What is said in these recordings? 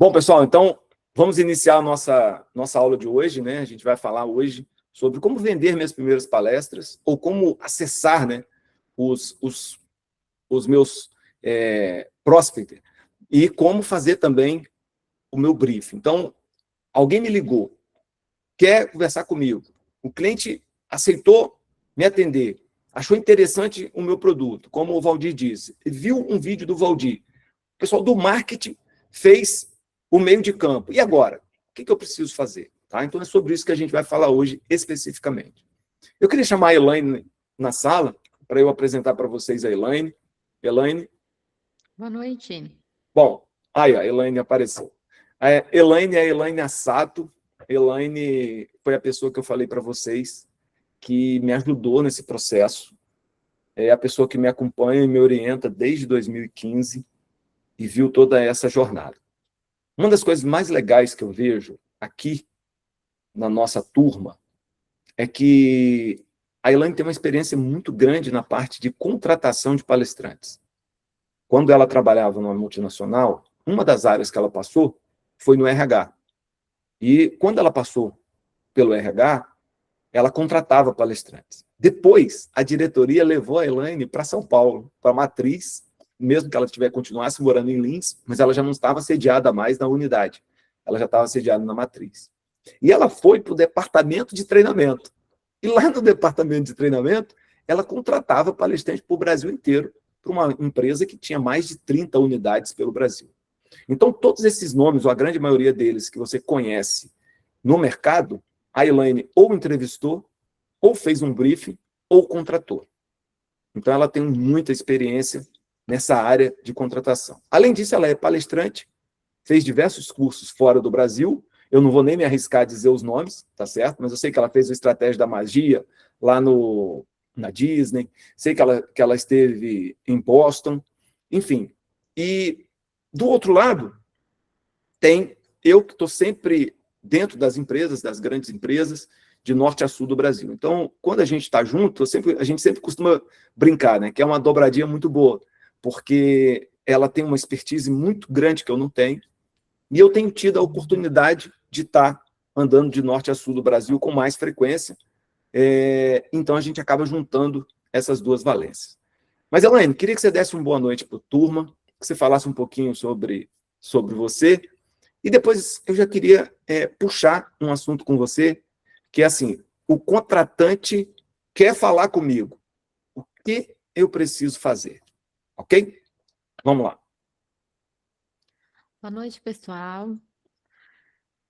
Bom, pessoal, então vamos iniciar a nossa aula de hoje, né? A gente vai falar hoje sobre como vender minhas primeiras palestras ou como acessar, né, os meus prospects e como fazer também o meu briefing. Então, alguém me ligou, quer conversar comigo, o cliente aceitou me atender, achou interessante o meu produto, como o Valdir disse, viu um vídeo do Valdir, o pessoal do marketing fez o meio de campo. E agora? O que eu preciso fazer? Tá? Então, é sobre isso que a gente vai falar hoje especificamente. Eu queria chamar a Elaine na sala para eu apresentar para vocês a Elaine. Elaine. Boa noite. Bom, aí a Elaine apareceu. A Elaine é a Elaine Assato. Elaine foi a pessoa que eu falei para vocês que me ajudou nesse processo. É a pessoa que me acompanha e me orienta desde 2015 e viu toda essa jornada. Uma das coisas mais legais que eu vejo aqui na nossa turma é que a Elaine tem uma experiência muito grande na parte de contratação de palestrantes. Quando ela trabalhava numa multinacional, uma das áreas que ela passou foi no RH. E quando ela passou pelo RH, ela contratava palestrantes. Depois, a diretoria levou a Elaine para São Paulo, para a matriz, mesmo que ela continuasse morando em Lins, mas ela já não estava sediada mais na unidade. Ela já estava sediada na matriz. E ela foi para o departamento de treinamento. E lá no departamento de treinamento, ela contratava palestrantes para o Brasil inteiro, para uma empresa que tinha mais de 30 unidades pelo Brasil. Então, todos esses nomes, ou a grande maioria deles que você conhece no mercado, a Elaine ou entrevistou, ou fez um briefing, ou contratou. Então, ela tem muita experiência nessa área de contratação. Além disso, ela é palestrante, fez diversos cursos fora do Brasil. Eu não vou nem me arriscar a dizer os nomes, tá certo? Mas eu sei que ela fez o Estratégia da Magia lá na Disney, sei que ela esteve em Boston, enfim. E, do outro lado, tem eu que estou sempre dentro das empresas, das grandes empresas, de norte a sul do Brasil. Então, quando a gente está junto, a gente sempre costuma brincar, né? Que é uma dobradinha muito boa, porque ela tem uma expertise muito grande que eu não tenho, e eu tenho tido a oportunidade de estar andando de norte a sul do Brasil com mais frequência, então a gente acaba juntando essas duas valências. Mas, Elaine, queria que você desse uma boa noite para a turma, que você falasse um pouquinho sobre você, e depois eu já queria puxar um assunto com você, que é assim, o contratante quer falar comigo, o que eu preciso fazer? Ok? Vamos lá. Boa noite, pessoal.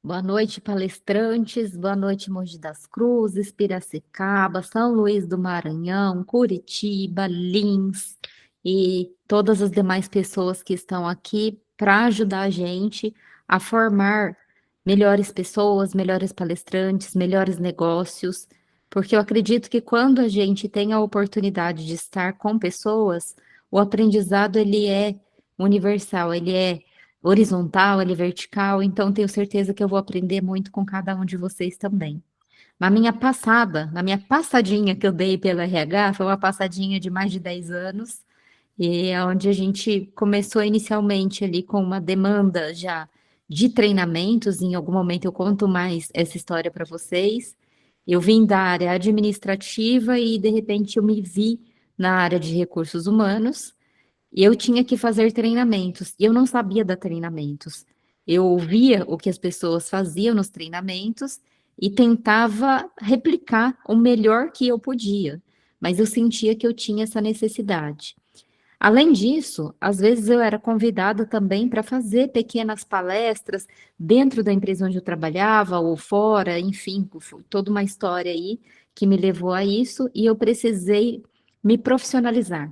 Boa noite, palestrantes. Boa noite, Mogi das Cruzes, Piracicaba, São Luís do Maranhão, Curitiba, Lins e todas as demais pessoas que estão aqui para ajudar a gente a formar melhores pessoas, melhores palestrantes, melhores negócios, porque eu acredito que quando a gente tem a oportunidade de estar com pessoas, o aprendizado ele é universal, ele é horizontal, ele é vertical, então tenho certeza que eu vou aprender muito com cada um de vocês também. Na minha passadinha que eu dei pelo RH, foi uma passadinha de mais de 10 anos, e é onde a gente começou inicialmente ali com uma demanda já de treinamentos, em algum momento eu conto mais essa história para vocês. Eu vim da área administrativa e de repente eu me vi na área de recursos humanos, e eu tinha que fazer treinamentos, e eu não sabia dar treinamentos. Eu ouvia o que as pessoas faziam nos treinamentos e tentava replicar o melhor que eu podia, mas eu sentia que eu tinha essa necessidade. Além disso, às vezes eu era convidada também para fazer pequenas palestras dentro da empresa onde eu trabalhava ou fora, enfim, foi toda uma história aí que me levou a isso e eu precisei me profissionalizar.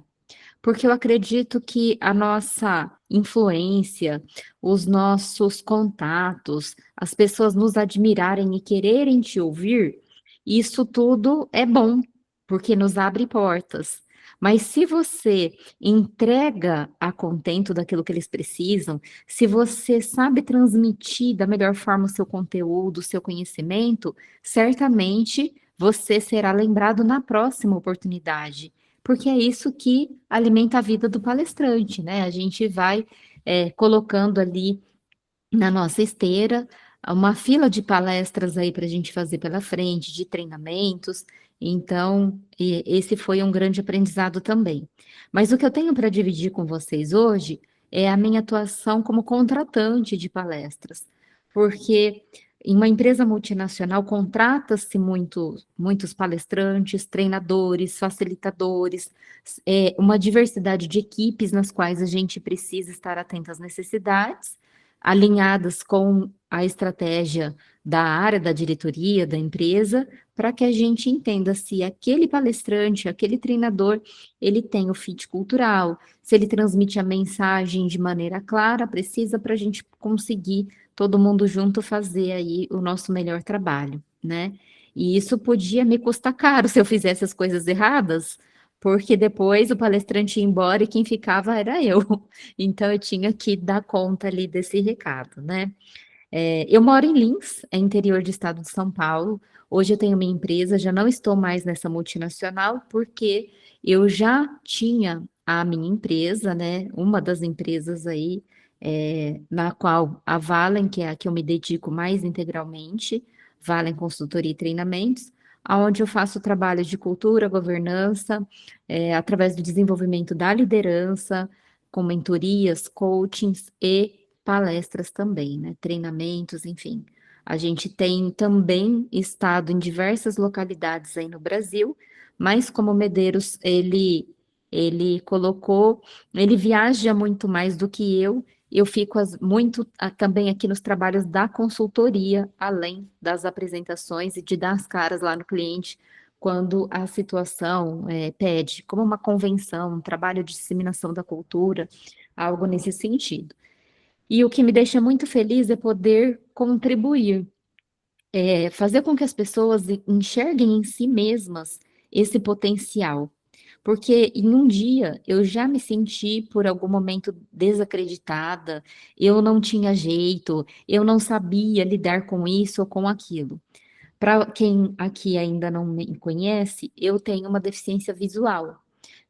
Porque eu acredito que a nossa influência, os nossos contatos, as pessoas nos admirarem e quererem te ouvir, isso tudo é bom, porque nos abre portas. Mas se você entrega a contento daquilo que eles precisam, se você sabe transmitir da melhor forma o seu conteúdo, o seu conhecimento, certamente você será lembrado na próxima oportunidade, porque é isso que alimenta a vida do palestrante, né? A gente vai colocando ali na nossa esteira, uma fila de palestras aí para a gente fazer pela frente, de treinamentos. Então, esse foi um grande aprendizado também. Mas o que eu tenho para dividir com vocês hoje é a minha atuação como contratante de palestras, porque em uma empresa multinacional contrata-se muitos palestrantes, treinadores, facilitadores, uma diversidade de equipes nas quais a gente precisa estar atento às necessidades, alinhadas com a estratégia da área da diretoria da empresa, para que a gente entenda se aquele palestrante, aquele treinador, ele tem o fit cultural, se ele transmite a mensagem de maneira clara, precisa, para a gente conseguir todo mundo junto fazer aí o nosso melhor trabalho, né? E isso podia me custar caro se eu fizesse as coisas erradas, porque depois o palestrante ia embora e quem ficava era eu. Então eu tinha que dar conta ali desse recado, né? Eu moro em Lins, é interior do estado de São Paulo. Hoje eu tenho minha empresa, já não estou mais nessa multinacional, porque eu já tinha a minha empresa, né? Uma das empresas aí, na qual a Valen, que é a que eu me dedico mais integralmente, Valen Consultoria e Treinamentos, onde eu faço trabalho de cultura, governança, através do desenvolvimento da liderança, com mentorias, coachings e palestras também, né? Treinamentos, enfim. A gente tem também estado em diversas localidades aí no Brasil, mas como o Medeiros, ele colocou, ele viaja muito mais do que eu fico muito também aqui nos trabalhos da consultoria, além das apresentações e de dar as caras lá no cliente, quando a situação pede, como uma convenção, um trabalho de disseminação da cultura, algo nesse sentido. E o que me deixa muito feliz é poder contribuir, fazer com que as pessoas enxerguem em si mesmas esse potencial. Porque em um dia eu já me senti por algum momento desacreditada, eu não tinha jeito, eu não sabia lidar com isso ou com aquilo. Para quem aqui ainda não me conhece, eu tenho uma deficiência visual.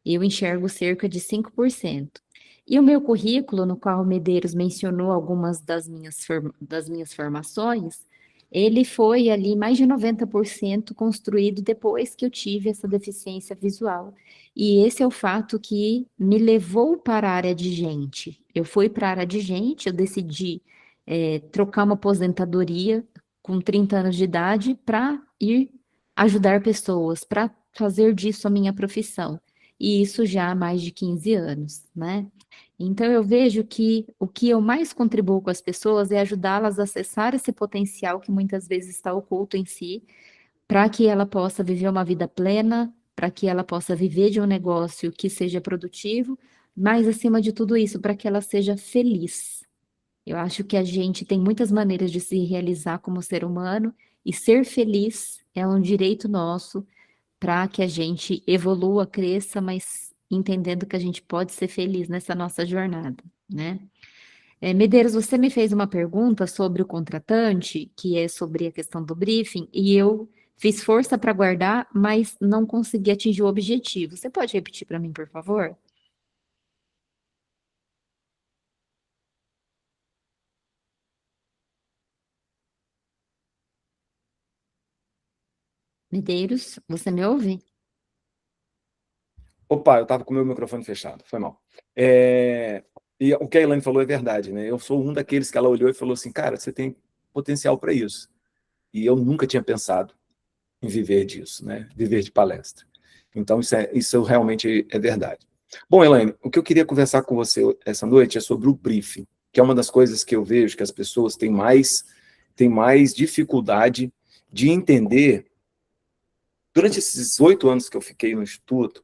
Eu enxergo cerca de 5%. E o meu currículo, no qual o Medeiros mencionou algumas das minhas formações, ele foi ali mais de 90% construído depois que eu tive essa deficiência visual. E esse é o fato que me levou para a área de gente. Eu fui para a área de gente, eu decidi trocar uma aposentadoria com 30 anos de idade para ir ajudar pessoas, para fazer disso a minha profissão. E isso já há mais de 15 anos, né? Então eu vejo que o que eu mais contribuo com as pessoas é ajudá-las a acessar esse potencial que muitas vezes está oculto em si, para que ela possa viver uma vida plena, para que ela possa viver de um negócio que seja produtivo, mas acima de tudo isso, para que ela seja feliz. Eu acho que a gente tem muitas maneiras de se realizar como ser humano, e ser feliz é um direito nosso para que a gente evolua, cresça, mas entendendo que a gente pode ser feliz nessa nossa jornada, né? Medeiros, você me fez uma pergunta sobre o contratante, que é sobre a questão do briefing, e eu fiz força para guardar, mas não consegui atingir o objetivo. Você pode repetir para mim, por favor? Medeiros, você me ouve? Opa, eu estava com o meu microfone fechado, foi mal. E o que a Elaine falou é verdade, né? Eu sou um daqueles que ela olhou e falou assim, cara, você tem potencial para isso. E eu nunca tinha pensado em viver disso, né? Viver de palestra. Então, isso realmente é verdade. Bom, Elaine, o que eu queria conversar com você essa noite é sobre o briefing, que é uma das coisas que eu vejo que as pessoas têm mais dificuldade de entender. Durante esses 8 anos que eu fiquei no Instituto,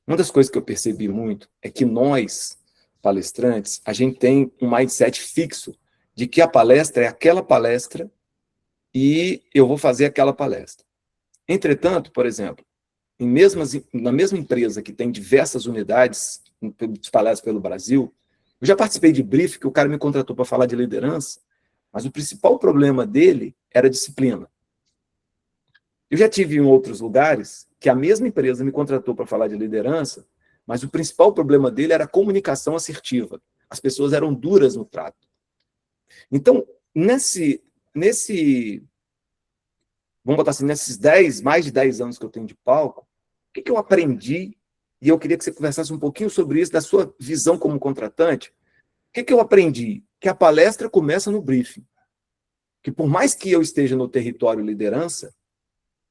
uma das coisas que eu percebi muito é que nós, palestrantes, a gente tem um mindset fixo de que a palestra é aquela palestra e eu vou fazer aquela palestra. Entretanto, por exemplo, na mesma empresa que tem diversas unidades espalhadas pelo Brasil, eu já participei de briefing que o cara me contratou para falar de liderança, mas o principal problema dele era disciplina. Eu já tive em outros lugares que a mesma empresa me contratou para falar de liderança, mas o principal problema dele era a comunicação assertiva. As pessoas eram duras no trato. Então, vamos botar assim, nesses mais de 10 anos que eu tenho de palco, o que eu aprendi? E eu queria que você conversasse um pouquinho sobre isso, da sua visão como contratante. O que eu aprendi? Que a palestra começa no briefing. Que por mais que eu esteja no território liderança,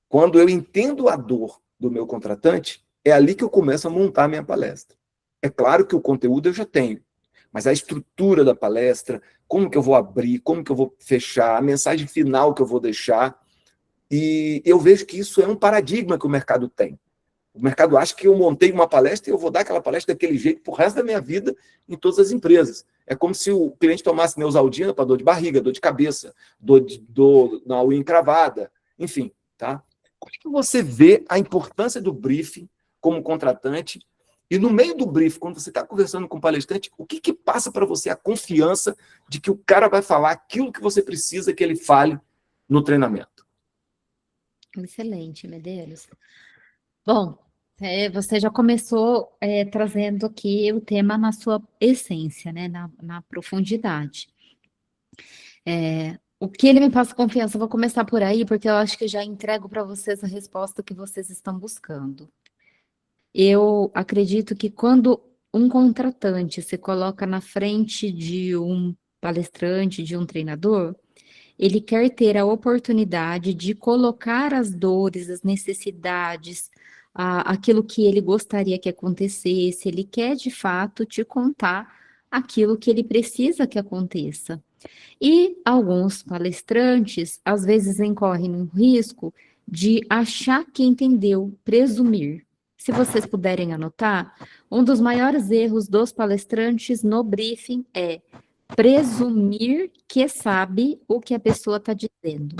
quando eu entendo a dor do meu contratante, é ali que eu começo a montar a minha palestra. É claro que o conteúdo eu já tenho, mas a estrutura da palestra, como que eu vou abrir, como que eu vou fechar, a mensagem final que eu vou deixar, e eu vejo que isso é um paradigma que o mercado tem. O mercado acha que eu montei uma palestra e eu vou dar aquela palestra daquele jeito pro resto da minha vida em todas as empresas. É como se o cliente tomasse Neosaldina para dor de barriga, dor de cabeça, dor na unha encravada, enfim, tá? Como é que você vê a importância do briefing como contratante? E no meio do briefing, quando você está conversando com o palestrante, o que passa para você a confiança de que o cara vai falar aquilo que você precisa que ele fale no treinamento? Excelente, Medeiros. Bom, você já começou trazendo aqui o tema na sua essência, né, na profundidade. O que ele me passa confiança, eu vou começar por aí, porque eu acho que já entrego para vocês a resposta que vocês estão buscando. Eu acredito que quando um contratante se coloca na frente de um palestrante, de um treinador, ele quer ter a oportunidade de colocar as dores, as necessidades, aquilo que ele gostaria que acontecesse, ele quer de fato te contar aquilo que ele precisa que aconteça. E alguns palestrantes, às vezes, incorrem no risco de achar que entendeu, presumir. Se vocês puderem anotar, um dos maiores erros dos palestrantes no briefing é presumir que sabe o que a pessoa está dizendo.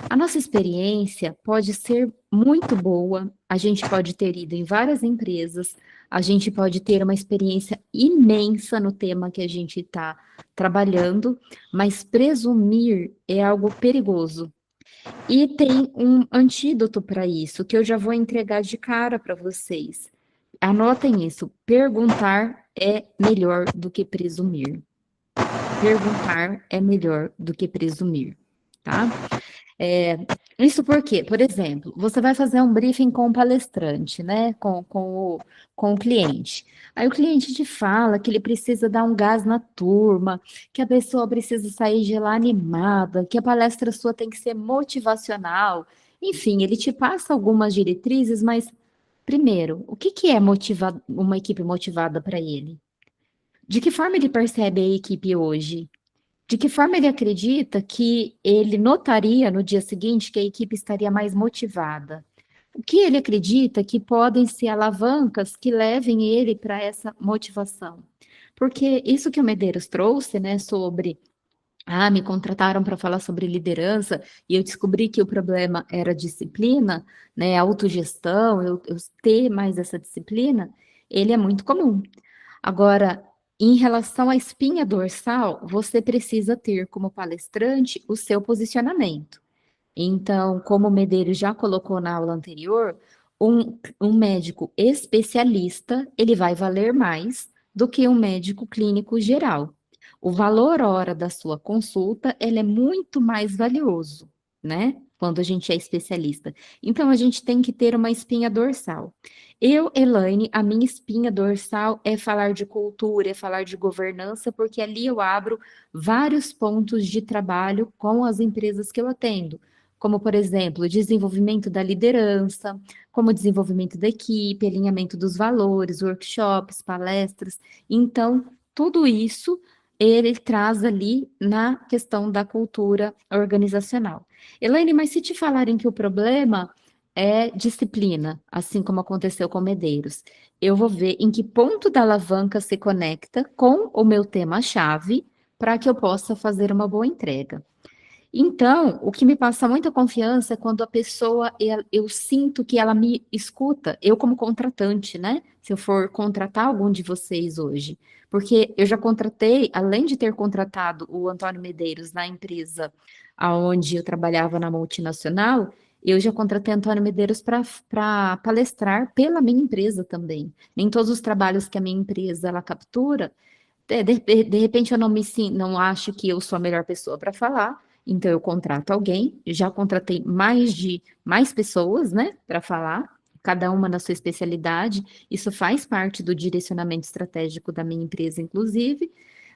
A nossa experiência pode ser muito boa, a gente pode ter ido em várias empresas, a gente pode ter uma experiência imensa no tema que a gente está trabalhando, mas presumir é algo perigoso. E tem um antídoto para isso, que eu já vou entregar de cara para vocês. Anotem isso: perguntar é melhor do que presumir. Perguntar é melhor do que presumir, tá? Isso porque, por exemplo, você vai fazer um briefing com o palestrante, né? Com o cliente. Aí o cliente te fala que ele precisa dar um gás na turma, que a pessoa precisa sair de lá animada, que a palestra sua tem que ser motivacional. Enfim, ele te passa algumas diretrizes, mas, primeiro, o que é uma equipe motivada para ele? De que forma ele percebe a equipe hoje? De que forma ele acredita que ele notaria no dia seguinte que a equipe estaria mais motivada? O que ele acredita que podem ser alavancas que levem ele para essa motivação? Porque isso que o Medeiros trouxe, né, sobre me contrataram para falar sobre liderança e eu descobri que o problema era disciplina, né, autogestão, eu ter mais essa disciplina, ele é muito comum. Agora, em relação à espinha dorsal, você precisa ter como palestrante o seu posicionamento. Então, como o Medeiros já colocou na aula anterior, um médico especialista, ele vai valer mais do que um médico clínico geral. O valor hora da sua consulta, ele é muito mais valioso, né? Quando a gente é especialista. Então, a gente tem que ter uma espinha dorsal. Eu, Elaine, a minha espinha dorsal é falar de cultura, é falar de governança, porque ali eu abro vários pontos de trabalho com as empresas que eu atendo, como, por exemplo, desenvolvimento da liderança, como desenvolvimento da equipe, alinhamento dos valores, workshops, palestras. Então, tudo isso ele traz ali na questão da cultura organizacional. Elaine, mas se te falarem que o problema é disciplina, assim como aconteceu com Medeiros, eu vou ver em que ponto da alavanca se conecta com o meu tema-chave para que eu possa fazer uma boa entrega. Então, o que me passa muita confiança é quando a pessoa, eu sinto que ela me escuta, eu como contratante, né? Se eu for contratar algum de vocês hoje. Porque eu já contratei, além de ter contratado o Antônio Medeiros na empresa onde eu trabalhava na multinacional, eu já contratei Antônio Medeiros para palestrar pela minha empresa também. Nem todos os trabalhos que a minha empresa ela captura De repente eu não acho que eu sou a melhor pessoa para falar, então eu contrato alguém, já contratei mais pessoas, né, para falar, cada uma na sua especialidade, isso faz parte do direcionamento estratégico da minha empresa, inclusive,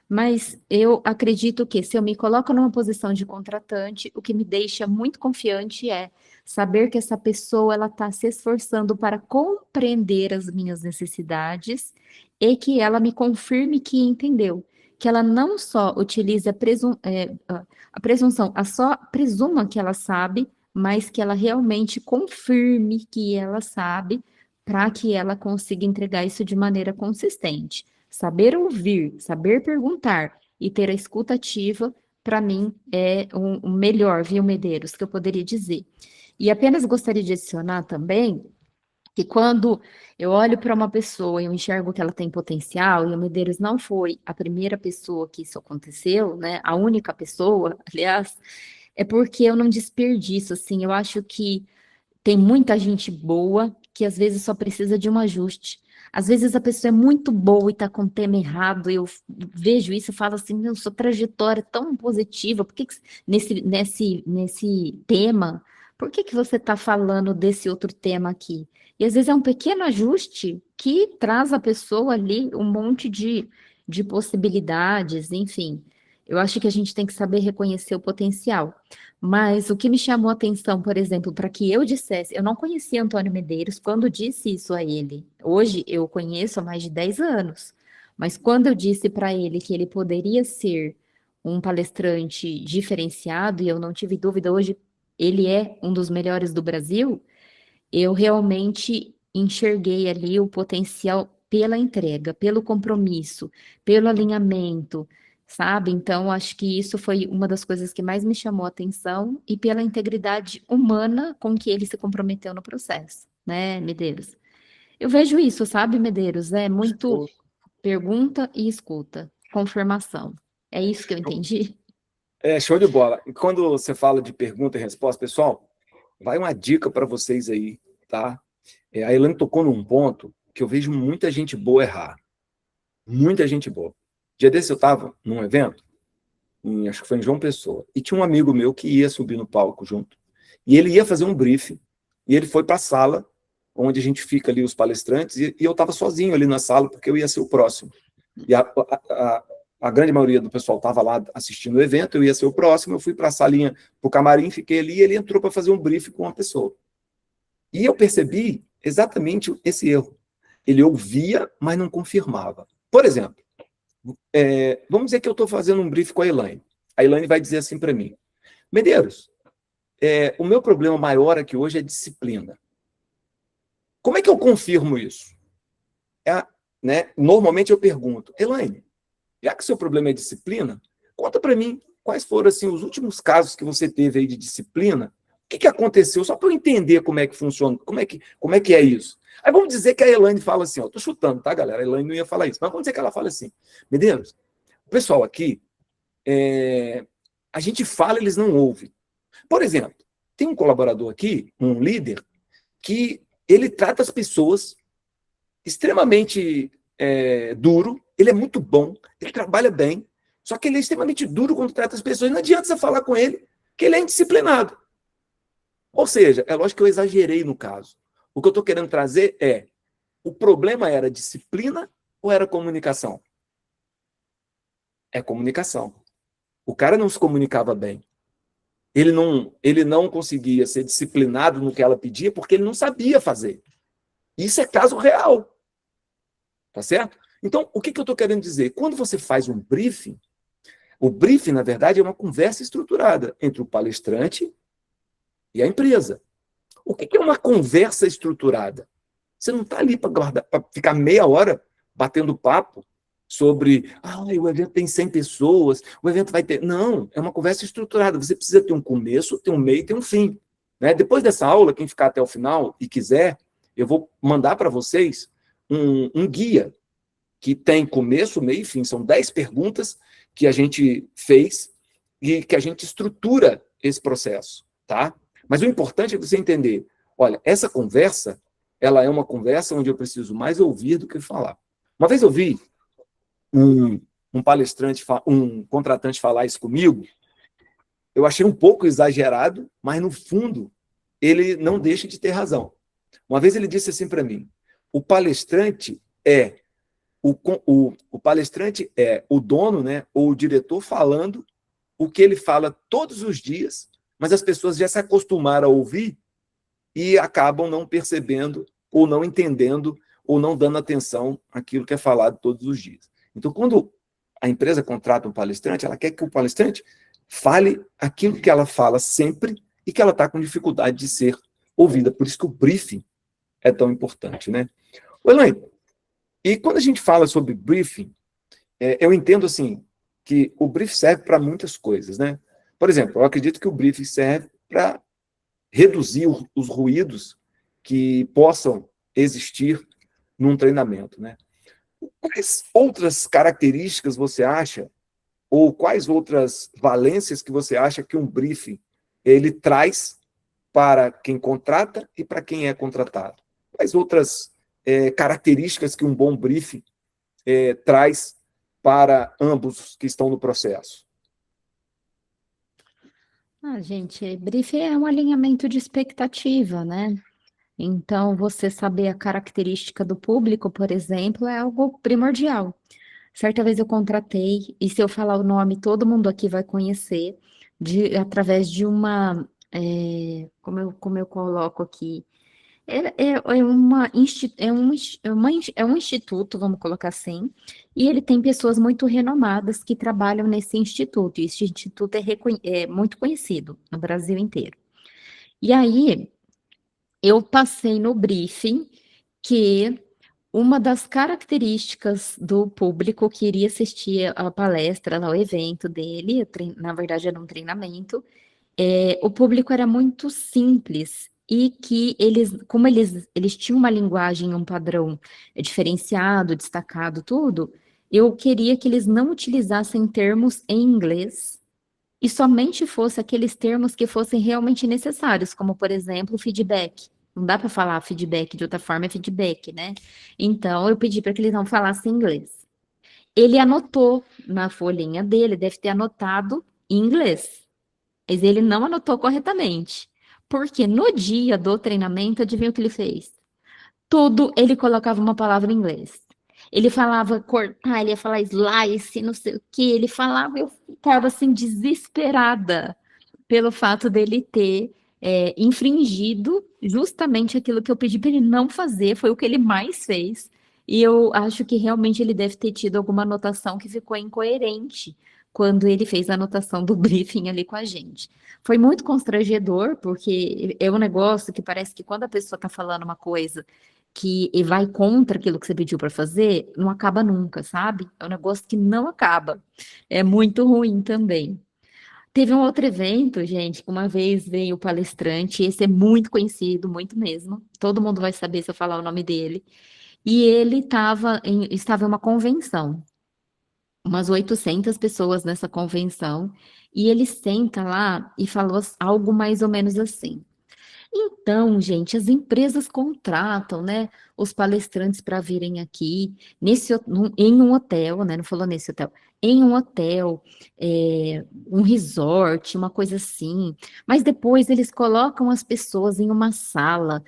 mas eu acredito que se eu me coloco numa posição de contratante, o que me deixa muito confiante é saber que essa pessoa ela está se esforçando para compreender as minhas necessidades e que ela me confirme que entendeu, que ela não só utilize a presunção, a só presuma que ela sabe, mas que ela realmente confirme que ela sabe, para que ela consiga entregar isso de maneira consistente. Saber ouvir, saber perguntar e ter a escuta ativa, para mim, é o melhor, viu, Medeiros, que eu poderia dizer. E apenas gostaria de adicionar também que quando eu olho para uma pessoa e eu enxergo que ela tem potencial, e o Medeiros não foi a primeira pessoa que isso aconteceu, né? A única pessoa, aliás, é porque eu não desperdiço, assim, eu acho que tem muita gente boa que às vezes só precisa de um ajuste. Às vezes a pessoa é muito boa e está com o tema errado, eu vejo isso e falo assim, meu, sua trajetória é tão positiva, por que que nesse tema, por que que você está falando desse outro tema aqui? E às vezes é um pequeno ajuste que traz a pessoa ali um monte de possibilidades, enfim. Eu acho que a gente tem que saber reconhecer o potencial. Mas o que me chamou a atenção, por exemplo, para que eu dissesse, eu não conhecia Antônio Medeiros quando disse isso a ele. Hoje eu o conheço há mais de 10 anos, mas quando eu disse para ele que ele poderia ser um palestrante diferenciado, e eu não tive dúvida, hoje ele é um dos melhores do Brasil, eu realmente enxerguei ali o potencial pela entrega, pelo compromisso, pelo alinhamento, sabe? Então, acho que isso foi uma das coisas que mais me chamou a atenção e pela integridade humana com que ele se comprometeu no processo, né, Medeiros? Eu vejo isso, sabe, Medeiros? É muito Show, pergunta e escuta, confirmação. É isso que eu entendi? show de bola. E quando você fala de pergunta e resposta, pessoal, vai uma dica para vocês aí, tá? A Elaine tocou num ponto que eu vejo muita gente boa errar. Muita gente boa. Dia desse eu estava num evento, acho que foi em João Pessoa, e tinha um amigo meu que ia subir no palco junto. E ele ia fazer um briefing, e ele foi para a sala, onde a gente fica ali, os palestrantes, e eu estava sozinho ali na sala, porque eu ia ser o próximo. E a grande maioria do pessoal estava lá assistindo o evento, eu ia ser o próximo, eu fui para a salinha, para o camarim, fiquei ali, e ele entrou para fazer um briefing com uma pessoa. E eu percebi exatamente esse erro. Ele ouvia, mas não confirmava. Por exemplo, vamos dizer que eu estou fazendo um briefing com a Elaine. A Elaine vai dizer assim para mim, Medeiros, o meu problema maior aqui hoje é disciplina. Como é que eu confirmo isso? Né? Normalmente eu pergunto, Elaine, já que seu problema é disciplina, conta para mim quais foram assim, os últimos casos que você teve aí de disciplina, o que aconteceu, só para eu entender como é que funciona, como é que é isso. Aí vamos dizer que a Elaine fala assim, estou chutando, tá, galera? A Elaine não ia falar isso, mas vamos dizer que ela fala assim, Medeiros, o pessoal aqui, a gente fala, eles não ouvem. Por exemplo, tem um colaborador aqui, um líder, que ele trata as pessoas extremamente duro, ele é muito bom, ele trabalha bem, só que ele é extremamente duro quando trata as pessoas. Não adianta você falar com ele que ele é indisciplinado. Ou seja, é lógico que eu exagerei no caso. O que eu estou querendo trazer o problema era disciplina ou era comunicação? É comunicação. O cara não se comunicava bem. Ele não conseguia ser disciplinado no que ela pedia porque ele não sabia fazer. Isso é caso real. Tá certo? Então, o que eu estou querendo dizer? Quando você faz um briefing, o briefing, na verdade, é uma conversa estruturada entre o palestrante e a empresa. O que é uma conversa estruturada? Você não está ali para ficar meia hora batendo papo sobre o evento tem 100 pessoas, o evento vai ter... Não, é uma conversa estruturada. Você precisa ter um começo, ter um meio e ter um fim. Né? Depois dessa aula, quem ficar até o final e quiser, eu vou mandar para vocês um guia que tem começo, meio e fim. São 10 perguntas que a gente fez e que a gente estrutura esse processo, tá? Mas o importante é você entender, olha, essa conversa, ela é uma conversa onde eu preciso mais ouvir do que falar. Uma vez eu vi um um palestrante, um contratante falar isso comigo, eu achei um pouco exagerado, mas no fundo ele não deixa de ter razão. Uma vez ele disse assim para mim: o palestrante é o palestrante é o dono, né, ou o diretor falando o que ele fala todos os dias, mas as pessoas já se acostumaram a ouvir e acabam não percebendo, ou não entendendo, ou não dando atenção àquilo que é falado todos os dias. Então, quando a empresa contrata um palestrante, ela quer que o palestrante fale aquilo que ela fala sempre e que ela está com dificuldade de ser ouvida. Por isso que o briefing é tão importante, né? Elaine, e quando a gente fala sobre briefing, eu entendo assim que o briefing serve para muitas coisas, né? Por exemplo, eu acredito que o briefing serve para reduzir os ruídos que possam existir num treinamento, né? Quais outras características você acha, ou quais outras valências que você acha que um briefing ele traz para quem contrata e para quem é contratado? Quais outras características que um bom briefing traz para ambos que estão no processo? Gente, briefing é um alinhamento de expectativa, né? Então, você saber a característica do público, por exemplo, é algo primordial. Certa vez eu contratei, e se eu falar o nome, todo mundo aqui vai conhecer, através de uma, como eu coloco aqui, é um instituto, vamos colocar assim, e ele tem pessoas muito renomadas que trabalham nesse instituto, e esse instituto é muito conhecido no Brasil inteiro. E aí, eu passei no briefing que uma das características do público que iria assistir a palestra, ao evento dele, na verdade era um treinamento, o público era muito simples e que como eles tinham uma linguagem, um padrão diferenciado, destacado, tudo, eu queria que eles não utilizassem termos em inglês e somente fosse aqueles termos que fossem realmente necessários, como, por exemplo, feedback. Não dá para falar feedback de outra forma, é feedback, né? Então, eu pedi para que eles não falassem inglês. Ele anotou na folhinha dele, deve ter anotado em inglês, mas ele não anotou corretamente. Porque no dia do treinamento, adivinha o que ele fez? Tudo ele colocava uma palavra em inglês. Ele falava cortar, ele ia falar slice, não sei o que, ele falava, eu ficava assim desesperada pelo fato dele ter infringido justamente aquilo que eu pedi para ele não fazer, foi o que ele mais fez. E eu acho que realmente ele deve ter tido alguma anotação que ficou incoerente quando ele fez a anotação do briefing ali com a gente. Foi muito constrangedor, porque é um negócio que parece que quando a pessoa está falando uma coisa que vai contra aquilo que você pediu para fazer, não acaba nunca, sabe? É um negócio que não acaba. É muito ruim também. Teve um outro evento, gente, que uma vez veio o palestrante, esse é muito conhecido, muito mesmo. Todo mundo vai saber se eu falar o nome dele. E ele estava em uma convenção, umas 800 pessoas nessa convenção, e ele senta lá e falou algo mais ou menos assim. Então, gente, as empresas contratam, né, os palestrantes para virem aqui em um hotel, né? Não falou nesse hotel, em um hotel, um resort, uma coisa assim. Mas depois eles colocam as pessoas em uma sala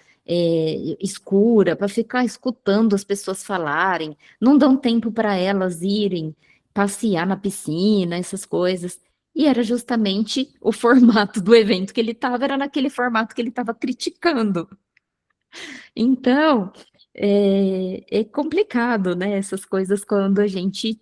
escura para ficar escutando as pessoas falarem. Não dão tempo para elas irem passear na piscina, essas coisas. E era justamente o formato do evento que ele estava, era naquele formato que ele estava criticando. Então, é complicado, né, essas coisas quando a gente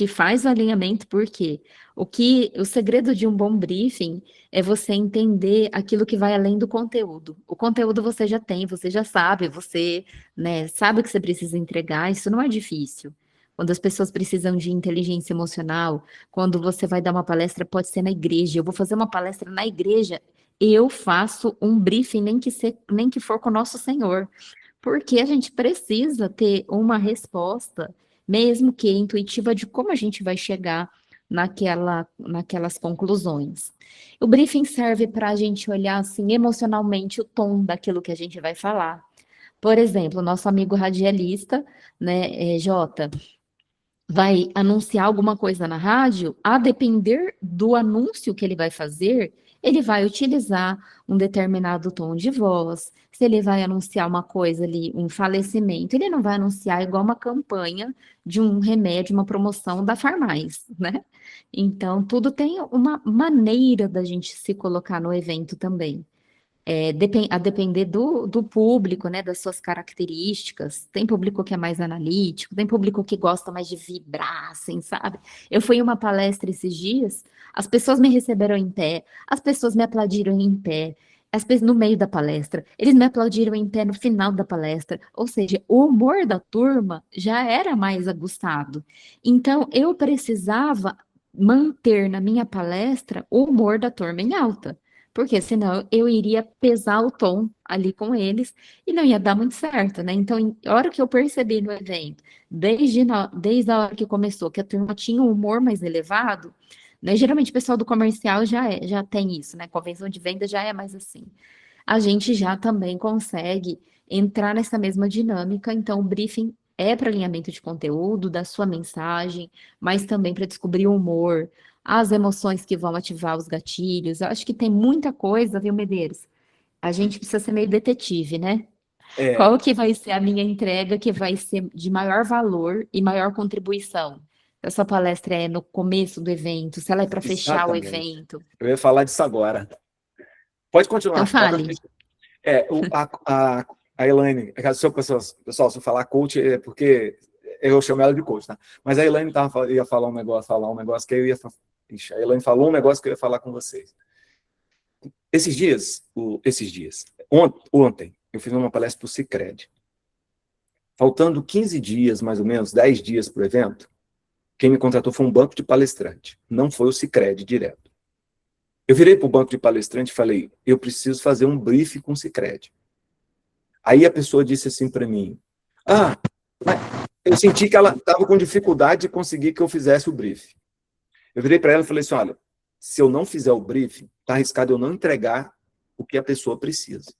faz o alinhamento, porque o segredo de um bom briefing é você entender aquilo que vai além do conteúdo. O conteúdo você já tem, você já sabe, você, né, sabe o que você precisa entregar, isso não é difícil. Quando as pessoas precisam de inteligência emocional, quando você vai dar uma palestra, pode ser na igreja. Eu vou fazer uma palestra na igreja, eu faço um briefing, nem que for com o nosso Senhor, porque a gente precisa ter uma resposta, mesmo que intuitiva, de como a gente vai chegar naquelas conclusões. O briefing serve para a gente olhar assim emocionalmente o tom daquilo que a gente vai falar. Por exemplo, nosso amigo radialista, né, Jota, vai anunciar alguma coisa na rádio, a depender do anúncio que ele vai fazer, ele vai utilizar um determinado tom de voz. Se ele vai anunciar uma coisa ali, um falecimento, ele não vai anunciar igual uma campanha de um remédio, uma promoção da Farmais, né? Então, tudo tem uma maneira da gente se colocar no evento também. A depender do público, né, das suas características. Tem público que é mais analítico, tem público que gosta mais de vibrar, assim, sabe? Eu fui em uma palestra esses dias, as pessoas me receberam em pé, as pessoas me aplaudiram em pé, no meio da palestra, eles me aplaudiram em pé no final da palestra, ou seja, o humor da turma já era mais aguçado. Então, eu precisava manter na minha palestra o humor da turma em alta. Porque senão eu iria pesar o tom ali com eles e não ia dar muito certo, né? Então, a hora que eu percebi no evento, desde a hora que começou, que a turma tinha um humor mais elevado, né? Geralmente o pessoal do comercial já tem isso, né? Convenção de venda já é mais assim. A gente já também consegue entrar nessa mesma dinâmica, então o briefing é para alinhamento de conteúdo, da sua mensagem, mas também para descobrir o humor, as emoções que vão ativar os gatilhos. Eu acho que tem muita coisa, viu, Medeiros? A gente precisa ser meio detetive, né? É, Qual que vai ser a minha entrega que vai ser de maior valor e maior contribuição? Se a sua palestra é no começo do evento, se ela é para fechar o exatamente. evento. Eu ia falar disso agora. Pode Então, continuar. fale. A Elaine, se eu, pessoal, se eu falar coach, é porque eu chamo ela de coach, tá? Mas a Elaine ia falar um negócio que eu ia. Ixi, a Elaine falou um negócio que eu ia falar com vocês. Ontem, eu fiz uma palestra para o Sicredi. Faltando 15 dias, mais ou menos, 10 dias para o evento, quem me contratou foi um banco de palestrante, não foi o Sicredi direto. Eu virei para o banco de palestrante e falei, eu preciso fazer um briefing com o Sicredi. Aí a pessoa disse assim para mim, mas eu senti que ela estava com dificuldade de conseguir que eu fizesse o briefing. Eu virei para ela e falei assim, olha, se eu não fizer o briefing, está arriscado eu não entregar o que a pessoa precisa.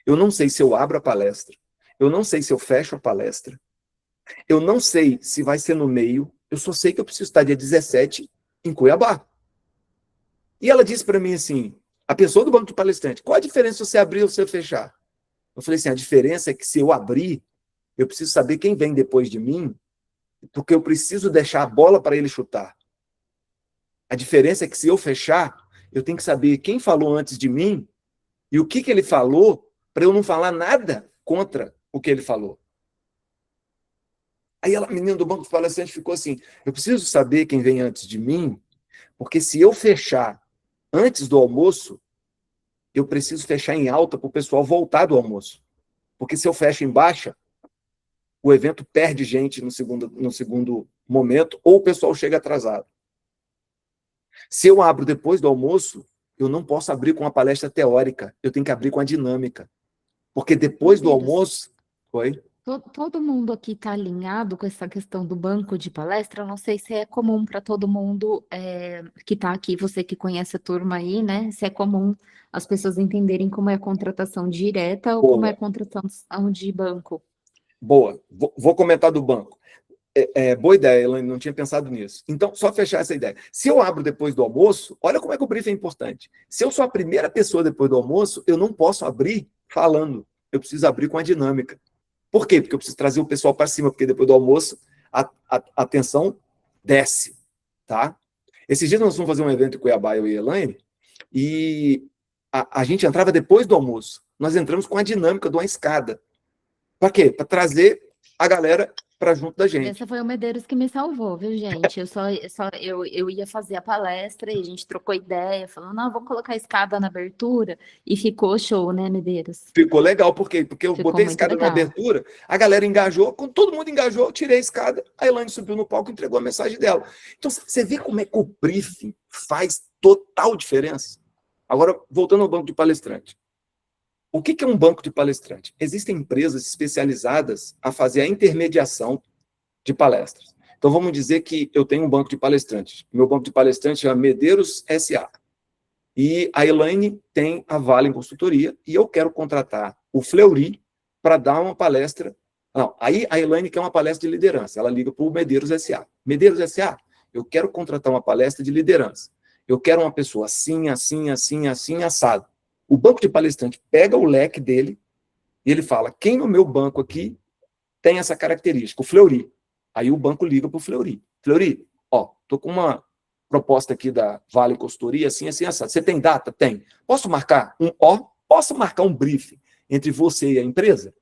Eu não sei se eu abro a palestra, eu não sei se eu fecho a palestra, eu não sei se vai ser no meio, eu só sei que eu preciso estar dia 17 em Cuiabá. E ela disse para mim assim, a pessoa do banco de palestrante, qual a diferença se você abrir ou se você fechar? Eu falei assim, a diferença é que se eu abrir, eu preciso saber quem vem depois de mim, porque eu preciso deixar a bola para ele chutar. A diferença é que se eu fechar, eu tenho que saber quem falou antes de mim e o que ele falou para eu não falar nada contra o que ele falou. Aí a menina do banco de palestrante ficou assim, eu preciso saber quem vem antes de mim, porque se eu fechar antes do almoço, eu preciso fechar em alta para o pessoal voltar do almoço. Porque se eu fecho em baixa, o evento perde gente no segundo momento, ou o pessoal chega atrasado. Se eu abro depois do almoço, eu não posso abrir com a palestra teórica, eu tenho que abrir com a dinâmica. Porque depois do Medeiros, almoço... Oi? todo mundo aqui está alinhado com essa questão do banco de palestra. Eu não sei se é comum para todo mundo que está aqui, você que conhece a turma aí, né? Se é comum as pessoas entenderem como é a contratação direta ou como é a Boa, contratação de banco. boa. Vou comentar do banco. Boa ideia, Elaine, não tinha pensado nisso. Então, só fechar essa ideia. Se eu abro depois do almoço, olha como é que o briefing é importante. Se eu sou a primeira pessoa depois do almoço, eu não posso abrir falando. Eu preciso abrir com a dinâmica. Por quê? Porque eu preciso trazer o pessoal para cima, porque depois do almoço a tensão desce, tá? Esses dias nós fomos fazer um evento em Cuiabá, eu e a Elaine, e a gente entrava depois do almoço. Nós entramos com a dinâmica de uma escada. Para quê? Para trazer a galera para junto da Essa gente. foi o Medeiros que me salvou, viu, gente? Eu ia fazer a palestra e a gente trocou ideia, falou, não, vamos colocar a escada na abertura, e ficou show, né, Medeiros? Ficou legal, por quê? Porque eu Ficou botei a muito escada na legal. abertura, a galera engajou, quando todo mundo engajou, eu tirei a escada, a Elaine subiu no palco e entregou a mensagem dela. Então, você vê como é que o briefing faz total diferença? Agora, voltando ao banco de palestrante. O que é um banco de palestrante? Existem empresas especializadas a fazer a intermediação de palestras. Então, vamos dizer que eu tenho um banco de palestrantes. Meu banco de palestrantes é Medeiros SA. E a Elaine tem a Vale em consultoria e eu quero contratar o Fleury para dar uma palestra Não, aí a Elaine quer uma palestra de liderança. Ela liga para o Medeiros S.A. Medeiros S.A., eu quero contratar uma palestra de liderança. Eu quero uma pessoa assim, assim, assim, assim, assado. O banco de palestrante pega o leque dele e ele fala, quem no meu banco aqui tem essa característica? O Fleury. Aí o banco liga para o Fleury. Fleury, ó, tô com uma proposta aqui da Vale Consultoria, assim, assim, assado. Você tem data? Tem. Posso marcar posso marcar um briefing entre você e a empresa?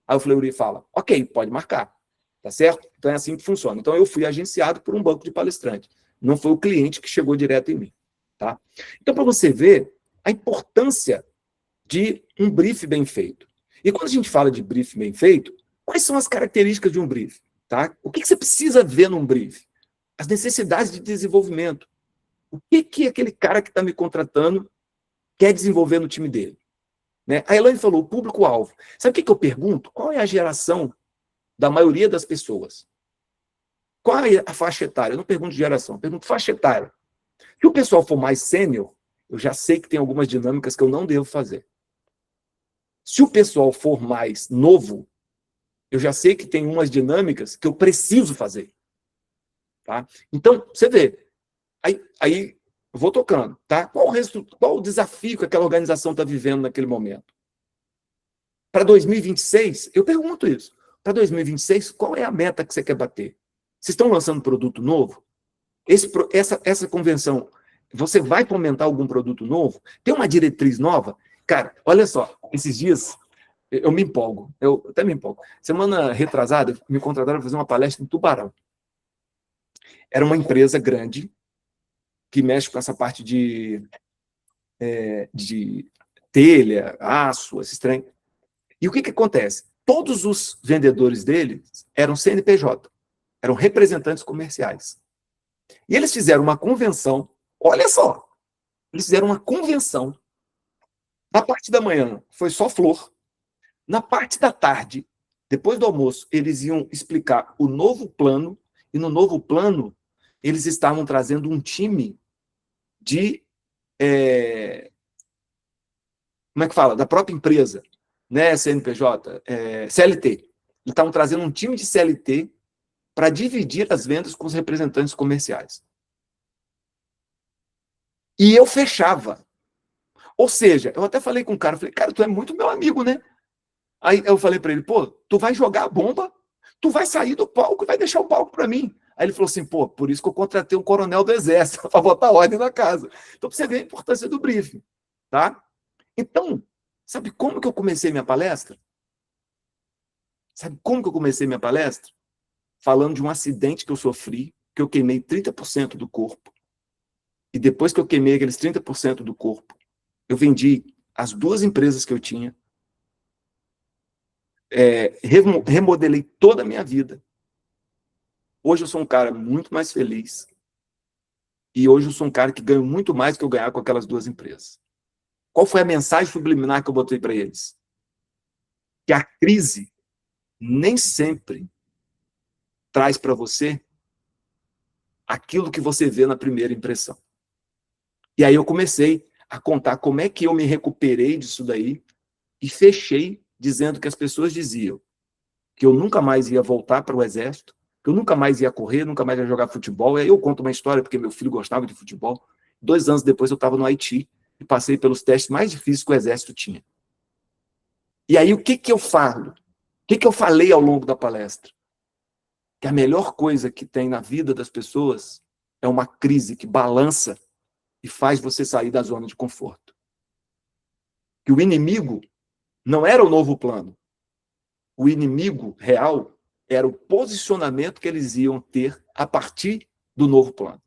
Aí o Fleury fala, ok, pode marcar, tá certo? Então é assim que funciona. Então eu fui agenciado por um banco de palestrante. Não foi o cliente que chegou direto em mim, tá? Então, para você ver a importância de um brief bem feito. E quando a gente fala de brief bem feito, quais são as características de um brief? Tá? O que você precisa ver num brief? As necessidades de desenvolvimento. O que aquele cara que está me contratando quer desenvolver no time dele? Né? A Elaine falou, o público-alvo. Sabe o que eu pergunto? Qual é a geração da maioria das pessoas? Qual é a faixa etária? Eu não pergunto geração, eu pergunto faixa etária. Se o pessoal for mais sênior, eu já sei que tem algumas dinâmicas que eu não devo fazer. Se o pessoal for mais novo, eu já sei que tem umas dinâmicas que eu preciso fazer. Tá? Então, você vê. Aí eu vou tocando. Tá? Qual o desafio que aquela organização está vivendo naquele momento? Para 2026, eu pergunto isso. Para 2026, qual é a meta que você quer bater? Vocês estão lançando produto novo? Essa convenção, você vai fomentar algum produto novo? Tem uma diretriz nova? Cara, olha só, esses dias eu me empolgo, eu até me empolgo. Semana retrasada, me contrataram para fazer uma palestra em Tubarão. Era uma empresa grande que mexe com essa parte de telha, aço, esse trem. E o que acontece? Todos os vendedores deles eram CNPJ, eram representantes comerciais. E eles fizeram uma convenção, olha só, eles fizeram uma convenção. Na parte da manhã foi só flor. Na parte da tarde, depois do almoço, eles iam explicar o novo plano, e no novo plano, eles estavam trazendo um time de... como é que fala? Da própria empresa, né? CNPJ, CLT. Eles estavam trazendo um time de CLT para dividir as vendas com os representantes comerciais. E eu fechava. Ou seja, eu até falei com o cara, falei, cara, tu é muito meu amigo, né? Aí eu falei para ele, pô, tu vai jogar a bomba, tu vai sair do palco e vai deixar o palco para mim. Aí ele falou assim, pô, por isso que eu contratei um coronel do exército, para botar ordem na casa. Então, para você ver a importância do briefing, tá? Então, sabe como que eu comecei minha palestra? Sabe como que eu comecei minha palestra? Falando de um acidente que eu sofri, que eu queimei 30% do corpo. E depois que eu queimei aqueles 30% do corpo, eu vendi as 2 empresas que eu tinha, remodelei toda a minha vida. Hoje eu sou um cara muito mais feliz. E hoje eu sou um cara que ganho muito mais do que eu ganhar com aquelas 2 empresas. Qual foi a mensagem subliminar que eu botei para eles? Que a crise nem sempre traz para você aquilo que você vê na primeira impressão. E aí eu comecei a contar como é que eu me recuperei disso daí e fechei dizendo que as pessoas diziam que eu nunca mais ia voltar para o exército, que eu nunca mais ia correr, nunca mais ia jogar futebol. E aí eu conto uma história, porque meu filho gostava de futebol. 2 anos depois eu estava no Haiti e passei pelos testes mais difíceis que o exército tinha. E aí o que eu falo? O que eu falei ao longo da palestra? Que a melhor coisa que tem na vida das pessoas é uma crise que balança e faz você sair da zona de conforto. Que o inimigo não era o novo plano. O inimigo real era o posicionamento que eles iam ter a partir do novo plano.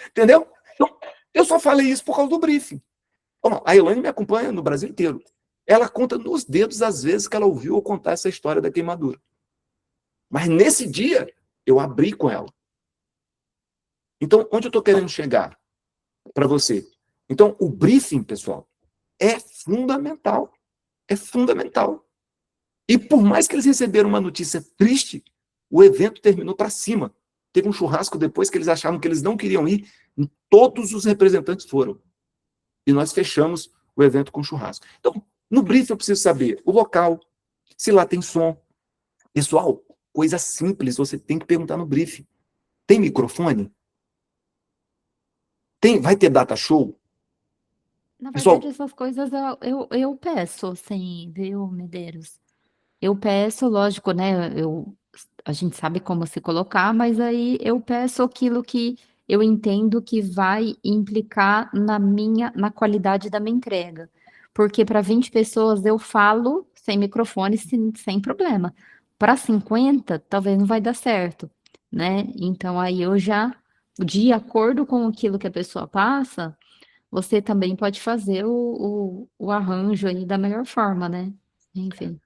Entendeu? Então, eu só falei isso por causa do briefing. A Elaine me acompanha no Brasil inteiro. Ela conta nos dedos as vezes que ela ouviu eu contar essa história da queimadura. Mas nesse dia, eu abri com ela. Então, onde eu estou querendo chegar para você? Então, o briefing, pessoal, é fundamental. É fundamental. E por mais que eles receberam uma notícia triste, o evento terminou para cima. Teve um churrasco depois que eles achavam que eles não queriam ir, e todos os representantes foram. E nós fechamos o evento com churrasco. Então, no briefing eu preciso saber o local, se lá tem som, Pessoal, coisa simples, você tem que perguntar no briefing. Tem microfone? Vai ter data show? Na verdade, Pessoal, essas coisas eu peço, sim, viu, Medeiros? Eu peço, lógico, né? A gente sabe como se colocar, mas aí eu peço aquilo que eu entendo que vai implicar na qualidade da minha entrega. Porque para 20 pessoas eu falo sem microfone, sem problema. Para 50, talvez não vai dar certo, né? Então aí eu já, de acordo com aquilo que a pessoa passa, você também pode fazer o arranjo aí da melhor forma, né? Enfim.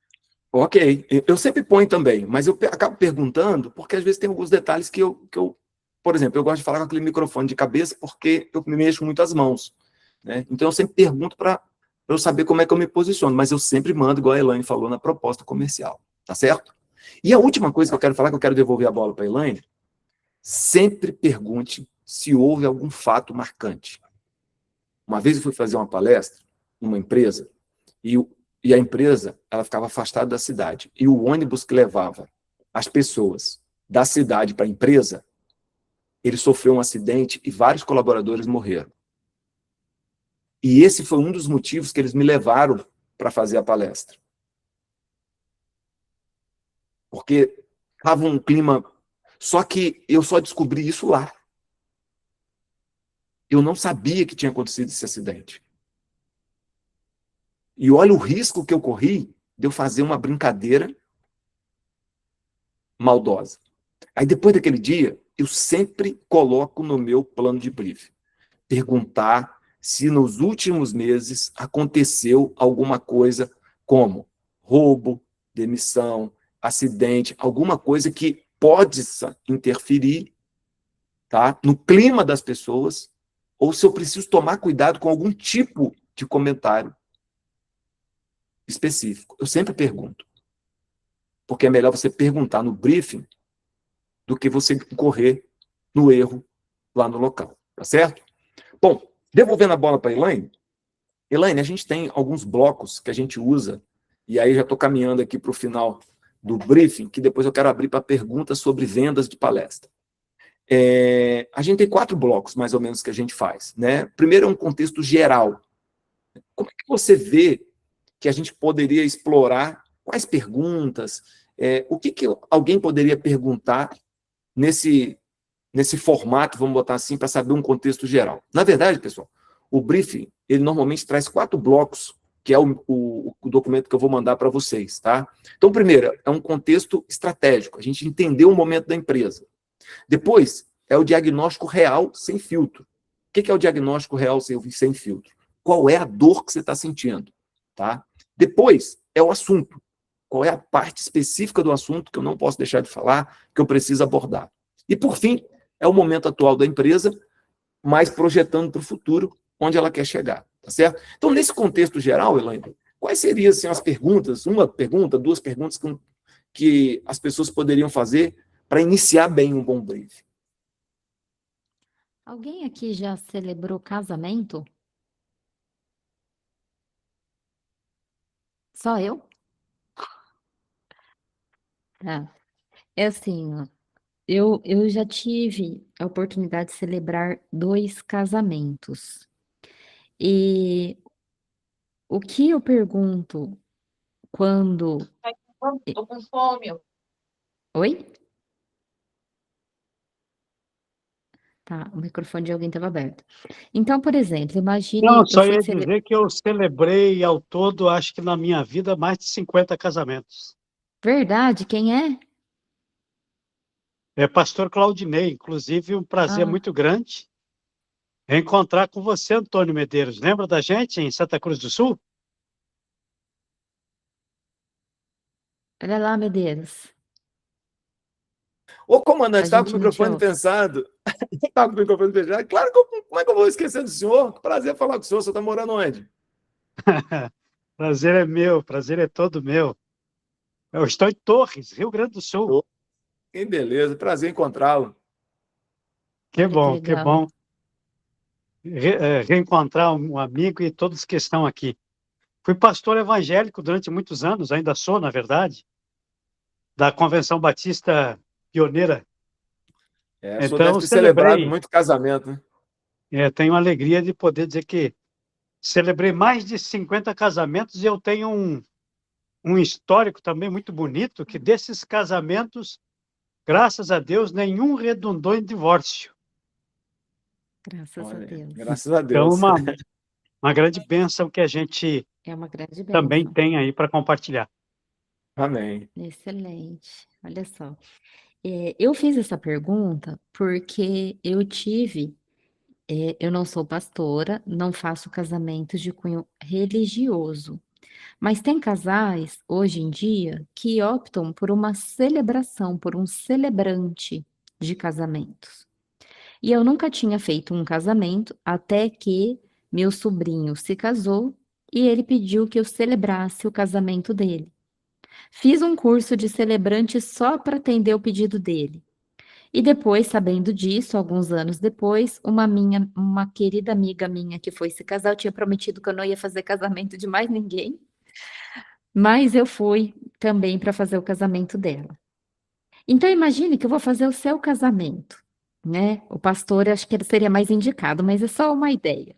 ok, eu sempre ponho também, mas eu acabo perguntando porque às vezes tem alguns detalhes que eu, por exemplo, eu gosto de falar com aquele microfone de cabeça porque eu me mexo muito as mãos, né? Então eu sempre pergunto para eu saber como é que eu me posiciono, mas eu sempre mando, igual a Elaine falou, na proposta comercial, tá certo? E a última coisa que eu quero falar, que eu quero devolver a bola para a Elaine, sempre pergunte se houve algum fato marcante. Uma vez eu fui fazer uma palestra numa empresa e, e a empresa ela ficava afastada da cidade. E o ônibus que levava as pessoas da cidade para a empresa, ele sofreu um acidente e vários colaboradores morreram. E esse foi um dos motivos que eles me levaram para fazer a palestra. Porque estava um clima. Só que eu só descobri isso lá. Eu não sabia que tinha acontecido esse acidente. E olha o risco que eu corri de eu fazer uma brincadeira maldosa. Aí depois daquele dia, eu sempre coloco no meu plano de briefing perguntar se nos últimos meses aconteceu alguma coisa como roubo, demissão, acidente, alguma coisa que pode interferir, tá, no clima das pessoas, ou se eu preciso tomar cuidado com algum tipo de comentário específico. Eu sempre pergunto, porque é melhor você perguntar no briefing do que você correr no erro lá no local, tá certo? Bom, devolvendo a bola para a Elaine, Elaine, a gente tem alguns blocos que a gente usa, e aí já estou caminhando aqui para o final do briefing, que depois eu quero abrir para perguntas sobre vendas de palestra. A gente tem 4 blocos, mais ou menos, que a gente faz, né? Primeiro é um contexto geral. Como é que você vê que a gente poderia explorar? Quais perguntas? O que alguém poderia perguntar nesse formato, vamos botar assim, para saber um contexto geral. Na verdade, pessoal, o briefing, ele normalmente traz 4 blocos, que é o documento que eu vou mandar para vocês, tá? Então, primeiro, é um contexto estratégico, a gente entender o momento da empresa. Depois, é o diagnóstico real sem filtro. O que é o diagnóstico real sem filtro? Qual é a dor que você está sentindo, tá? Depois, é o assunto. Qual é a parte específica do assunto que eu não posso deixar de falar, que eu preciso abordar. E, por fim, é o momento atual da empresa, mas projetando para o futuro, onde ela quer chegar, tá certo? Então, nesse contexto geral, Elaine, quais seriam assim, as perguntas, uma pergunta, 2 perguntas que as pessoas poderiam fazer para iniciar bem um bom briefing? Alguém aqui já celebrou casamento? Só eu? Tá. É assim, ó, eu já tive a oportunidade de celebrar 2 casamentos. E o que eu pergunto quando. Tô com fome. Oi? Tá, o microfone de alguém estava aberto. Então, por exemplo, Não, imagine eu só fui ia cele... dizer que eu celebrei ao todo, acho que na minha vida, mais de 50 casamentos. Verdade, quem é? É pastor Claudinei, inclusive um prazer Ah, muito grande reencontrar com você, Antônio Medeiros. Lembra da gente em Santa Cruz do Sul? olha lá, Medeiros. Ô, comandante, A estava com o gente não te microfone ouve. pensado. Estava com o microfone fechado. Claro que como é que eu vou esquecer do senhor? Prazer falar com o senhor. O senhor está morando onde? Prazer é meu, prazer é todo meu. Eu estou em Torres, Rio Grande do Sul. Ô, que beleza, prazer encontrá-lo. Que Olha que bom, que legal. bom reencontrar um amigo e todos que estão aqui. Fui pastor evangélico durante muitos anos, ainda sou, na verdade. da Convenção Batista Pioneira. O senhor Então, deve eu ter celebrado celebrei, muito casamento, né? tenho a alegria de poder dizer que celebrei mais de 50 casamentos e eu tenho um histórico também muito bonito, que desses casamentos, graças a Deus, nenhum redundou em divórcio. Graças a Olha, Deus. graças a Então, Deus. uma grande bênção que a gente É uma grande também bênção. tem aí para compartilhar. Amém. Excelente. Olha só. Eu fiz essa pergunta porque eu não sou pastora, não faço casamentos de cunho religioso, mas tem casais hoje em dia que optam por uma celebração, por um celebrante de casamentos. E eu nunca tinha feito um casamento até que meu sobrinho se casou e ele pediu que eu celebrasse o casamento dele. Fiz um curso de celebrante só para atender o pedido dele. E depois, sabendo disso, alguns anos depois, uma querida amiga minha que foi se casar, eu tinha prometido que eu não ia fazer casamento de mais ninguém, mas eu fui também para fazer o casamento dela. Então imagine que eu vou fazer o seu casamento, né? O pastor, acho que ele seria mais indicado, mas é só uma ideia.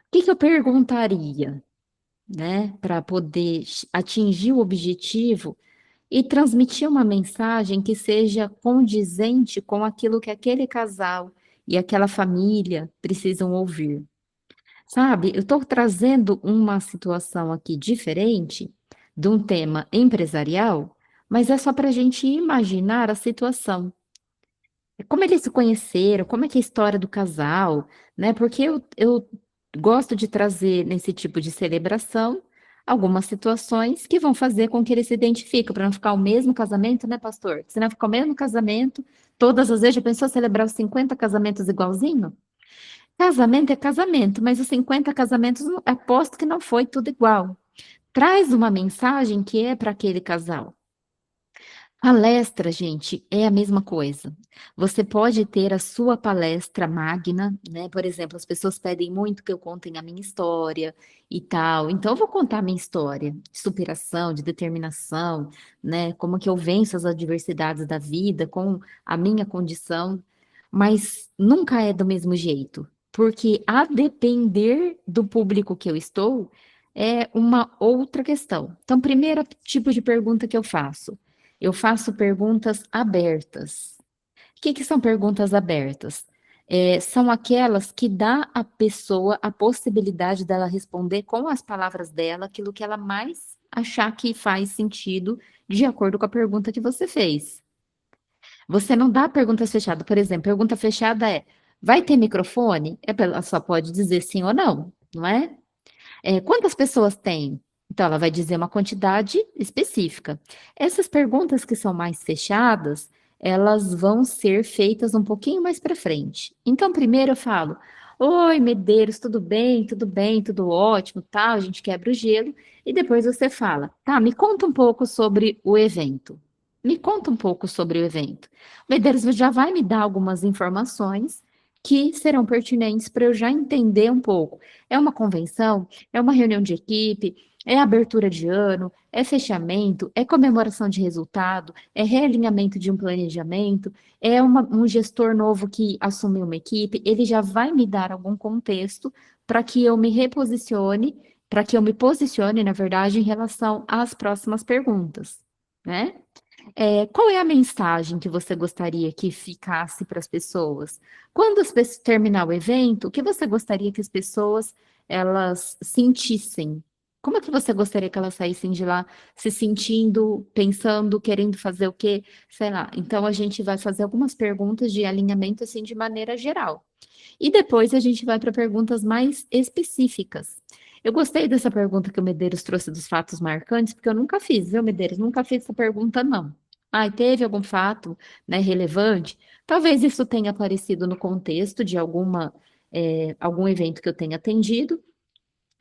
O que que eu perguntaria, né, para poder atingir o objetivo e transmitir uma mensagem que seja condizente com aquilo que aquele casal e aquela família precisam ouvir. Sabe, eu estou trazendo uma situação aqui diferente de um tema empresarial, mas é só para a gente imaginar a situação. Como eles se conheceram, como é que é a história do casal, né? Porque eu gosto de trazer nesse tipo de celebração algumas situações que vão fazer com que eles se identifiquem, para não ficar o mesmo casamento, né, pastor? Se não ficar o mesmo casamento, todas as vezes, já pensou celebrar os 50 casamentos igualzinho? Casamento é casamento, mas os 50 casamentos, aposto que não foi tudo igual. Traz uma mensagem que é para aquele casal. Palestra, gente, é a mesma coisa. Você pode ter a sua palestra magna, né? Por exemplo, as pessoas pedem muito que eu conte a minha história e tal. Então, eu vou contar a minha história de superação, de determinação, né? Como que eu venço as adversidades da vida com a minha condição, mas nunca é do mesmo jeito, porque a depender do público que eu estou, é uma outra questão. Então, primeiro tipo de pergunta que eu faço perguntas abertas. O que que são perguntas abertas? São aquelas que dá à pessoa a possibilidade dela responder com as palavras dela aquilo que ela mais achar que faz sentido de acordo com a pergunta que você fez. Você não dá perguntas fechadas. Por exemplo, pergunta fechada é: vai ter microfone? Ela só pode dizer sim ou não, não é? Quantas pessoas tem? Então, ela vai dizer uma quantidade específica. Essas perguntas que são mais fechadas, elas vão ser feitas um pouquinho mais para frente. Então, primeiro eu falo: Oi, Medeiros, tudo bem? Tudo bem? Tudo ótimo, tal. A gente quebra o gelo. E depois você fala: Tá, me conta um pouco sobre o evento. Me conta um pouco sobre o evento. Medeiros já vai me dar algumas informações que serão pertinentes para eu já entender um pouco. É uma convenção? É uma reunião de equipe, é abertura de ano, é fechamento, é comemoração de resultado, é realinhamento de um planejamento, é um gestor novo que assumiu uma equipe, ele já vai me dar algum contexto para que eu me reposicione, para que eu me posicione, na verdade, em relação às próximas perguntas, né? Qual é a mensagem que você gostaria que ficasse para as pessoas? Quando as pessoas terminar o evento, o que você gostaria que as pessoas elas sentissem? Como é que você gostaria que elas saíssem de lá se sentindo, pensando, querendo fazer o quê? Sei lá. Então a gente vai fazer algumas perguntas de alinhamento assim de maneira geral. E depois a gente vai para perguntas mais específicas. Eu gostei dessa pergunta que o Medeiros trouxe dos fatos marcantes, porque eu nunca fiz, viu, Medeiros? Nunca fiz essa pergunta, não. Ah, teve algum fato, né, relevante? Talvez isso tenha aparecido no contexto de algum evento que eu tenha atendido,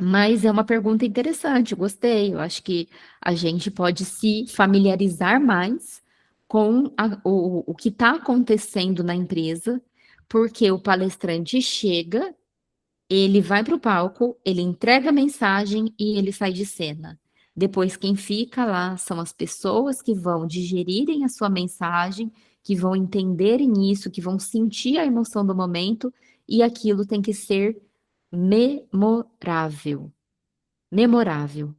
mas é uma pergunta interessante, eu gostei. Eu acho que a gente pode se familiarizar mais com o que está acontecendo na empresa, porque o palestrante chega, ele vai para o palco, ele entrega a mensagem e ele sai de cena. Depois, quem fica lá são as pessoas que vão digerirem a sua mensagem, que vão entenderem isso, que vão sentir a emoção do momento, e aquilo tem que ser memorável. Memorável.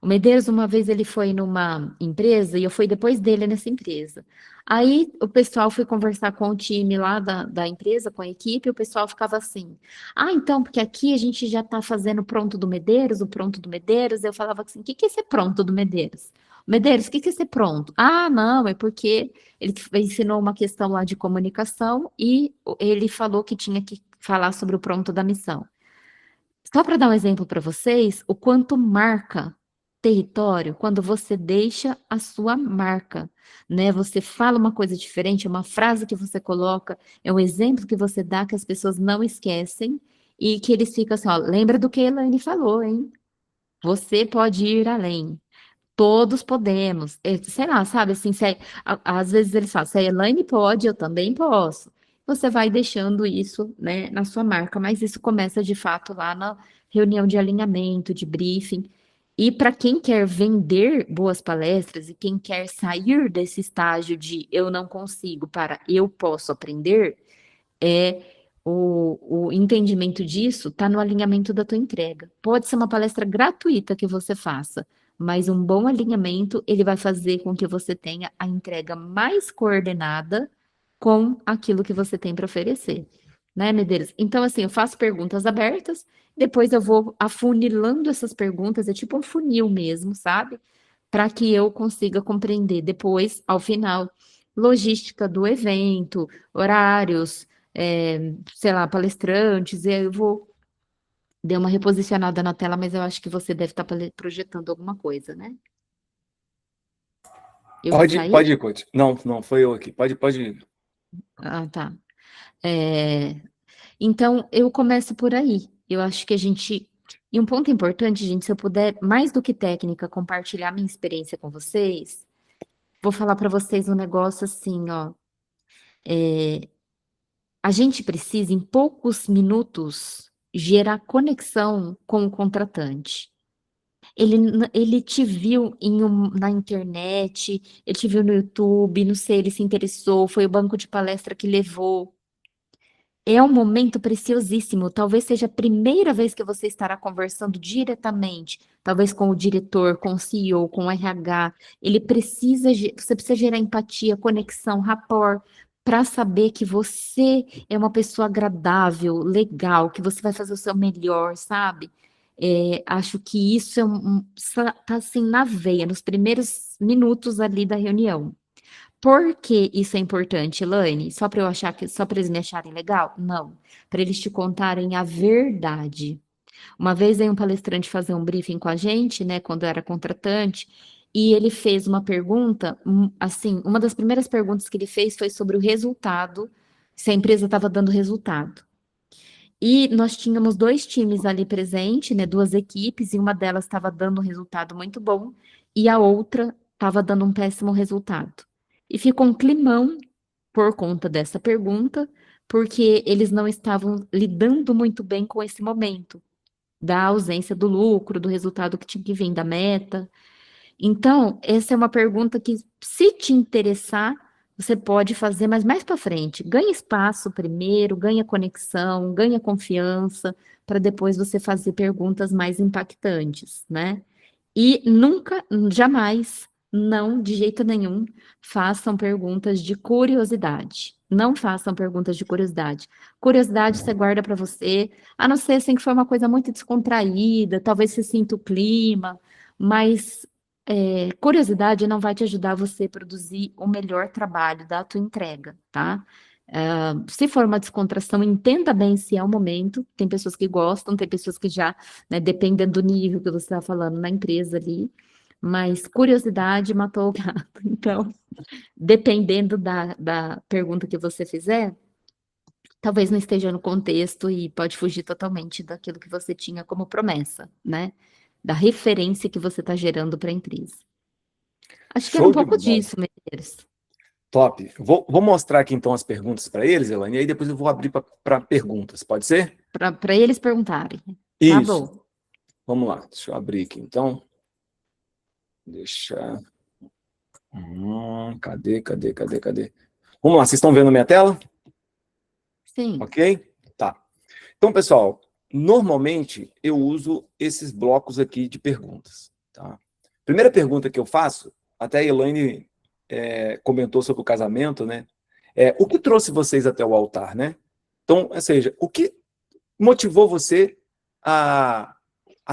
O Medeiros, uma vez, ele foi numa empresa e eu fui depois dele nessa empresa. Aí o pessoal foi conversar com o time lá da empresa, com a equipe, e o pessoal ficava assim: ah, então, porque aqui a gente já está fazendo pronto do Medeiros, o pronto do Medeiros. Eu falava assim: o que que é ser pronto do Medeiros? Medeiros, o que que é ser pronto? Ah, não, é porque ele ensinou uma questão lá de comunicação e ele falou que tinha que falar sobre o pronto da missão. Só para dar um exemplo para vocês, o quanto marca território quando você deixa a sua marca, né? Você fala uma coisa diferente, é uma frase que você coloca, é um exemplo que você dá que as pessoas não esquecem e que eles ficam assim, ó, lembra do que a Elaine falou, hein? Você pode ir além. Todos podemos. Sei lá, sabe, assim, às vezes eles falam, se a Elaine pode, eu também posso. Você vai deixando isso, né, na sua marca, mas isso começa de fato lá na reunião de alinhamento, de briefing. E para quem quer vender boas palestras e quem quer sair desse estágio de eu não consigo para eu posso aprender, é o entendimento disso está no alinhamento da tua entrega. Pode ser uma palestra gratuita que você faça, mas um bom alinhamento, ele vai fazer com que você tenha a entrega mais coordenada com aquilo que você tem para oferecer, né, Medeiros? Então, assim, eu faço perguntas abertas, depois eu vou afunilando essas perguntas, é tipo um funil mesmo, sabe? Para que eu consiga compreender depois, ao final, logística do evento, horários, sei lá, palestrantes, e aí eu vou dar uma reposicionada na tela, mas eu acho que você deve estar projetando alguma coisa, né? Eu que saí? Pode ir, coach. Não, não, foi eu aqui. Pode ir. Ah, tá. É, então, eu começo por aí. Eu acho que a gente. E um ponto importante, gente, se eu puder, mais do que técnica, compartilhar minha experiência com vocês, vou falar para vocês um negócio assim, ó. A gente precisa, em poucos minutos, gerar conexão com o contratante. Ele te viu na internet, ele te viu no YouTube, não sei, ele se interessou, foi o banco de palestra que levou. É um momento preciosíssimo. Talvez seja a primeira vez que você estará conversando diretamente, talvez com o diretor, com o CEO, com o RH. Você precisa gerar empatia, conexão, rapport, para saber que você é uma pessoa agradável, legal, que você vai fazer o seu melhor, sabe? Acho que isso tá assim na veia, nos primeiros minutos ali da reunião. Por que isso é importante, Elaine? Só para eu achar que, só para eles me acharem legal? Não. Para eles te contarem a verdade. Uma vez veio um palestrante fazer um briefing com a gente, né, quando eu era contratante, e ele fez uma pergunta, assim, uma das primeiras perguntas que ele fez foi sobre o resultado, se a empresa estava dando resultado. E nós tínhamos dois times ali presentes, né, duas equipes, e uma delas estava dando um resultado muito bom, e a outra estava dando um péssimo resultado. E ficou um climão por conta dessa pergunta, porque eles não estavam lidando muito bem com esse momento da ausência do lucro, do resultado que tinha que vir, da meta. Então, essa é uma pergunta que, se te interessar, você pode fazer, mas mais para frente. Ganha espaço primeiro, ganha conexão, ganha confiança, para depois você fazer perguntas mais impactantes, né? E nunca, jamais, não, de jeito nenhum, façam perguntas de curiosidade. Não façam perguntas de curiosidade. Curiosidade você guarda para você, a não ser assim que foi uma coisa muito descontraída, talvez você sinta o clima, mas curiosidade não vai te ajudar você a produzir o melhor trabalho da tua entrega, tá? Se for uma descontração, entenda bem se é o momento. Tem pessoas que gostam, tem pessoas que já, né, dependendo do nível que você está falando na empresa ali, mas curiosidade matou o gato. Então, dependendo da pergunta que você fizer, talvez não esteja no contexto e pode fugir totalmente daquilo que você tinha como promessa, né? Da referência que você está gerando para a empresa. Acho que era um Show de pouco bola. disso, Medeiros. Top. Vou mostrar aqui então as perguntas para eles, Elaine, e aí depois eu vou abrir para perguntas, pode ser? Para eles perguntarem. Tá Isso. bom. Vamos lá, deixa eu abrir aqui então. Deixa... cadê? Vamos lá, vocês estão vendo a minha tela? Sim. Ok? Tá. Então, pessoal, normalmente eu uso esses blocos aqui de perguntas. Tá? Primeira pergunta que eu faço, até a Elaine comentou sobre o casamento, né? O que trouxe vocês até o altar, né? Então, ou seja, o que motivou você a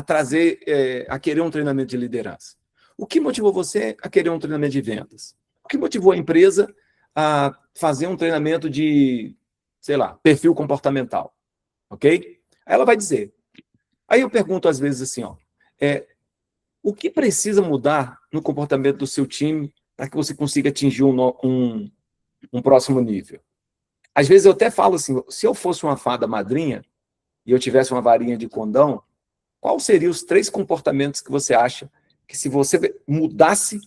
trazer, a querer um treinamento de liderança? O que motivou você a querer um treinamento de vendas? O que motivou a empresa a fazer um treinamento de, sei lá, perfil comportamental? Ok? Aí ela vai dizer. Aí eu pergunto às vezes assim, ó, o que precisa mudar no comportamento do seu time para que você consiga atingir um próximo nível? Às vezes eu até falo assim, se eu fosse uma fada madrinha e eu tivesse uma varinha de condão, quais seriam os 3 comportamentos que você acha que se você mudasse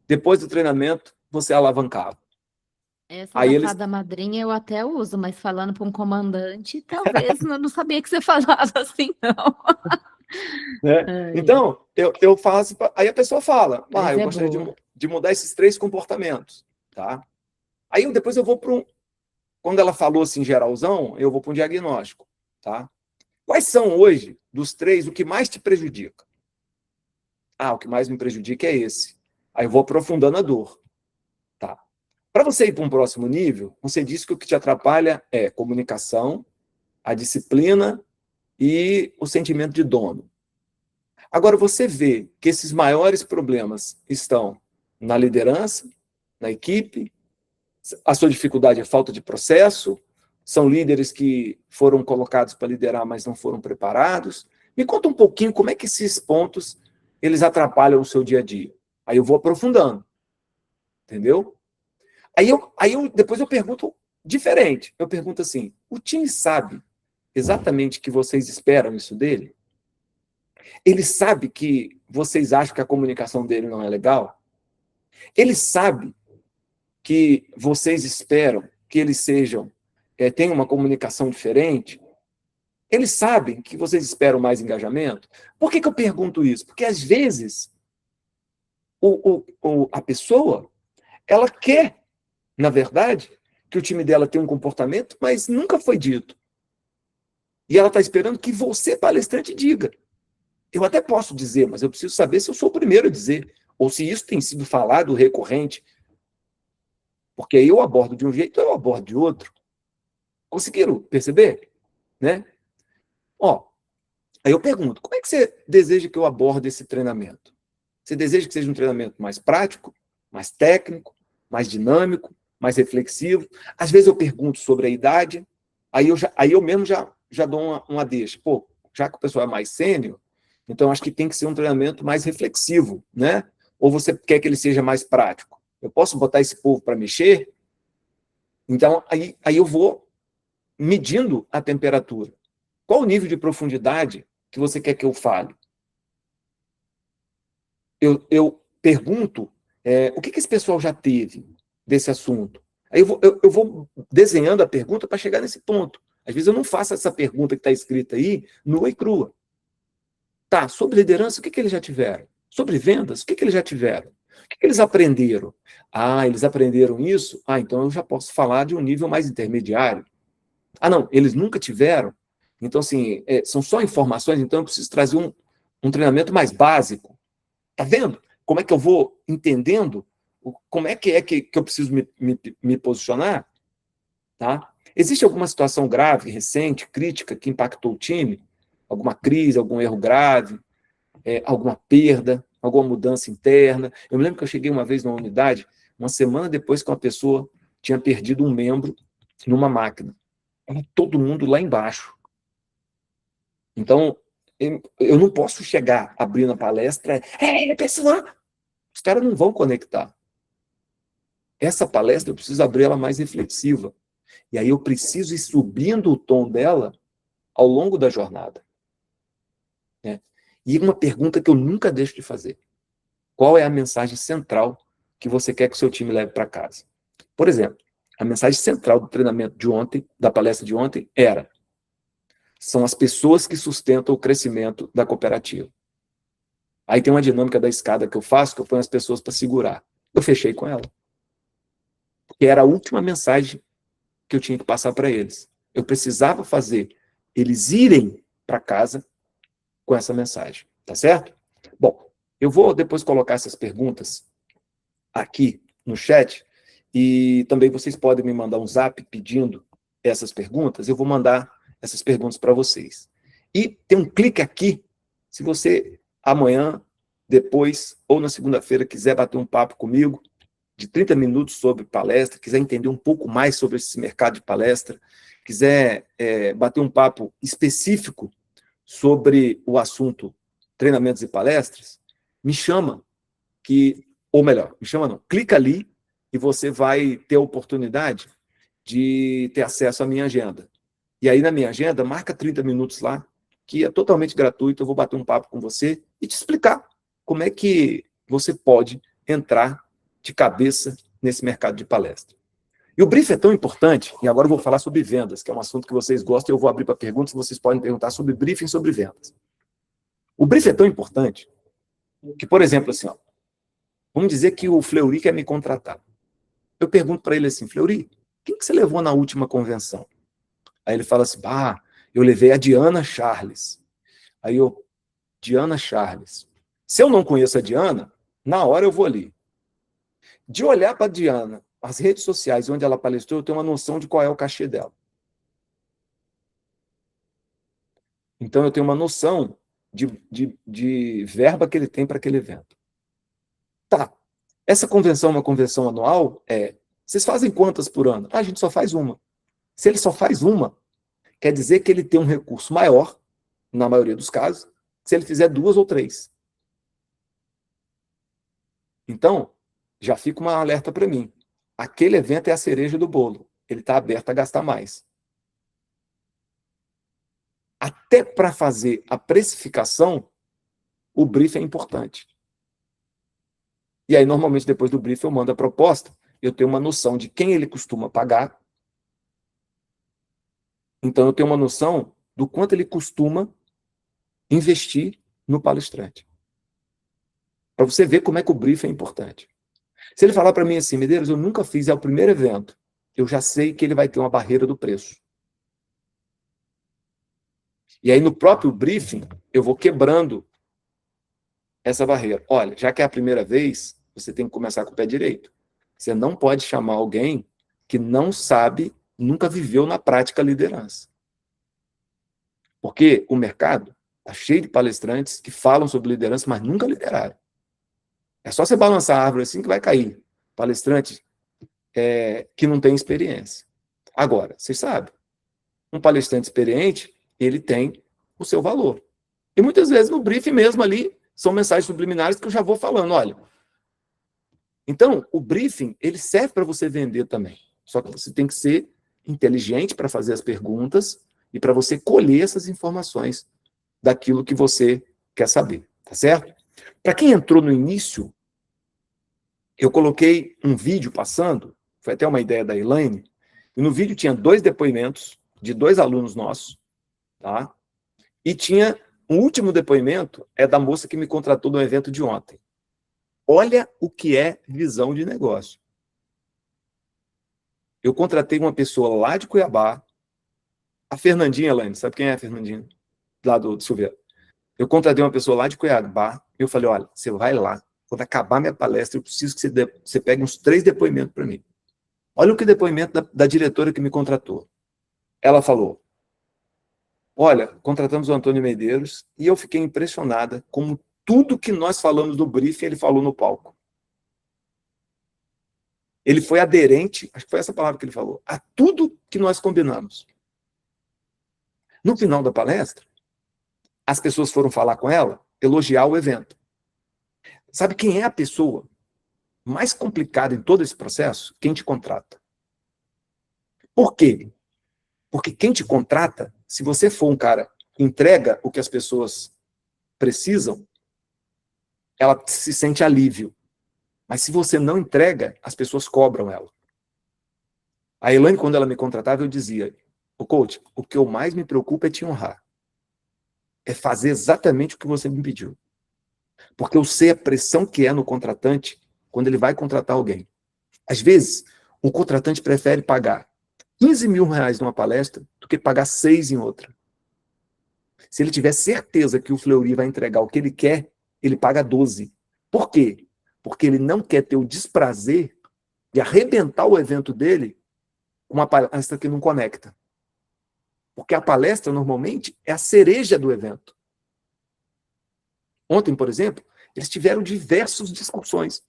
depois do treinamento, você alavancava? Essa Aí da eles... fada madrinha eu até uso, mas falando para um comandante, talvez eu não sabia que você falava assim, não. Né? Então, eu faço... Aí a pessoa fala, Mas eu é gostaria boa. de mudar esses 3 comportamentos. Tá? Aí depois eu vou para um... Quando ela falou assim, geralzão, eu vou para um diagnóstico. Tá? Quais são hoje, dos 3, o que mais te prejudica? O que mais me prejudica é esse. Aí eu vou aprofundando a dor. Tá? Para você ir para um próximo nível, você disse que o que te atrapalha é comunicação, a disciplina e o sentimento de dono. Agora, você vê que esses maiores problemas estão na liderança, na equipe, a sua dificuldade é falta de processo, são líderes que foram colocados para liderar, mas não foram preparados. Me conta um pouquinho como é que esses pontos eles atrapalham o seu dia a dia. Aí eu vou aprofundando, entendeu? Depois eu pergunto diferente. Eu pergunto assim, o time sabe exatamente que vocês esperam isso dele? Ele sabe que vocês acham que a comunicação dele não é legal? Ele sabe que vocês esperam que eles tenham uma comunicação diferente? Eles sabem que vocês esperam mais engajamento? Por que eu pergunto isso? Porque, às vezes, a pessoa, ela quer, na verdade, que o time dela tenha um comportamento, mas nunca foi dito. E ela está esperando que você, palestrante, diga. Eu até posso dizer, mas eu preciso saber se eu sou o primeiro a dizer, ou se isso tem sido falado recorrente. Porque aí eu abordo de um jeito, eu abordo de outro. Conseguiram perceber? Né? Aí eu pergunto, como é que você deseja que eu aborde esse treinamento? Você deseja que seja um treinamento mais prático, mais técnico, mais dinâmico, mais reflexivo? Às vezes eu pergunto sobre a idade, aí eu mesmo já dou uma deixa. Já que o pessoal é mais sênior, então acho que tem que ser um treinamento mais reflexivo, né? Ou você quer que ele seja mais prático? Eu posso botar esse povo para mexer? Então, aí eu vou medindo a temperatura. Qual o nível de profundidade que você quer que eu fale? Eu pergunto o que esse pessoal já teve desse assunto. Aí eu vou desenhando a pergunta para chegar nesse ponto. Às vezes eu não faço essa pergunta que está escrita aí, nua e crua. Tá, sobre liderança, o que eles já tiveram? Sobre vendas, o que eles já tiveram? O que eles aprenderam? Eles aprenderam isso? Então eu já posso falar de um nível mais intermediário. Não, eles nunca tiveram? Então, assim, são só informações, então eu preciso trazer um treinamento mais básico. Tá vendo? Como é que eu vou entendendo? Como é que eu preciso me posicionar? Tá? Existe alguma situação grave, recente, crítica, que impactou o time? Alguma crise, algum erro grave? Alguma perda? Alguma mudança interna? Eu me lembro que eu cheguei uma vez numa unidade, uma semana depois que uma pessoa tinha perdido um membro numa máquina. Todo mundo lá embaixo. Então, eu não posso chegar abrindo a palestra, pessoal, os caras não vão conectar. Essa palestra eu preciso abrir ela mais reflexiva. E aí eu preciso ir subindo o tom dela ao longo da jornada. Né? E uma pergunta que eu nunca deixo de fazer. Qual é a mensagem central que você quer que o seu time leve para casa? Por exemplo, a mensagem central do treinamento de ontem, da palestra de ontem, são as pessoas que sustentam o crescimento da cooperativa. Aí tem uma dinâmica da escada que eu faço, que eu ponho as pessoas para segurar. Eu fechei com ela. Porque era a última mensagem que eu tinha que passar para eles. Eu precisava fazer eles irem para casa com essa mensagem. Tá certo? Bom, eu vou depois colocar essas perguntas aqui no chat e também vocês podem me mandar um zap pedindo essas perguntas. Eu vou mandar essas perguntas para vocês. E tem um clique aqui, se você amanhã, depois ou na segunda-feira quiser bater um papo comigo de 30 minutos sobre palestra, quiser entender um pouco mais sobre esse mercado de palestra, quiser bater um papo específico sobre o assunto treinamentos e palestras, me chama, ou melhor, me chama não, clica ali e você vai ter a oportunidade de ter acesso à minha agenda. E aí na minha agenda, marca 30 minutos lá, que é totalmente gratuito, eu vou bater um papo com você e te explicar como é que você pode entrar de cabeça nesse mercado de palestra. E o brief é tão importante, e agora eu vou falar sobre vendas, que é um assunto que vocês gostam, e eu vou abrir para perguntas, vocês podem perguntar sobre briefing, sobre vendas. O brief é tão importante que, por exemplo, assim, ó, vamos dizer que o Fleury quer me contratar. Eu pergunto para ele assim, Fleury, quem que você levou na última convenção? Aí ele fala assim, eu levei a Diana Charles. Aí eu, Diana Charles. Se eu não conheço a Diana, na hora eu vou ali. De olhar para a Diana, as redes sociais onde ela palestrou, eu tenho uma noção de qual é o cachê dela. Então, eu tenho uma noção de verba que ele tem para aquele evento. Tá. Essa convenção é uma convenção anual? Vocês fazem quantas por ano? A gente só faz uma. Se ele só faz uma, quer dizer que ele tem um recurso maior, na maioria dos casos, se ele fizer 2 ou 3. Então, já fica uma alerta para mim. Aquele evento é a cereja do bolo. Ele está aberto a gastar mais. Até para fazer a precificação, o brief é importante. E aí, normalmente, depois do brief, eu mando a proposta, eu tenho uma noção de quem ele costuma pagar. Então, eu tenho uma noção do quanto ele costuma investir no palestrante. Para você ver como é que o brief é importante. Se ele falar para mim assim, Medeiros, eu nunca fiz, é o primeiro evento, eu já sei que ele vai ter uma barreira do preço. E aí, no próprio briefing, eu vou quebrando essa barreira. Olha, já que é a primeira vez, você tem que começar com o pé direito. Você não pode chamar alguém que não sabe, nunca viveu na prática a liderança. Porque o mercado está cheio de palestrantes que falam sobre liderança, mas nunca lideraram. É só você balançar a árvore assim que vai cair. Palestrante que não tem experiência. Agora, vocês sabem, um palestrante experiente, ele tem o seu valor. E muitas vezes no briefing mesmo ali, são mensagens subliminares que eu já vou falando, olha. Então, o briefing, ele serve para você vender também. Só que você tem que ser inteligente para fazer as perguntas e para você colher essas informações daquilo que você quer saber, tá certo? Para quem entrou no início, eu coloquei um vídeo passando, foi até uma ideia da Elaine, e no vídeo tinha 2 depoimentos de 2 alunos nossos, tá? E tinha um último depoimento, da moça que me contratou no evento de ontem. Olha o que é visão de negócio. Eu contratei uma pessoa lá de Cuiabá, a Fernandinha, Elaine, sabe quem é a Fernandinha? Lá do Silveira. Eu contratei uma pessoa lá de Cuiabá, e eu falei, olha, você vai lá, quando acabar minha palestra, eu preciso que você pegue uns 3 depoimentos para mim. Olha o que depoimento da diretora que me contratou. Ela falou, olha, contratamos o Antônio Medeiros e eu fiquei impressionada como tudo que nós falamos no briefing, ele falou no palco. Ele foi aderente, acho que foi essa palavra que ele falou, a tudo que nós combinamos. No final da palestra, as pessoas foram falar com ela, elogiar o evento. Sabe quem é a pessoa mais complicada em todo esse processo? Quem te contrata. Por quê? Porque quem te contrata, se você for um cara que entrega o que as pessoas precisam, ela se sente alívio. Mas se você não entrega, as pessoas cobram ela. A Elaine, quando ela me contratava, eu dizia, coach, o que eu mais me preocupa é te honrar. É fazer exatamente o que você me pediu. Porque eu sei a pressão que é no contratante quando ele vai contratar alguém. Às vezes, o contratante prefere pagar 15 mil reais numa palestra do que pagar 6 em outra. Se ele tiver certeza que o Fleury vai entregar o que ele quer, ele paga 12. Por quê? Porque ele não quer ter o desprazer de arrebentar o evento dele com uma palestra que não conecta. Porque a palestra, normalmente, é a cereja do evento. Ontem, por exemplo, eles tiveram diversas discussões.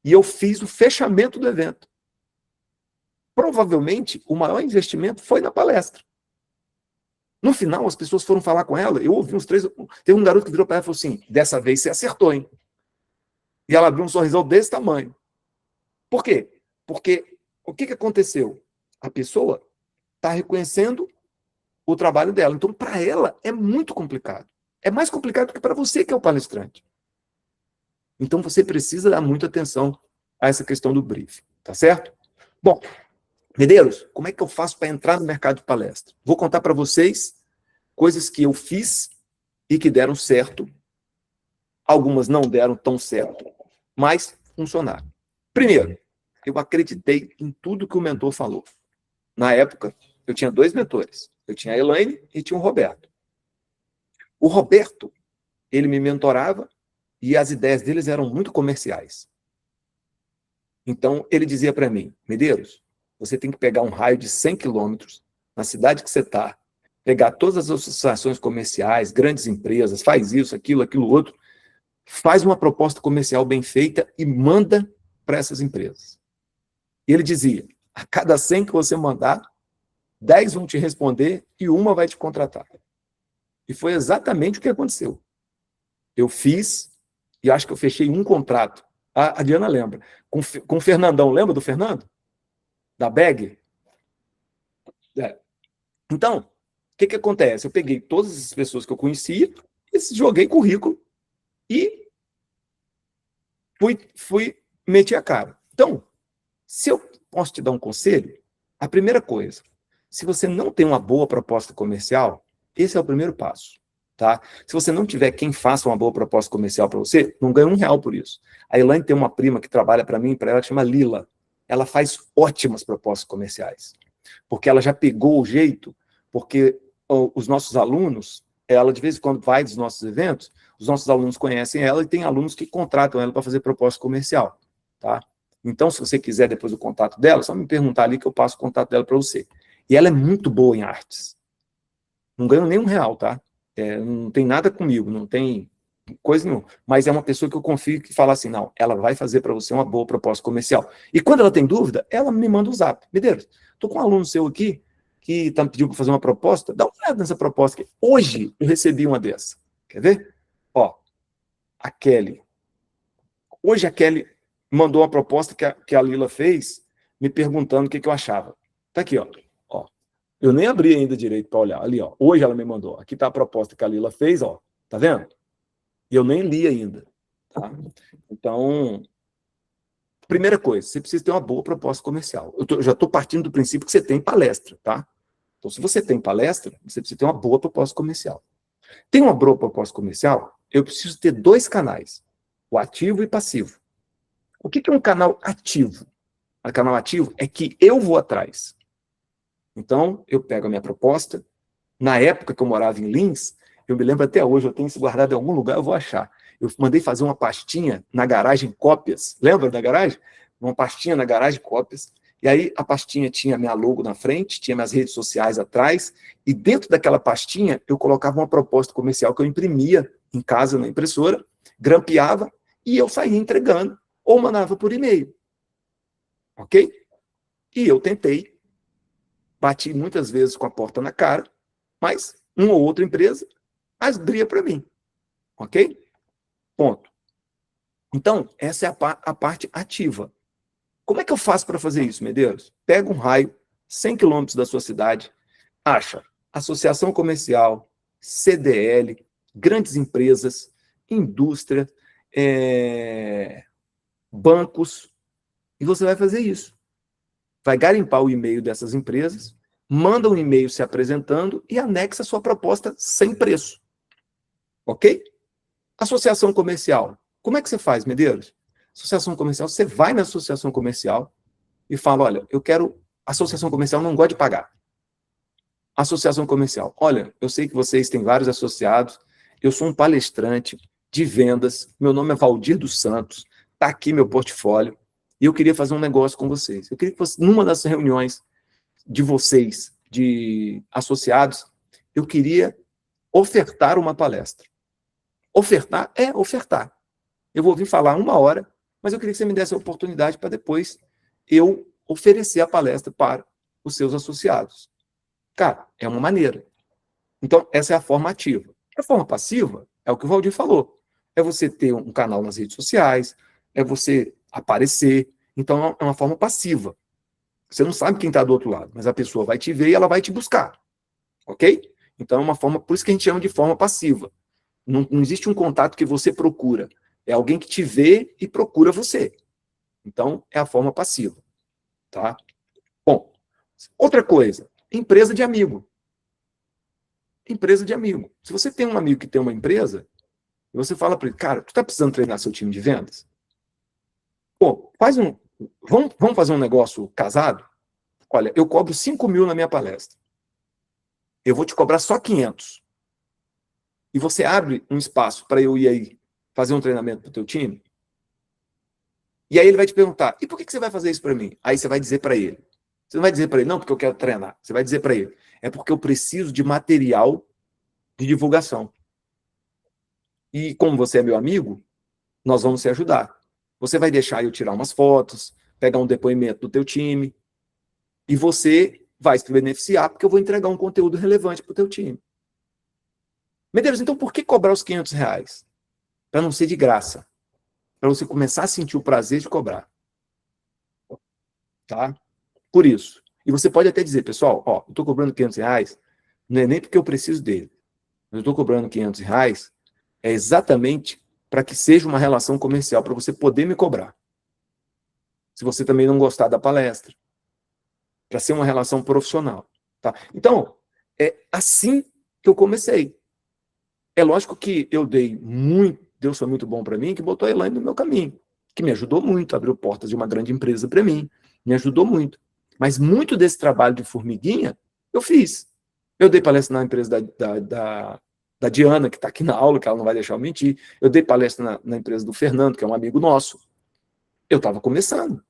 E eu fiz o fechamento do evento. Provavelmente, o maior investimento foi na palestra. No final, as pessoas foram falar com ela, eu ouvi uns 3... Teve um garoto que virou para ela e falou assim, dessa vez você acertou, hein? E ela abriu um sorrisão desse tamanho. Por quê? Porque o que aconteceu? A pessoa está reconhecendo o trabalho dela. Então, para ela, é muito complicado. É mais complicado do que para você, que é o palestrante. Então, você precisa dar muita atenção a essa questão do briefing, tá certo? Bom, Medeiros, como é que eu faço para entrar no mercado de palestra? Vou contar para vocês coisas que eu fiz e que deram certo. Algumas não deram tão certo, mas funcionaram. Primeiro, eu acreditei em tudo que o mentor falou. Na época, eu tinha 2 mentores. Eu tinha a Elaine e tinha o Roberto. O Roberto, ele me mentorava e as ideias deles eram muito comerciais. Então, ele dizia para mim, Medeiros, você tem que pegar um raio de 100 quilômetros na cidade que você está, pegar todas as associações comerciais, grandes empresas, faz isso, aquilo outro, faz uma proposta comercial bem feita e manda para essas empresas. E ele dizia, a cada 100 que você mandar, 10 vão te responder e uma vai te contratar. E foi exatamente o que aconteceu. Eu fiz, e acho que eu fechei um contrato. A Diana lembra. Com o Fernandão, lembra do Fernando? Da BEG? É. Então, o que acontece? Eu peguei todas as pessoas que eu conhecia, e joguei currículo e meti a cara. Então, se eu posso te dar um conselho, a primeira coisa, se você não tem uma boa proposta comercial, esse é o primeiro passo. Tá? Se você não tiver quem faça uma boa proposta comercial para você, não ganha R$1 por isso. A Elaine tem uma prima que trabalha para mim, para ela, que chama Lila. Ela faz ótimas propostas comerciais, porque ela já pegou o jeito, porque os nossos alunos, ela de vez em quando vai dos nossos eventos, os nossos alunos conhecem ela e tem alunos que contratam ela para fazer proposta comercial. Tá? Então, se você quiser depois o contato dela, só me perguntar ali que eu passo o contato dela para você. E ela é muito boa em artes. Não ganho nem R$1, tá? Não tem nada comigo, não tem coisa nenhuma. Mas é uma pessoa que eu confio que fala assim, não, ela vai fazer para você uma boa proposta comercial. E quando ela tem dúvida, ela me manda um zap. Medeiros, estou com um aluno seu aqui que está me pedindo para fazer uma proposta, dá uma olhada nessa proposta aqui. Hoje eu recebi uma dessa. Quer ver? Ó, a Kelly. Hoje a Kelly mandou uma proposta que a Lila fez, me perguntando o que eu achava. Tá aqui, ó. Eu nem abri ainda direito para olhar. Ali, ó. Hoje ela me mandou. Aqui está a proposta que a Lila fez, ó. Tá vendo? E eu nem li ainda. Tá? Então, primeira coisa, você precisa ter uma boa proposta comercial. Eu já estou partindo do princípio que você tem palestra, tá? Então, se você tem palestra, você precisa ter uma boa proposta comercial. Tem uma boa proposta comercial? Eu preciso ter 2 canais, o ativo e passivo. O que é um canal ativo? Um canal ativo é que eu vou atrás. Então, eu pego a minha proposta. Na época que eu morava em Lins, eu me lembro até hoje, eu tenho isso guardado em algum lugar, eu vou achar. Eu mandei fazer uma pastinha na garagem cópias. Lembra da garagem? Uma pastinha na garagem cópias. E aí a pastinha tinha minha logo na frente, tinha minhas redes sociais atrás, e dentro daquela pastinha eu colocava uma proposta comercial que eu imprimia em casa na impressora, grampeava e eu saía entregando ou mandava por e-mail. Ok? E eu tentei. Bati muitas vezes com a porta na cara, mas uma ou outra empresa abria para mim. Ok? Ponto. Então, essa é a parte ativa. Como é que eu faço para fazer isso, Medeiros? Pega um raio, 100 quilômetros da sua cidade, acha associação comercial, CDL, grandes empresas, indústria, bancos, e você vai fazer isso. Vai garimpar o e-mail dessas empresas, manda um e-mail se apresentando e anexa a sua proposta sem preço. Ok? Associação comercial. Como é que você faz, Medeiros? Associação comercial, você vai na associação comercial e fala, olha, eu quero... Associação comercial não gosta de pagar. Associação comercial. Olha, eu sei que vocês têm vários associados, eu sou um palestrante de vendas, meu nome é Valdir dos Santos, está aqui meu portfólio, e eu queria fazer um negócio com vocês. Eu queria que você, numa das reuniões de vocês, de associados, eu queria ofertar uma palestra. Ofertar é ofertar. Eu vou vir falar 1 hora, mas eu queria que você me desse a oportunidade para depois eu oferecer a palestra para os seus associados. Cara, é uma maneira. Então, essa é a forma ativa. A forma passiva é o que o Valdir falou. É você ter um canal nas redes sociais, é você aparecer. Então, é uma forma passiva. Você não sabe quem está do outro lado, mas a pessoa vai te ver e ela vai te buscar. Ok? Então, é uma forma, por isso que a gente chama de forma passiva. Não existe um contato que você procura. É alguém que te vê e procura você. Então, é a forma passiva. Tá? Bom, outra coisa. Empresa de amigo. Empresa de amigo. Se você tem um amigo que tem uma empresa, e você fala para ele, cara, tu está precisando treinar seu time de vendas? Pô, vamos fazer um negócio casado? Olha, eu cobro 5.000 na minha palestra. Eu vou te cobrar só 500. E você abre um espaço para eu ir aí fazer um treinamento para o teu time? E aí ele vai te perguntar, e por que você vai fazer isso para mim? Aí você vai dizer para ele. Você não vai dizer para ele, não, porque eu quero treinar. Você vai dizer para ele, é porque eu preciso de material de divulgação. E como você é meu amigo, nós vamos te ajudar. Você vai deixar eu tirar umas fotos, pegar um depoimento do teu time, e você vai se beneficiar, porque eu vou entregar um conteúdo relevante para o teu time. Medeiros, então por que cobrar os R$500? Para não ser de graça. Para você começar a sentir o prazer de cobrar. Tá? Por isso. E você pode até dizer, pessoal, ó, eu estou cobrando R$500, não é nem porque eu preciso dele. Eu estou cobrando R$500 é exatamente para que seja uma relação comercial, para você poder me cobrar. Se você também não gostar da palestra. Para ser uma relação profissional. Tá? Então, é assim que eu comecei. É lógico que eu Deus foi muito bom para mim, que botou a Elaine no meu caminho, que me ajudou muito, abriu portas de uma grande empresa para mim, me ajudou muito. Mas muito desse trabalho de formiguinha, eu fiz. Eu dei palestra na empresa da Diana, que está aqui na aula, que ela não vai deixar eu mentir. Eu dei palestra na empresa do Fernando, que é um amigo nosso. Eu estava começando.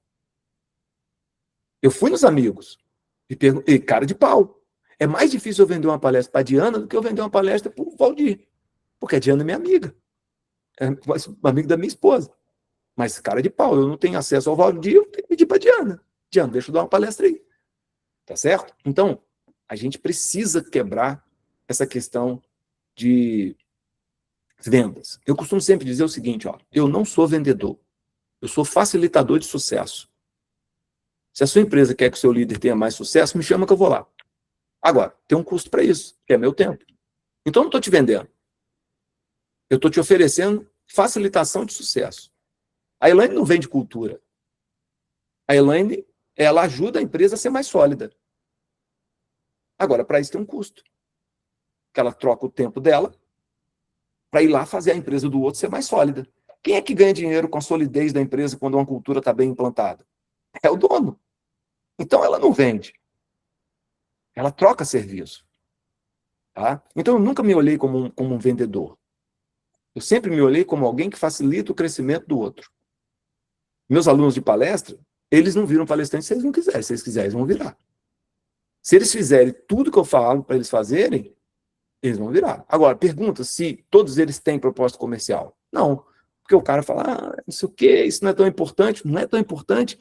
Eu fui nos amigos. E cara de pau. É mais difícil eu vender uma palestra para a Diana do que eu vender uma palestra para o Valdir. Porque a Diana é minha amiga. É amiga da minha esposa. Mas cara de pau, eu não tenho acesso ao Valdir, eu tenho que pedir para a Diana. Diana, deixa eu dar uma palestra aí. Tá certo? Então, a gente precisa quebrar essa questão de vendas. Eu costumo sempre dizer o seguinte, ó, eu não sou vendedor, eu sou facilitador de sucesso. Se a sua empresa quer que o seu líder tenha mais sucesso, me chama que eu vou lá. Agora, tem um custo para isso, que é meu tempo. Então, eu não estou te vendendo. Eu estou te oferecendo facilitação de sucesso. A Elaine não vende cultura. A Elaine, ela ajuda a empresa a ser mais sólida. Agora, para isso tem um custo. Que ela troca o tempo dela para ir lá fazer a empresa do outro ser mais sólida. Quem é que ganha dinheiro com a solidez da empresa quando uma cultura está bem implantada? É o dono. Então, ela não vende. Ela troca serviço. Tá? Então, eu nunca me olhei como um vendedor. Eu sempre me olhei como alguém que facilita o crescimento do outro. Meus alunos de palestra, eles não viram palestrante se eles não quiserem. Se eles quiserem, eles vão virar. Se eles fizerem tudo que eu falo para eles fazerem, eles vão virar. Agora, pergunta se todos eles têm proposta comercial. Não. Porque o cara fala, não sei o quê, isso não é tão importante. Não é tão importante.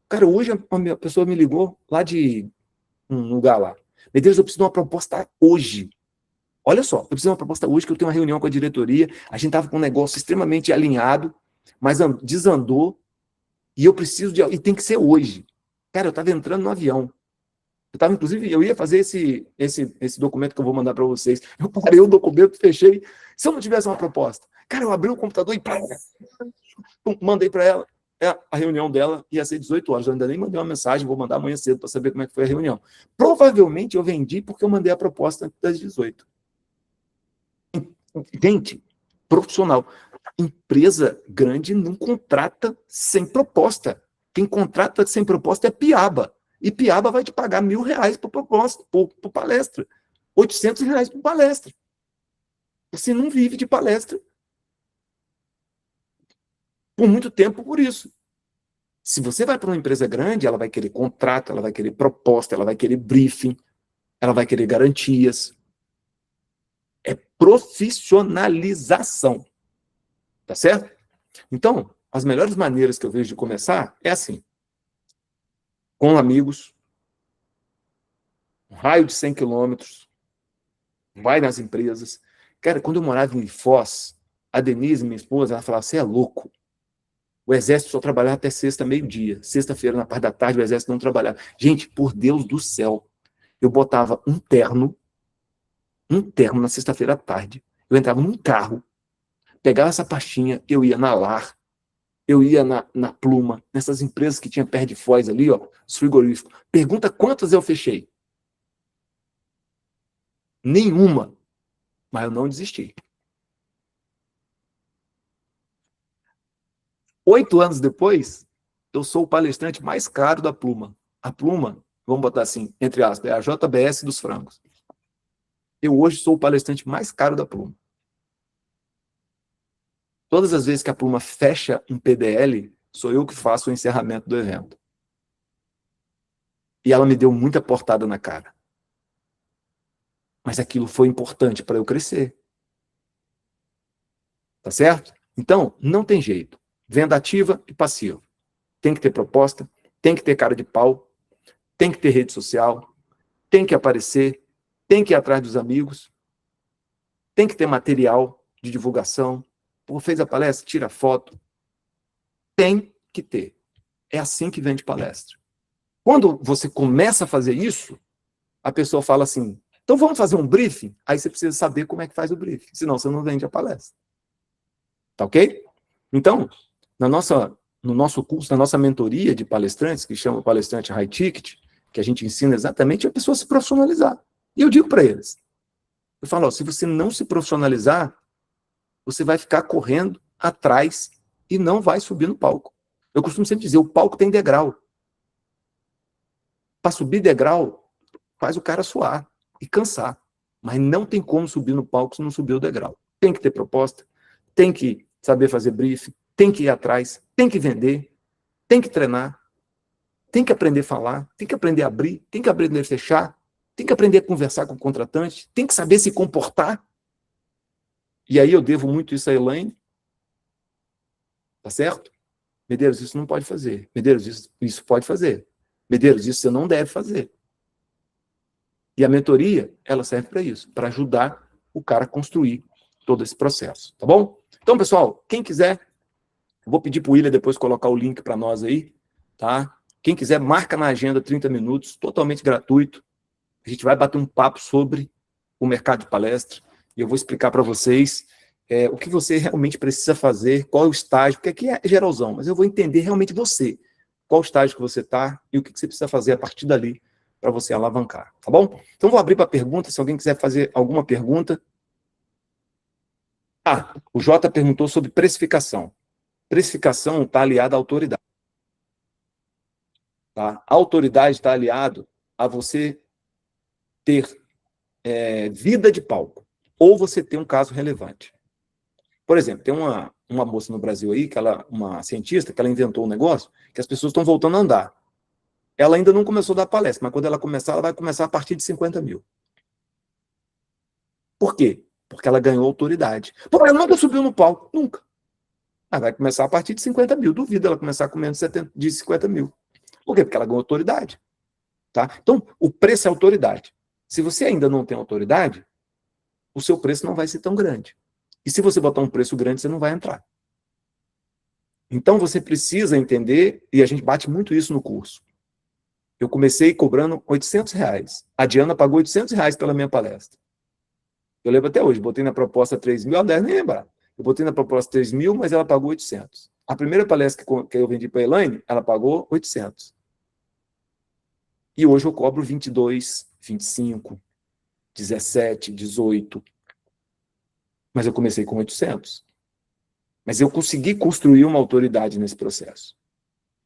Cara, hoje a pessoa me ligou lá de um lugar lá. Medeiros, eu preciso de uma proposta hoje. Olha só, eu preciso de uma proposta hoje, que eu tenho uma reunião com a diretoria, a gente estava com um negócio extremamente alinhado, mas desandou, e eu preciso de... E tem que ser hoje. Cara, eu estava entrando no avião. Inclusive, eu ia fazer esse documento que eu vou mandar para vocês. Eu parei o documento, fechei. Se eu não tivesse uma proposta, cara, eu abri o computador e mandei para ela. A reunião dela ia ser 18 horas. Eu ainda nem mandei uma mensagem, vou mandar amanhã cedo para saber como é que foi a reunião. Provavelmente eu vendi porque eu mandei a proposta antes das 18. Gente, profissional. Empresa grande não contrata sem proposta. Quem contrata sem proposta é Piaba. E Piaba vai te pagar R$1.000 por proposta, por palestra. R$800 por palestra. Você não vive de palestra por muito tempo por isso. Se você vai para uma empresa grande, ela vai querer contrato, ela vai querer proposta, ela vai querer briefing, ela vai querer garantias. É profissionalização. Tá certo? Então, as melhores maneiras que eu vejo de começar é assim. Com amigos, um raio de 100 quilômetros, vai nas empresas. Cara, quando eu morava em Foz, a Denise, minha esposa, ela falava, você é louco. O exército só trabalhava até sexta, meio-dia. Sexta-feira, na parte da tarde, o exército não trabalhava. Gente, por Deus do céu, eu botava um terno na sexta-feira à tarde. Eu entrava num carro, pegava essa pastinha, eu ia na Lar, eu ia na Pluma, nessas empresas que tinha perto de Foz ali, ó, os frigoríficos. Pergunta quantas eu fechei. Nenhuma. Mas eu não desisti. 8 anos depois, eu sou o palestrante mais caro da Pluma. A Pluma, vamos botar assim, entre aspas, é a JBS dos frangos. Eu hoje sou o palestrante mais caro da Pluma. Todas as vezes que a Pluma fecha um PDL, sou eu que faço o encerramento do evento. E ela me deu muita portada na cara. Mas aquilo foi importante para eu crescer. Tá certo? Então, não tem jeito. Venda ativa e passiva. Tem que ter proposta, tem que ter cara de pau, tem que ter rede social, tem que aparecer, tem que ir atrás dos amigos, tem que ter material de divulgação. Pô, fez a palestra, tira foto. Tem que ter. É assim que vende palestra. Quando você começa a fazer isso, a pessoa fala assim, então vamos fazer um briefing? Aí você precisa saber como é que faz o briefing, senão você não vende a palestra. Tá ok? Então, no nosso curso, na nossa mentoria de palestrantes, que chama Palestrante High Ticket, que a gente ensina exatamente a pessoa se profissionalizar. E eu digo para eles, eu falo, ó, se você não se profissionalizar, você vai ficar correndo atrás e não vai subir no palco. Eu costumo sempre dizer, o palco tem degrau. Para subir degrau, faz o cara suar e cansar. Mas não tem como subir no palco se não subir o degrau. Tem que ter proposta, tem que saber fazer briefing, tem que ir atrás, tem que vender, tem que treinar, tem que aprender a falar, tem que aprender a abrir, tem que aprender a fechar, tem que aprender a conversar com o contratante, tem que saber se comportar. E aí eu devo muito isso a Elaine. Tá certo? Medeiros, isso não pode fazer. Medeiros, isso pode fazer. Medeiros, isso você não deve fazer. E a mentoria, ela serve para isso, para ajudar o cara a construir todo esse processo, tá bom? Então, pessoal, quem quiser, eu vou pedir para o William depois colocar o link para nós aí, tá? Quem quiser, marca na agenda 30 minutos, totalmente gratuito. A gente vai bater um papo sobre o mercado de palestra e eu vou explicar para vocês o que você realmente precisa fazer, qual é o estágio, porque aqui é geralzão, mas eu vou entender realmente você, qual o estágio que você está e o que você precisa fazer a partir dali para você alavancar, tá bom? Então, vou abrir para pergunta, se alguém quiser fazer alguma pergunta. Ah, o Jota perguntou sobre precificação. Precificação está aliada à autoridade. Tá? A autoridade está aliada a você ter vida de palco, ou você ter um caso relevante. Por exemplo, tem uma moça no Brasil aí, uma cientista, que ela inventou um negócio que as pessoas estão voltando a andar. Ela ainda não começou a dar palestra, mas quando ela começar, ela vai começar a partir de 50 mil. Por quê? Porque ela ganhou autoridade. Pô, ela nunca subiu no palco, nunca. Ela vai começar a partir de 50 mil. Duvido ela começar com menos de 50 mil. Por quê? Porque ela ganhou autoridade. Tá? Então, o preço é autoridade. Se você ainda não tem autoridade, o seu preço não vai ser tão grande. E se você botar um preço grande, você não vai entrar. Então, você precisa entender, e a gente bate muito isso no curso. Eu comecei cobrando R$800. A Diana pagou R$800 pela minha palestra. Eu lembro até hoje, botei na proposta 3 mil, ela deve nem lembrar. Eu botei na proposta 3 mil, mas ela pagou 800. A primeira palestra que eu vendi para a Elaine, ela pagou 800. E hoje eu cobro 22, 25, 17, 18. mas eu comecei com 800. Mas eu consegui construir uma autoridade nesse processo.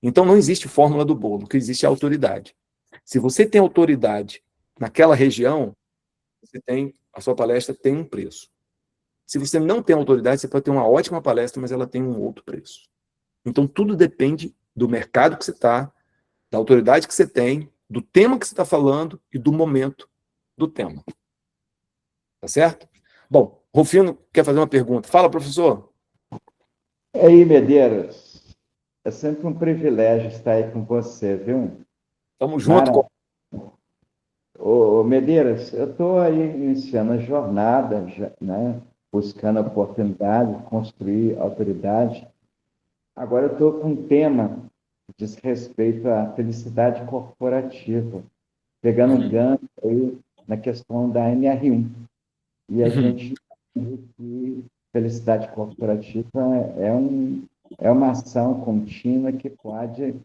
Então, não existe fórmula do bolo, o que existe é autoridade. Se você tem autoridade naquela região, a sua palestra tem um preço. Se você não tem autoridade, você pode ter uma ótima palestra, mas ela tem um outro preço. Então, tudo depende do mercado que você está, da autoridade que você tem, do tema que você está falando e do momento do tema. Tá certo? Bom, Rufino quer fazer uma pergunta. Fala, professor. E aí, Medeiros, é sempre um privilégio estar aí com você, viu? Tamo junto. Ô, Medeiros, eu estou aí iniciando a jornada, né? Buscando a oportunidade de construir autoridade. Agora eu estou com um tema que diz respeito à felicidade corporativa, pegando um gancho aí na questão da NR1. E a gente entende que felicidade corporativa é uma ação contínua que pode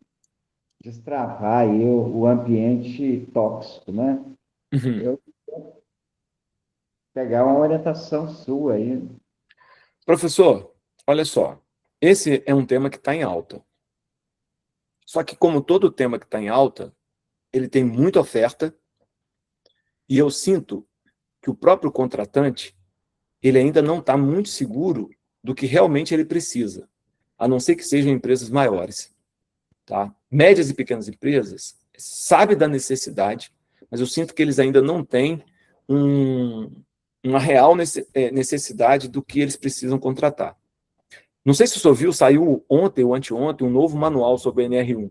destravar aí o ambiente tóxico, né? Eu vou pegar uma orientação sua aí. Professor, olha só, esse é um tema que está em alta. Só que, como todo tema que está em alta, ele tem muita oferta e eu sinto que o próprio contratante, ele ainda não está muito seguro do que realmente ele precisa, a não ser que sejam empresas maiores. Tá? Médias e pequenas empresas sabem da necessidade, mas eu sinto que eles ainda não têm uma real necessidade do que eles precisam contratar. Não sei se o senhor viu, saiu ontem ou anteontem um novo manual sobre a NR1.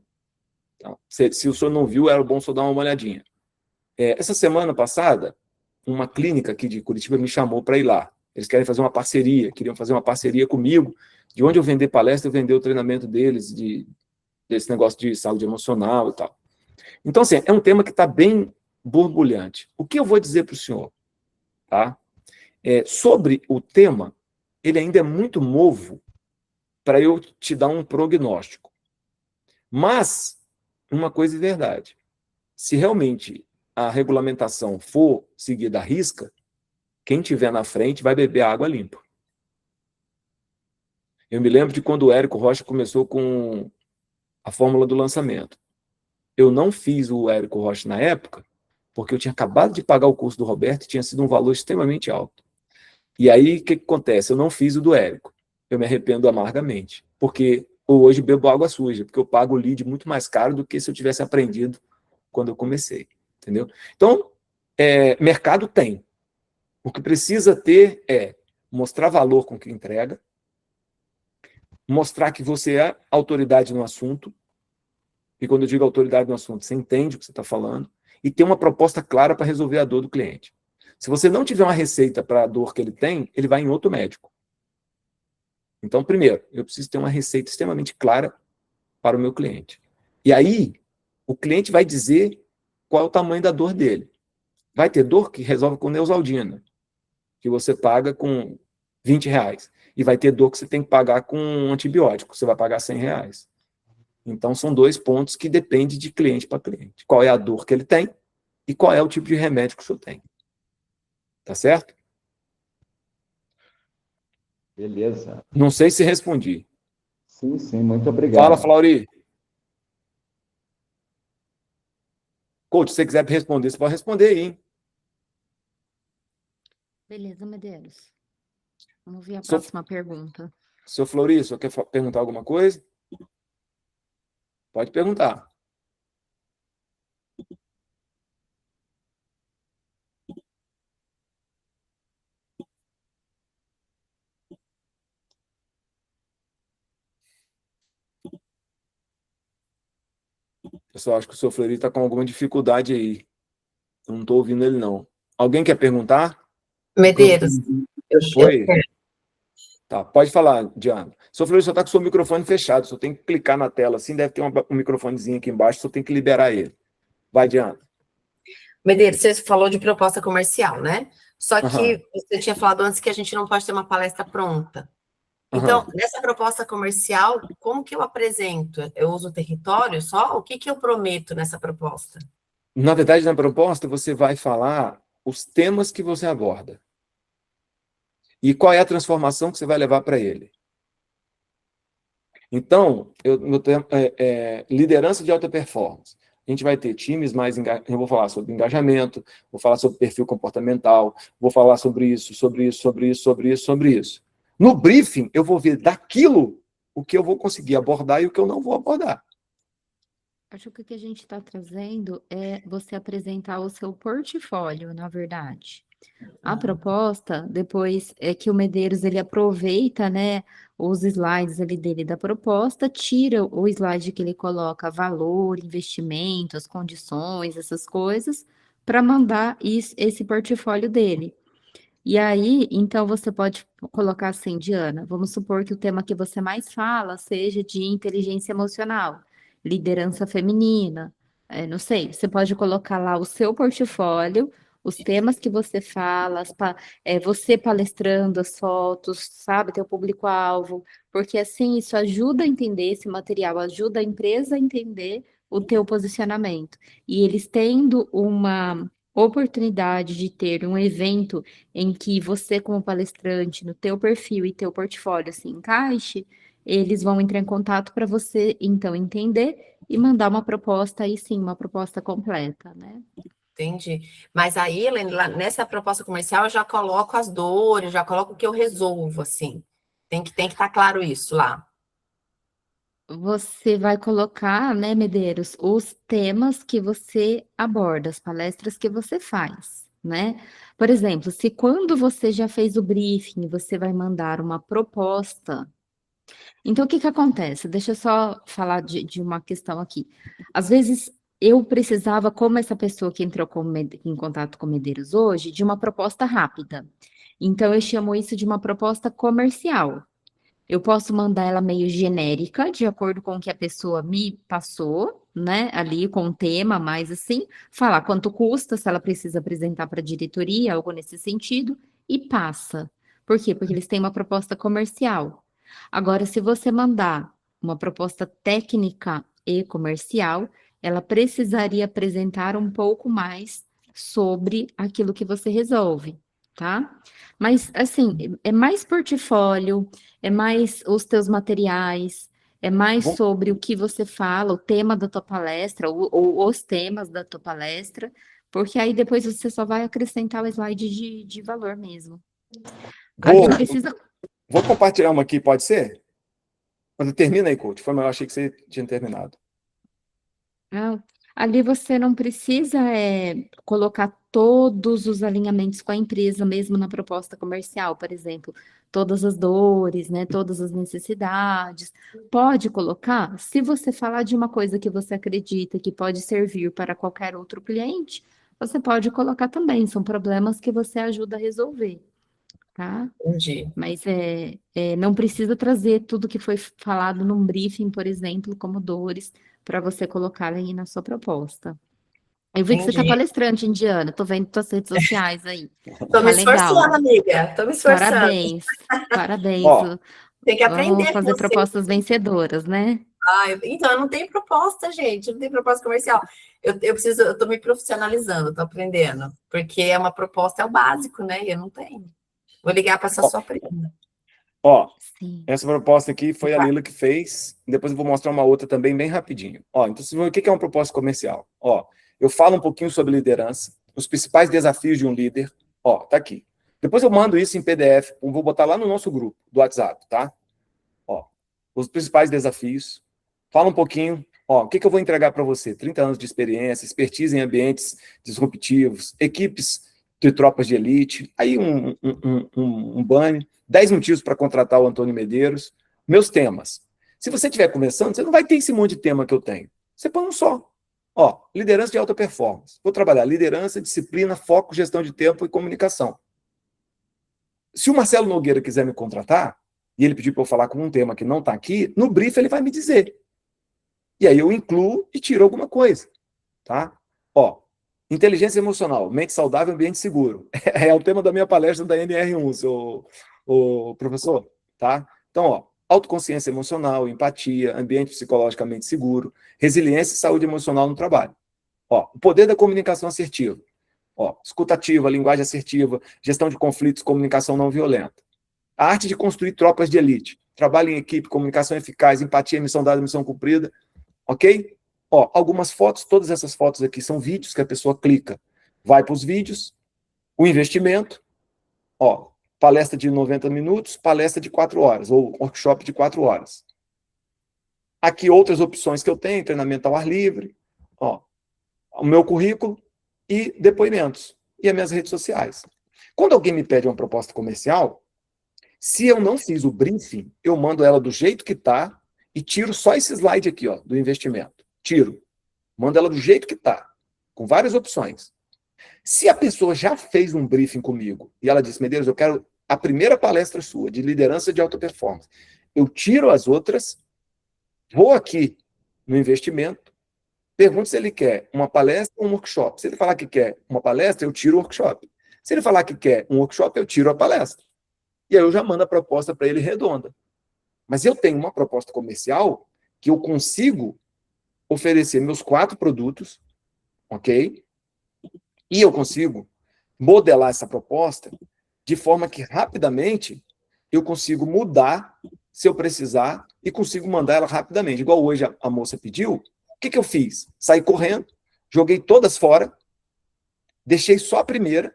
Tá? Se o senhor não viu, era bom o senhor dar uma olhadinha. Essa semana passada, uma clínica aqui de Curitiba me chamou para ir lá. Eles querem fazer uma parceria, queriam fazer uma parceria comigo, de onde eu vender palestra, eu vender o treinamento deles, desse negócio de saúde emocional e tal. Então, assim, é um tema que está bem borbulhante. O que eu vou dizer para o senhor? Tá? Sobre o tema, ele ainda é muito novo para eu te dar um prognóstico. Mas, uma coisa é verdade. Se realmente a regulamentação for seguida à risca, quem tiver na frente vai beber água limpa. Eu me lembro de quando o Érico Rocha começou com a fórmula do lançamento. Eu não fiz o Érico Rocha na época, porque eu tinha acabado de pagar o curso do Roberto e tinha sido um valor extremamente alto. E aí, o que acontece? Eu não fiz o do Érico. Eu me arrependo amargamente, porque hoje bebo água suja, porque eu pago o lead muito mais caro do que se eu tivesse aprendido quando eu comecei. Entendeu? Então, mercado tem. O que precisa ter é mostrar valor com o que entrega, mostrar que você é autoridade no assunto, e quando eu digo autoridade no assunto, você entende o que você está falando, e ter uma proposta clara para resolver a dor do cliente. Se você não tiver uma receita para a dor que ele tem, ele vai em outro médico. Então, primeiro, eu preciso ter uma receita extremamente clara para o meu cliente. E aí, o cliente vai dizer qual é o tamanho da dor dele. Vai ter dor que resolve com Neosaldina, que você paga com R$20. E vai ter dor que você tem que pagar com um antibiótico, você vai pagar R$100. Então, são dois pontos que dependem de cliente para cliente. Qual é a dor que ele tem e qual é o tipo de remédio que o senhor tem. Tá certo? Beleza. Não sei se respondi. Sim, sim, muito obrigado. Fala, Flauri. Coach, se você quiser responder, você pode responder aí, hein? Beleza, Medeiros. Vamos ver a Sou- próxima pergunta. Seu Flori, o senhor quer perguntar alguma coisa? Pode perguntar. Pessoal, acho que o seu Flori está com alguma dificuldade aí. Não estou ouvindo ele, não. Alguém quer perguntar? Medeiros, eu Oi. quero. Tá, pode falar, Diana. Seu Flori só está com o seu microfone fechado, só tem que clicar na tela assim, deve ter um microfonezinho aqui embaixo, só tem que liberar ele. Vai, Diana. Medeiros, você falou de proposta comercial, né? Só que Aham. você tinha falado antes que a gente não pode ter uma palestra pronta. Aham. Então, nessa proposta comercial, como que eu apresento? Eu uso o território só? O que que eu prometo nessa proposta? Na verdade, na proposta, você vai falar os temas que você aborda. E qual é a transformação que você vai levar para ele? Então, meu tema liderança de alta performance. A gente vai ter times mais eu vou falar sobre engajamento, vou falar sobre perfil comportamental, vou falar sobre isso, sobre isso, sobre isso, sobre isso, sobre isso. No briefing, eu vou ver daquilo o que eu vou conseguir abordar e o que eu não vou abordar. Acho que o que a gente está trazendo é você apresentar o seu portfólio, na verdade. A proposta, depois, é que o Medeiros, ele aproveita, né, os slides ali dele da proposta, tira o slide que ele coloca valor, investimento, as condições, essas coisas, para mandar esse portfólio dele. E aí, então, você pode colocar assim, Diana, vamos supor que o tema que você mais fala seja de inteligência emocional, liderança feminina, não sei, você pode colocar lá o seu portfólio, os temas que você fala, você palestrando as fotos, sabe, teu público-alvo, porque assim isso ajuda a entender esse material, ajuda a empresa a entender o teu posicionamento. E eles tendo uma oportunidade de ter um evento em que você, como palestrante, no teu perfil e teu portfólio se encaixe, eles vão entrar em contato para você, então, entender e mandar uma proposta, aí sim, uma proposta completa, né? Entendi. Mas aí, Helene, nessa proposta comercial, eu já coloco as dores, já coloco o que eu resolvo, assim. Tem que estar claro isso lá. Você vai colocar, né, Medeiros, os temas que você aborda, as palestras que você faz, né? Por exemplo, se quando você já fez o briefing, você vai mandar uma proposta. Então, o que que acontece? Deixa eu só falar de uma questão aqui. Às vezes, eu precisava, como essa pessoa que entrou em contato com o Medeiros hoje, de uma proposta rápida. Então, eu chamo isso de uma proposta comercial. Eu posso mandar ela meio genérica, de acordo com o que a pessoa me passou, né? Ali com o tema, mais assim, falar quanto custa, se ela precisa apresentar para a diretoria, algo nesse sentido, e passa. Por quê? Porque eles têm uma proposta comercial. Agora, se você mandar uma proposta técnica e comercial, ela precisaria apresentar um pouco mais sobre aquilo que você resolve, tá? Mas, assim, é mais portfólio, é mais os teus materiais, é mais Bom, sobre o que você fala, o tema da tua palestra, ou os temas da tua palestra, porque aí depois você só vai acrescentar o slide de valor mesmo. Ali precisa. vou compartilhar uma aqui, pode ser? Quando termina aí, coach. Foi mal, eu achei que você tinha terminado. Ah, ali você não precisa colocar todos os alinhamentos com a empresa, mesmo na proposta comercial, por exemplo, todas as dores, né, todas as necessidades. Pode colocar, se você falar de uma coisa que você acredita que pode servir para qualquer outro cliente, você pode colocar também, são problemas que você ajuda a resolver, tá? Entendi. Mas não precisa trazer tudo que foi falado num briefing, por exemplo, como dores, para você colocar aí na sua proposta. Eu vi que você está Entendi. palestrante, Indiana. Tô vendo suas redes sociais aí. Tô me Tá legal. esforçando, amiga. Tô me esforçando. Parabéns. Parabéns. Ó, Tem que Vamos aprender com fazer você. propostas vencedoras, né? Então, eu não tenho proposta, gente. Eu não tenho proposta comercial. Eu tô me profissionalizando, tô aprendendo. Porque é uma proposta, é o básico, né? E eu não tenho. Vou ligar para essa sua prima. ó, Sim. essa proposta aqui foi a Lila que fez. Depois eu vou mostrar uma outra também, bem rapidinho. Ó, então, o que é uma proposta comercial? Ó, eu falo um pouquinho sobre liderança, os principais desafios de um líder. Ó, tá aqui. Depois eu mando isso em PDF, vou botar lá no nosso grupo do WhatsApp, tá? Ó, os principais desafios. Fala um pouquinho. Ó, o que eu vou entregar para você? 30 anos de experiência, expertise em ambientes disruptivos, equipes de tropas de elite, aí um banner, 10 motivos para contratar o Antônio Medeiros. Meus temas. Se você estiver começando, você não vai ter esse monte de tema que eu tenho. Você põe um só. Ó, liderança de alta performance. Vou trabalhar liderança, disciplina, foco, gestão de tempo e comunicação. Se o Marcelo Nogueira quiser me contratar, e ele pedir para eu falar com um tema que não está aqui, no brief ele vai me dizer. E aí eu incluo e tiro alguma coisa, tá? Ó, inteligência emocional, mente saudável, ambiente seguro. É o tema da minha palestra da NR1, o professor, tá? Então, ó, autoconsciência emocional, empatia, ambiente psicologicamente seguro, resiliência e saúde emocional no trabalho. Ó, o poder da comunicação assertiva. Ó, escutativa, linguagem assertiva, gestão de conflitos, comunicação não violenta. A arte de construir tropas de elite. Trabalho em equipe, comunicação eficaz, empatia, missão dada, missão cumprida. Ok? Ó, algumas fotos, todas essas fotos aqui são vídeos que a pessoa clica. Vai para os vídeos. O investimento. Ó, palestra de 90 minutos, palestra de 4 horas, ou workshop de 4 horas. Aqui outras opções que eu tenho, treinamento ao ar livre, ó, o meu currículo e depoimentos, e as minhas redes sociais. Quando alguém me pede uma proposta comercial, se eu não fiz o briefing, eu mando ela do jeito que está e tiro só esse slide aqui, ó, do investimento. Tiro. Mando ela do jeito que está, com várias opções. Se a pessoa já fez um briefing comigo e ela disse, Medeiros, eu quero a primeira palestra sua de liderança de alta performance, eu tiro as outras, vou aqui no investimento, pergunto se ele quer uma palestra ou um workshop. Se ele falar que quer uma palestra, eu tiro o workshop. Se ele falar que quer um workshop, eu tiro a palestra. E aí eu já mando a proposta para ele redonda. Mas eu tenho uma proposta comercial que eu consigo oferecer meus 4 produtos, ok? E eu consigo modelar essa proposta de forma que rapidamente eu consigo mudar se eu precisar e consigo mandar ela rapidamente. Igual hoje a moça pediu, o que eu fiz? Saí correndo, joguei todas fora, deixei só a primeira,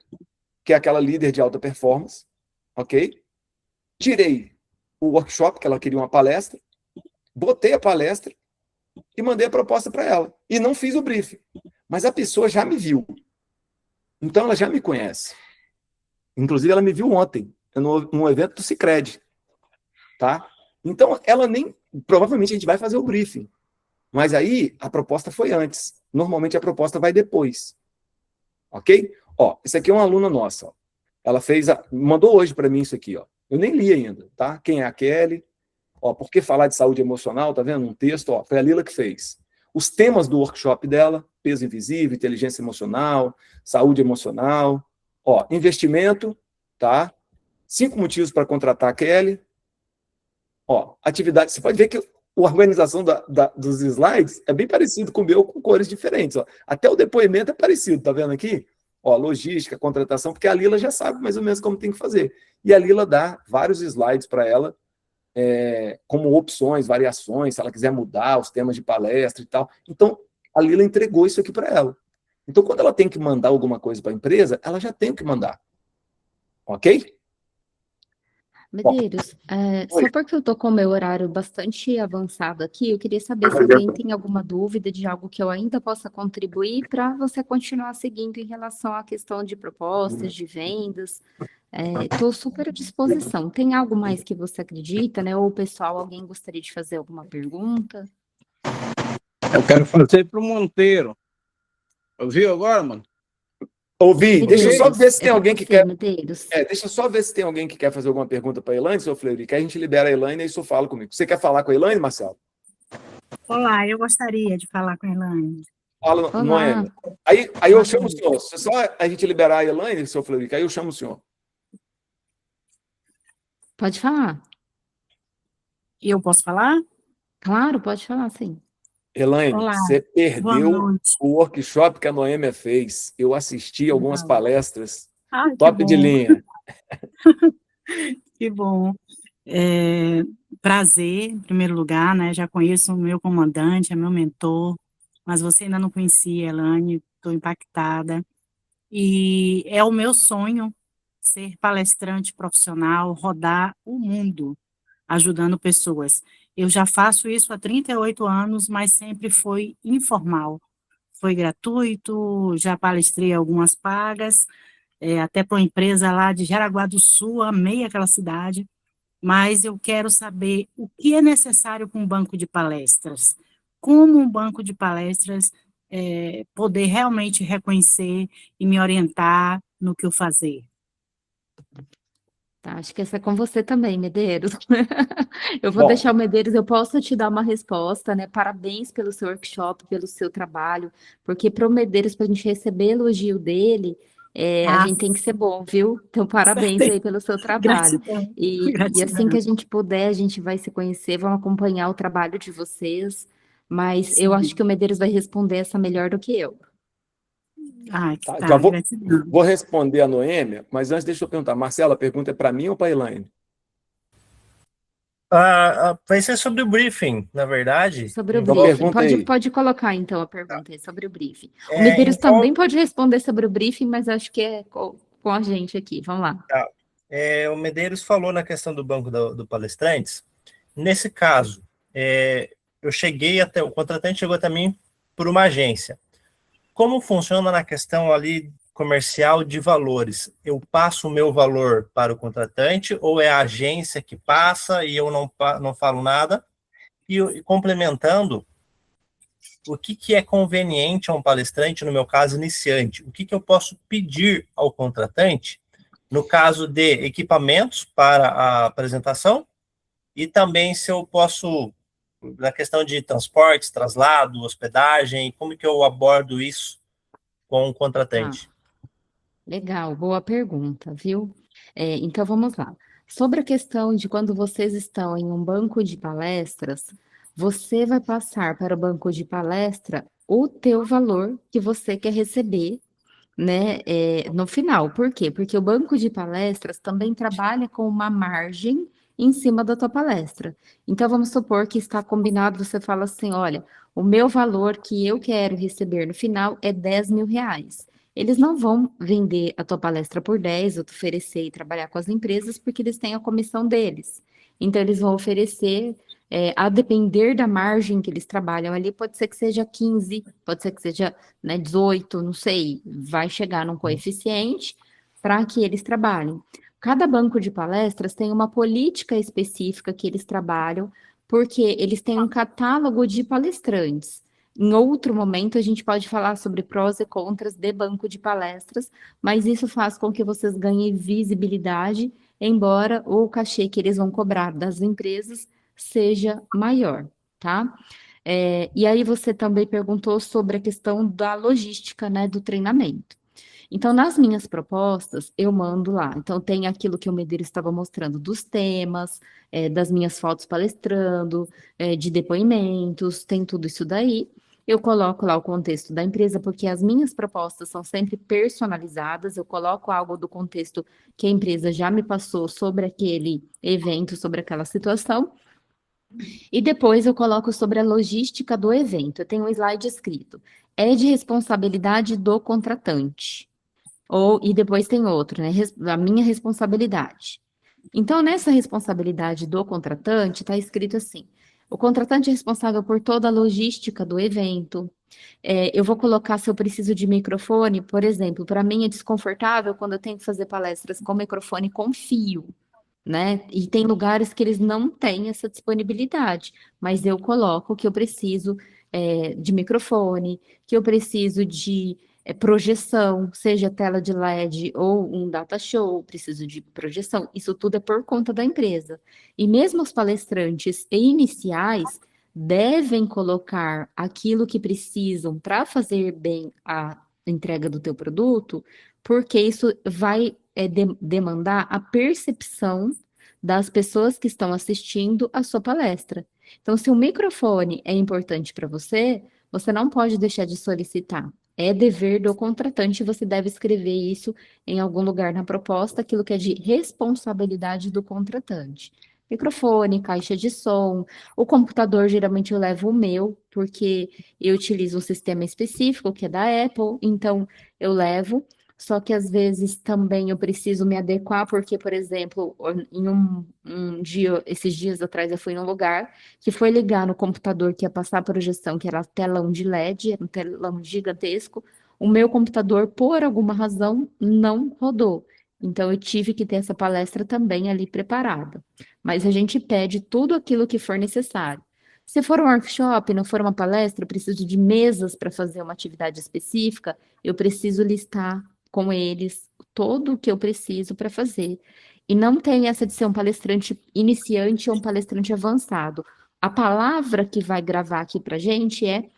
que é aquela líder de alta performance, ok? Tirei o workshop, que ela queria uma palestra, botei a palestra e mandei a proposta para ela. E não fiz o briefing. Mas a pessoa já me viu. Então ela já me conhece. Inclusive ela me viu ontem, num evento do Sicredi. Tá? Então ela nem... Provavelmente a gente vai fazer o briefing. Mas aí a proposta foi antes. Normalmente a proposta vai depois. Ok? Ó, esse aqui é uma aluna nossa. Ó. Ela fez mandou hoje para mim isso aqui, ó. Eu nem li ainda, tá? Quem é a Kelly? Ó, por que falar de saúde emocional? Tá vendo? Um texto, ó, foi a Lila que fez. Os temas do workshop dela, peso invisível, inteligência emocional, saúde emocional, ó, investimento, tá? 5 motivos para contratar a Kelly. Ó, atividade, você pode ver que a organização dos slides é bem parecido com o meu, com cores diferentes, ó. Até o depoimento é parecido, tá vendo aqui? Ó, logística, contratação, porque a Lila já sabe mais ou menos como tem que fazer. E a Lila dá vários slides para ela, como opções, variações, se ela quiser mudar os temas de palestra e tal. Então, a Lila entregou isso aqui para ela. Então, quando ela tem que mandar alguma coisa para a empresa, ela já tem que mandar. Ok? Medeiros, só porque eu estou com o meu horário bastante avançado aqui, eu queria saber se alguém tem alguma dúvida de algo que eu ainda possa contribuir para você continuar seguindo em relação à questão de propostas, de vendas. Estou super à disposição. Tem algo mais que você acredita, né? Ou o pessoal, alguém gostaria de fazer alguma pergunta? Eu quero fazer para o Monteiro. Ouviu agora, mano? Ouvi. Deixa eu só ver se tem alguém que quer. Medeiros. Deixa eu só ver se tem alguém que quer fazer alguma pergunta para a Elaine, seu Fleury, que a gente libera a Elaine e isso fala comigo. Você quer falar com a Elaine, Marcelo? Olá, eu gostaria de falar com a Elaine. Fala, Olá. Noêmia. Aí eu chamo o senhor. Se só a gente liberar a Elaine, seu Fleury, aí eu chamo o senhor. Pode falar. E eu posso falar? Claro, pode falar, sim. Elaine, Olá, você boa perdeu noite. o workshop que a Noêmia fez. Eu assisti algumas palestras Ai, que top de bom, linha. que bom. Prazer, em primeiro lugar, né? Já conheço o meu comandante, é meu mentor, mas você ainda não conhecia, Elaine, estou impactada. E é o meu sonho ser palestrante profissional, rodar o mundo, ajudando pessoas. Eu já faço isso há 38 anos, mas sempre foi informal. Foi gratuito, já palestrei algumas pagas, até para uma empresa lá de Jaraguá do Sul, amei aquela cidade, mas eu quero saber o que é necessário para um banco de palestras. Como um banco de palestras poder realmente reconhecer e me orientar no que eu fazer. Tá, acho que essa é com você também, Medeiros. Eu vou Bom. deixar o Medeiros, eu posso te dar uma resposta, né? Parabéns pelo seu workshop, pelo seu trabalho, porque para o Medeiros, para a gente receber elogio dele, a gente tem que ser bom, viu? Então, parabéns aí pelo seu trabalho. Gratidão. E Gratidão. assim que a gente puder, a gente vai se conhecer, vamos acompanhar o trabalho de vocês, mas eu acho que o Medeiros vai responder essa melhor do que eu. Ah, Tá, tá, já gratidão. vou responder a Noêmia, mas antes deixa eu perguntar. Marcela, a pergunta é para mim ou para a Elaine? Vai ser sobre o briefing, na verdade. Sobre o Então briefing. pergunta aí. Pode colocar, então, a pergunta aí sobre o briefing. O É, Medeiros em qual- também pode responder sobre o briefing, mas acho que é com a gente aqui. Vamos lá. o Medeiros falou na questão do banco do palestrantes. Nesse caso, o contratante chegou até mim por uma agência. Como funciona na questão ali comercial de valores? Eu passo o meu valor para o contratante ou é a agência que passa e eu não falo nada? E complementando, o que é conveniente a um palestrante, no meu caso, iniciante? O que eu posso pedir ao contratante no caso de equipamentos para a apresentação e também se eu posso, na questão de transportes, traslado, hospedagem, como que eu abordo isso com o contratante? Legal, boa pergunta, viu? Então vamos lá. Sobre a questão de quando vocês estão em um banco de palestras, você vai passar para o banco de palestra o teu valor que você quer receber, né, no final. Por quê? Porque o banco de palestras também trabalha com uma margem em cima da tua palestra. Então vamos supor que está combinado, você fala assim, olha, o meu valor que eu quero receber no final é R$ 10.000. Eles não vão vender a tua palestra por 10, ou te oferecer e trabalhar com as empresas, porque eles têm a comissão deles. Então, eles vão oferecer, a depender da margem que eles trabalham ali, pode ser que seja 15, pode ser que seja, né, 18, não sei, vai chegar num coeficiente para que eles trabalhem. Cada banco de palestras tem uma política específica que eles trabalham, porque eles têm um catálogo de palestrantes. Em outro momento, a gente pode falar sobre prós e contras de banco de palestras, mas isso faz com que vocês ganhem visibilidade, embora o cachê que eles vão cobrar das empresas seja maior, tá? E aí você também perguntou sobre a questão da logística, né, do treinamento. Então, nas minhas propostas, eu mando lá. Então, tem aquilo que o Medeiros estava mostrando dos temas, das minhas fotos palestrando, de depoimentos, tem tudo isso daí. Eu coloco lá o contexto da empresa, porque as minhas propostas são sempre personalizadas. Eu coloco algo do contexto que a empresa já me passou sobre aquele evento, sobre aquela situação. E depois eu coloco sobre a logística do evento. Eu tenho um slide escrito. É de responsabilidade do contratante. E depois tem outro, né? A minha responsabilidade. Então, nessa responsabilidade do contratante, está escrito assim: o contratante é responsável por toda a logística do evento. Eu vou colocar se eu preciso de microfone, por exemplo, para mim é desconfortável quando eu tenho que fazer palestras com microfone com fio, né? E tem lugares que eles não têm essa disponibilidade, mas eu coloco que eu preciso de microfone, que eu preciso de projeção, seja tela de LED ou um data show, preciso de projeção. Isso tudo é por conta da empresa. E mesmo os palestrantes iniciais devem colocar aquilo que precisam para fazer bem a entrega do teu produto, porque isso vai demandar a percepção das pessoas que estão assistindo a sua palestra. Então, se o microfone é importante para você, você não pode deixar de solicitar. É dever do contratante, você deve escrever isso em algum lugar na proposta, aquilo que é de responsabilidade do contratante. Microfone, caixa de som, o computador, geralmente eu levo o meu, porque eu utilizo um sistema específico, que é da Apple, então eu levo. Só que às vezes também eu preciso me adequar, porque, por exemplo, em um dia, esses dias atrás, eu fui num lugar que foi ligar no computador que ia passar a projeção, que era telão de LED, era um telão gigantesco. O meu computador, por alguma razão, não rodou. Então, eu tive que ter essa palestra também ali preparada. Mas a gente pede tudo aquilo que for necessário. Se for um workshop, não for uma palestra, eu preciso de mesas para fazer uma atividade específica, eu preciso listar com eles todo o que eu preciso para fazer. E não tem essa de ser um palestrante iniciante ou um palestrante avançado. A palavra que vai gravar aqui para gente é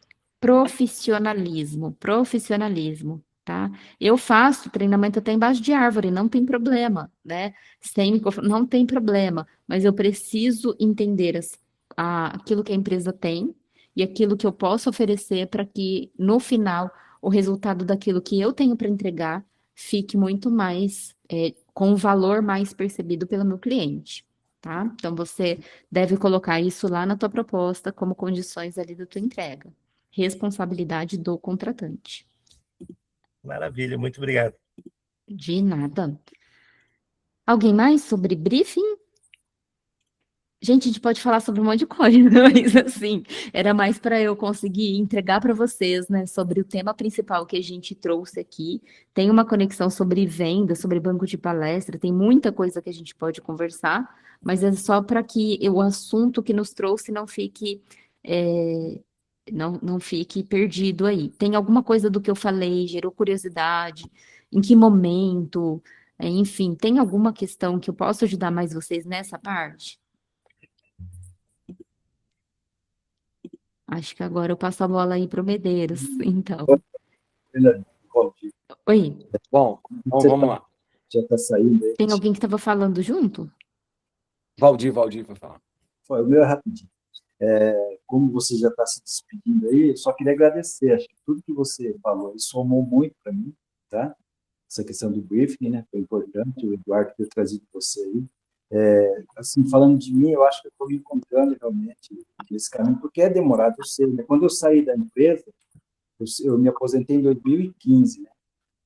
profissionalismo, profissionalismo, tá? Eu faço treinamento até embaixo de árvore, não tem problema, né? Sem microfone, não tem problema, mas eu preciso entender aquilo que a empresa tem e aquilo que eu posso oferecer para que, no final, o resultado daquilo que eu tenho para entregar fique muito mais, com um valor mais percebido pelo meu cliente. tá? Então, você deve colocar isso lá na tua proposta como condições ali da tua entrega. Responsabilidade do contratante. Maravilha, muito obrigado. De nada. Alguém mais sobre briefing? Gente, a gente pode falar sobre um monte de coisa, mas assim, era mais para eu conseguir entregar para vocês, né, sobre o tema principal que a gente trouxe aqui. Tem uma conexão sobre venda, sobre banco de palestra, tem muita coisa que a gente pode conversar, mas é só para que o assunto que nos trouxe não fique, não fique perdido aí. Tem alguma coisa do que eu falei, gerou curiosidade? Em que momento? Enfim, tem alguma questão que eu possa ajudar mais vocês nessa parte? Acho que agora eu passo a bola aí pro Medeiros, então. Oi, Bom, então vamos lá. Já está saindo aí. tem alguém que estava falando junto? Valdir vai falar. Foi, o meu é rapidinho. Como você já está se despedindo aí, eu só queria agradecer. Acho que tudo que você falou aí somou muito para mim, tá? Essa questão do briefing, né? Foi importante, o Eduardo ter trazido você aí. Assim, falando de mim, eu acho que eu estou me encontrando realmente nesse caminho, porque é demorado, eu sei, né? Quando eu saí da empresa, eu me aposentei em 2015, né?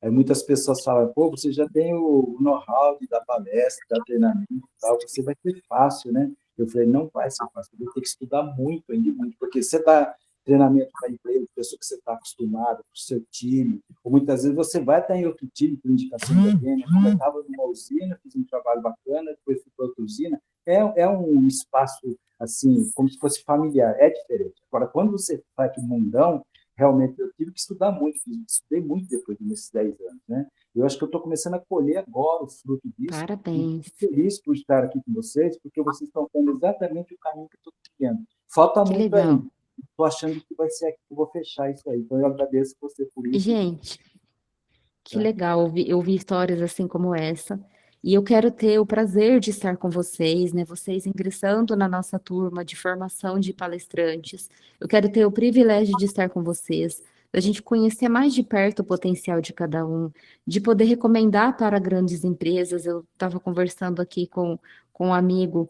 Aí muitas pessoas falam, pô, você já tem o know-how de dar palestra, dar treinamento e tal, você vai ter fácil, né? Eu falei, não vai ser fácil, eu vou ter que estudar muito ainda, muito, porque você dá treinamento para empresa, pessoa que você está acostumado, para o seu time, ou muitas vezes você vai estar em outro time por indicação de alguém, né? Quando eu estava numa usina, fiz um trabalho bacana, depois fui para outra usina, é um espaço, assim, como se fosse familiar, é diferente. Agora, quando você vai para o mundão, realmente eu tive que estudar muito, estudei muito depois desses 10 anos, né? Eu acho que eu estou começando a colher agora o fruto disso. Parabéns. Estou feliz por estar aqui com vocês, porque vocês estão dando exatamente o caminho que eu estou trilhando. Falta Que muito legal. ainda. Estou achando que vai ser aqui que eu vou fechar isso aí. Então, eu agradeço você por isso. Gente, que Tá. legal ouvir histórias assim como essa. E eu quero ter o prazer de estar com vocês, né? Vocês ingressando na nossa turma de formação de palestrantes. Eu quero ter o privilégio de estar com vocês, da gente conhecer mais de perto o potencial de cada um, de poder recomendar para grandes empresas. Eu estava conversando aqui com um amigo.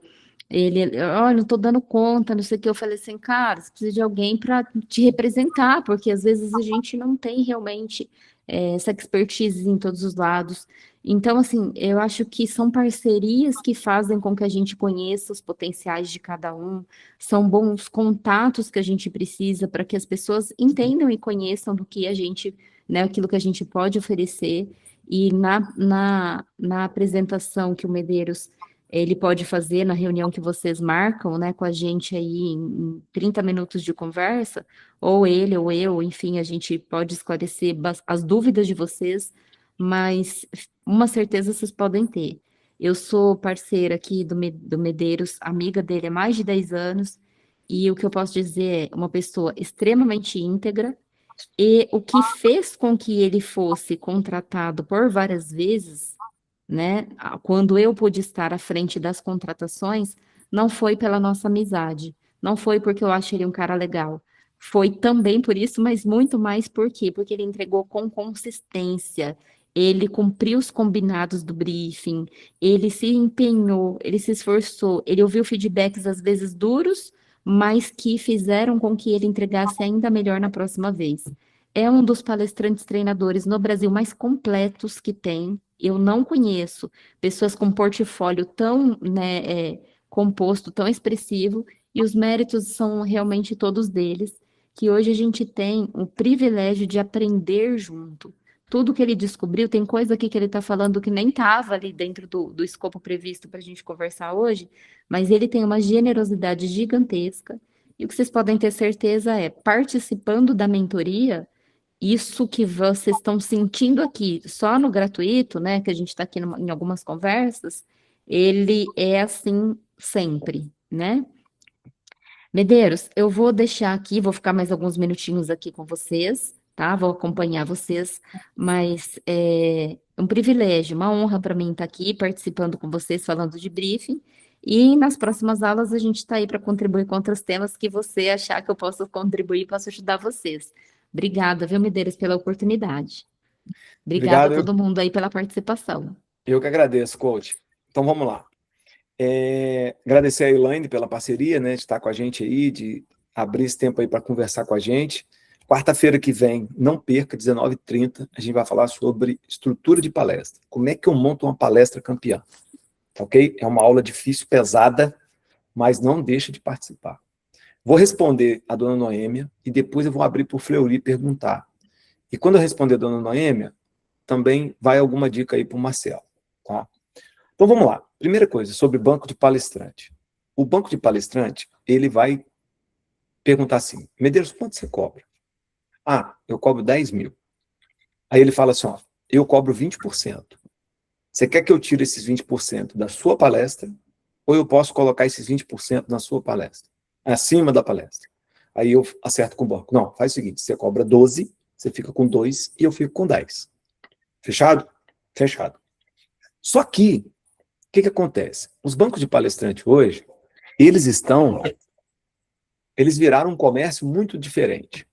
Olha, não estou dando conta, não sei o que. Eu falei assim, cara, você precisa de alguém para te representar, porque às vezes a gente não tem realmente essa expertise em todos os lados. Então, assim, eu acho que são parcerias que fazem com que a gente conheça os potenciais de cada um, são bons contatos que a gente precisa para que as pessoas entendam e conheçam do que a gente, né, aquilo que a gente pode oferecer. E na apresentação que o Medeiros ele pode fazer na reunião que vocês marcam, né, com a gente aí em 30 minutos de conversa, ou ele ou eu, enfim, a gente pode esclarecer as dúvidas de vocês, mas uma certeza vocês podem ter. Eu sou parceira aqui do Medeiros, amiga dele há mais de 10 anos, e o que eu posso dizer é uma pessoa extremamente íntegra, e o que fez com que ele fosse contratado por várias vezes, né? Quando eu pude estar à frente das contratações, não foi pela nossa amizade, não foi porque eu achei ele um cara legal, foi também por isso, mas muito mais por quê? Porque ele entregou com consistência, ele cumpriu os combinados do briefing, ele se empenhou, ele se esforçou, ele ouviu feedbacks às vezes duros, mas que fizeram com que ele entregasse ainda melhor na próxima vez. É um dos palestrantes treinadores no Brasil mais completos que tem. Eu não conheço pessoas com portfólio tão, né, composto, tão expressivo, e os méritos são realmente todos deles, que hoje a gente tem o privilégio de aprender junto. Tudo que ele descobriu, tem coisa aqui que ele está falando que nem estava ali dentro do escopo previsto para a gente conversar hoje, mas ele tem uma generosidade gigantesca, e o que vocês podem ter certeza é, participando da mentoria, isso que vocês estão sentindo aqui, só no gratuito, né, que a gente está aqui em algumas conversas, ele é assim sempre, né? Medeiros, eu vou deixar aqui, vou ficar mais alguns minutinhos aqui com vocês, tá? Vou acompanhar vocês, mas é um privilégio, uma honra para mim estar aqui participando com vocês, falando de briefing, e nas próximas aulas a gente está aí para contribuir com outros temas que você achar que eu posso contribuir, posso ajudar vocês. Obrigada, viu, Medeiros, pela oportunidade. Obrigada a Obrigado, todo mundo aí pela participação. eu que agradeço, coach. Então vamos lá. Agradecer a Elaine pela parceria, né, de estar com a gente aí, de abrir esse tempo aí para conversar com a gente. Quarta-feira que vem, não perca, 19h30, a gente vai falar sobre estrutura de palestra. Como é que eu monto uma palestra campeã? Ok? É uma aula difícil, pesada, mas não deixa de participar. Vou responder a dona Noêmia e depois eu vou abrir para o Fleury perguntar. E quando eu responder a dona Noêmia, também vai alguma dica aí para o Marcelo. Tá? Então vamos lá. Primeira coisa, sobre banco de palestrante. O banco de palestrante, ele vai perguntar assim, Medeiros, quanto você cobra? Ah, eu cobro 10 mil. Aí ele fala assim, ó, eu cobro 20%. Você quer que eu tire esses 20% da sua palestra ou eu posso colocar esses 20% na sua palestra? Acima da palestra. Aí eu acerto com o banco. Não, faz o seguinte, você cobra 12, você fica com 2 e eu fico com 10. Fechado? Fechado. Só que, o que acontece? Os bancos de palestrante hoje, eles viraram um comércio muito diferente.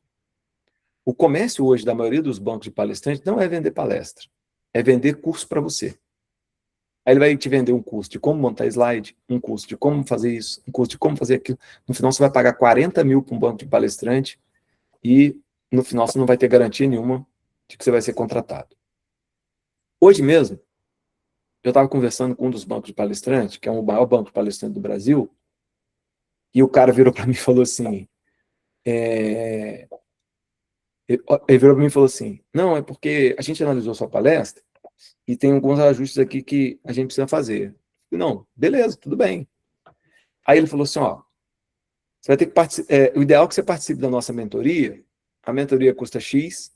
O comércio hoje da maioria dos bancos de palestrante não é vender palestra, é vender curso para você. Aí ele vai te vender um curso de como montar slide, um curso de como fazer isso, um curso de como fazer aquilo. No final você vai pagar 40 mil para um banco de palestrante e no final você não vai ter garantia nenhuma de que você vai ser contratado. Hoje mesmo, eu estava conversando com um dos bancos de palestrante, que é o maior banco de palestrante do Brasil, e o cara virou para mim e falou assim, ele virou para mim e falou assim, não, é porque a gente analisou sua palestra e tem alguns ajustes aqui que a gente precisa fazer. Não, beleza, tudo bem. Aí ele falou assim, ó, você vai ter que participar, o ideal é que você participe da nossa mentoria, a mentoria custa X,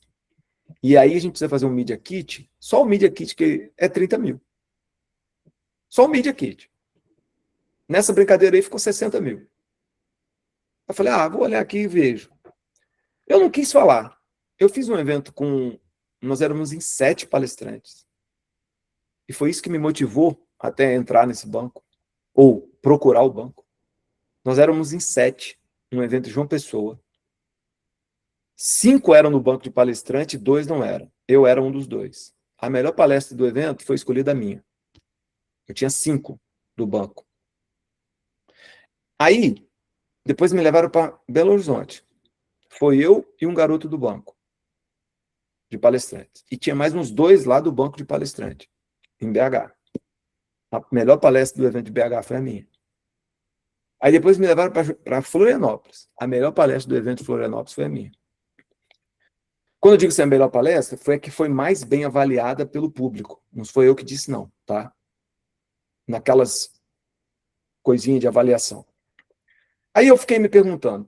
e aí a gente precisa fazer um Media Kit, só o Media Kit que é 30 mil. Só o Media Kit. Nessa brincadeira aí ficou 60 mil. Eu falei, vou olhar aqui e vejo. Eu não quis falar. Eu fiz um evento nós éramos em 7 palestrantes. E foi isso que me motivou até entrar nesse banco, ou procurar o banco. Nós éramos em 7, num evento de João Pessoa. 5 eram no banco de palestrante, 2 não eram. Eu era um dos 2. A melhor palestra do evento foi escolhida a minha. Eu tinha 5 do banco. Aí, depois me levaram para Belo Horizonte. Foi eu e um garoto do banco de palestrante. E tinha mais uns 2 lá do banco de palestrante, em BH. A melhor palestra do evento de BH foi a minha. Aí depois me levaram para Florianópolis. A melhor palestra do evento de Florianópolis foi a minha. Quando eu digo que é a melhor palestra, foi a que foi mais bem avaliada pelo público. Não foi eu que disse não, tá? Naquelas coisinhas de avaliação. Aí eu fiquei me perguntando,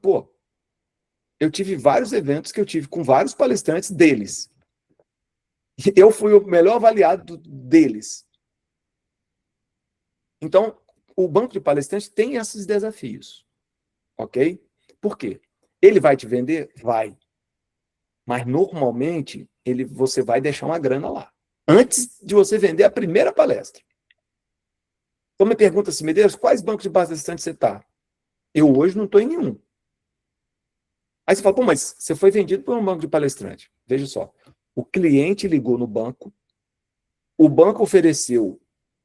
eu tive vários eventos que eu tive com vários palestrantes deles. Eu fui o melhor avaliado deles. Então, o banco de palestrante tem esses desafios, ok? Por quê? Ele vai te vender? Vai. Mas, normalmente, você vai deixar uma grana lá, antes de você vender a primeira palestra. Então, me pergunta assim, Medeiros, quais bancos de palestrante você está? Eu hoje não estou em nenhum. Aí você fala, mas você foi vendido por um banco de palestrante. Veja só, o cliente ligou no banco, o banco ofereceu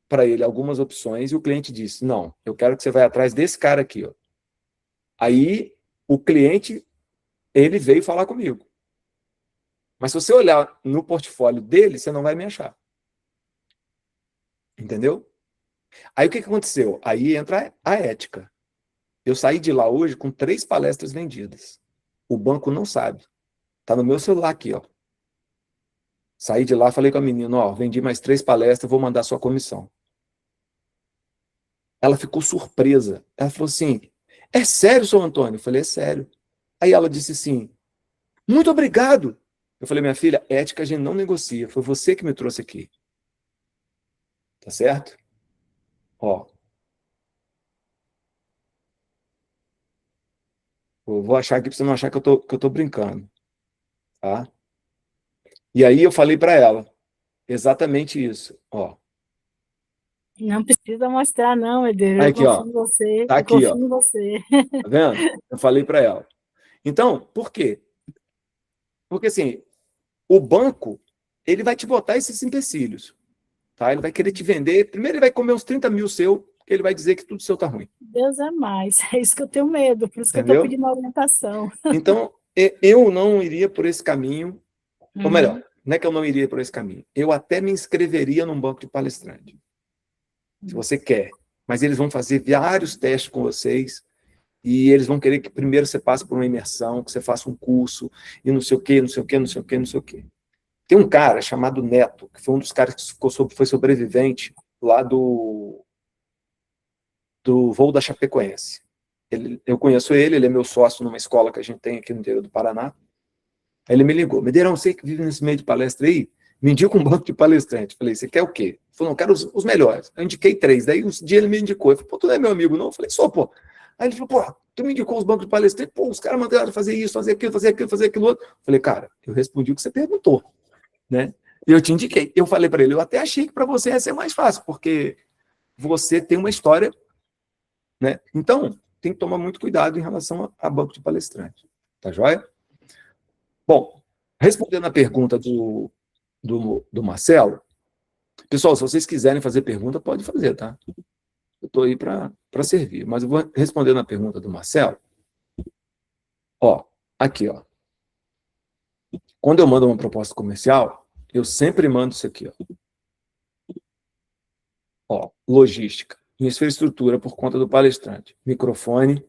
para ele algumas opções e o cliente disse, não, eu quero que você vá atrás desse cara aqui. Ó. Aí, o cliente, ele veio falar comigo. Mas se você olhar no portfólio dele, você não vai me achar. Entendeu? Aí o que aconteceu? Aí entra a ética. Eu saí de lá hoje com 3 palestras vendidas. O banco não sabe. Tá no meu celular aqui, ó. Saí de lá, falei com a menina, ó, vendi mais 3 palestras, vou mandar sua comissão. Ela ficou surpresa. Ela falou assim, é sério, seu Antônio? Eu falei, é sério. Aí ela disse assim, muito obrigado. Eu falei, minha filha, ética a gente não negocia. Foi você que me trouxe aqui. Tá certo? Ó. Eu vou achar aqui para você não achar que eu tô brincando. Tá? E aí eu falei para ela exatamente isso. Ó. Não precisa mostrar, não, Medeiros. Aí Eu aqui, ó. confio em você. Tá Eu aqui, ó. confio em você. Tá vendo? Eu falei para ela. Então, por quê? Porque assim, o banco, ele vai te botar esses empecilhos. Tá? Ele vai querer te vender. Primeiro ele vai comer uns 30 mil seu, porque ele vai dizer que tudo seu está ruim. Deus é mais. É isso que eu tenho medo, por isso que eu Entendeu? estou pedindo orientação. Então, eu não iria por esse caminho, ou melhor, Uhum. não é que eu não iria por esse caminho, eu até me inscreveria num banco de palestrante, se você quer, mas eles vão fazer vários testes com vocês, e eles vão querer que primeiro você passe por uma imersão, que você faça um curso, e não sei o quê, não sei o quê, não sei o quê, não sei o quê. Tem um cara chamado Neto, que foi um dos caras que foi sobrevivente lá do voo da Chapecoense. Eu conheço ele é meu sócio numa escola que a gente tem aqui no interior do Paraná. Aí ele me ligou, Medeirão, você que vive nesse meio de palestra aí, me indica um banco de palestrante. Falei, você quer o quê? Ele falou, não, eu quero os melhores. Eu indiquei 3, daí um dia ele me indicou. Eu falei, pô, tu não é meu amigo não? Eu falei, sou, pô. Aí ele falou, pô, tu me indicou os bancos de palestrante, pô, os caras mandaram fazer isso, fazer aquilo, fazer aquilo, fazer aquilo outro. Eu falei, cara, eu respondi o que você perguntou, né? E eu te indiquei. Eu falei para ele, eu até achei que para você ia ser mais fácil, porque você tem uma história, né? Então, tem que tomar muito cuidado em relação a banco de palestrante. Tá joia? Bom, respondendo a pergunta do Marcelo, pessoal, se vocês quiserem fazer pergunta, pode fazer, tá? Eu estou aí para servir, mas eu vou responder na pergunta do Marcelo. Ó, aqui, ó. Quando eu mando uma proposta comercial, eu sempre mando isso aqui, ó. Ó, logística, infraestrutura por conta do palestrante, microfone,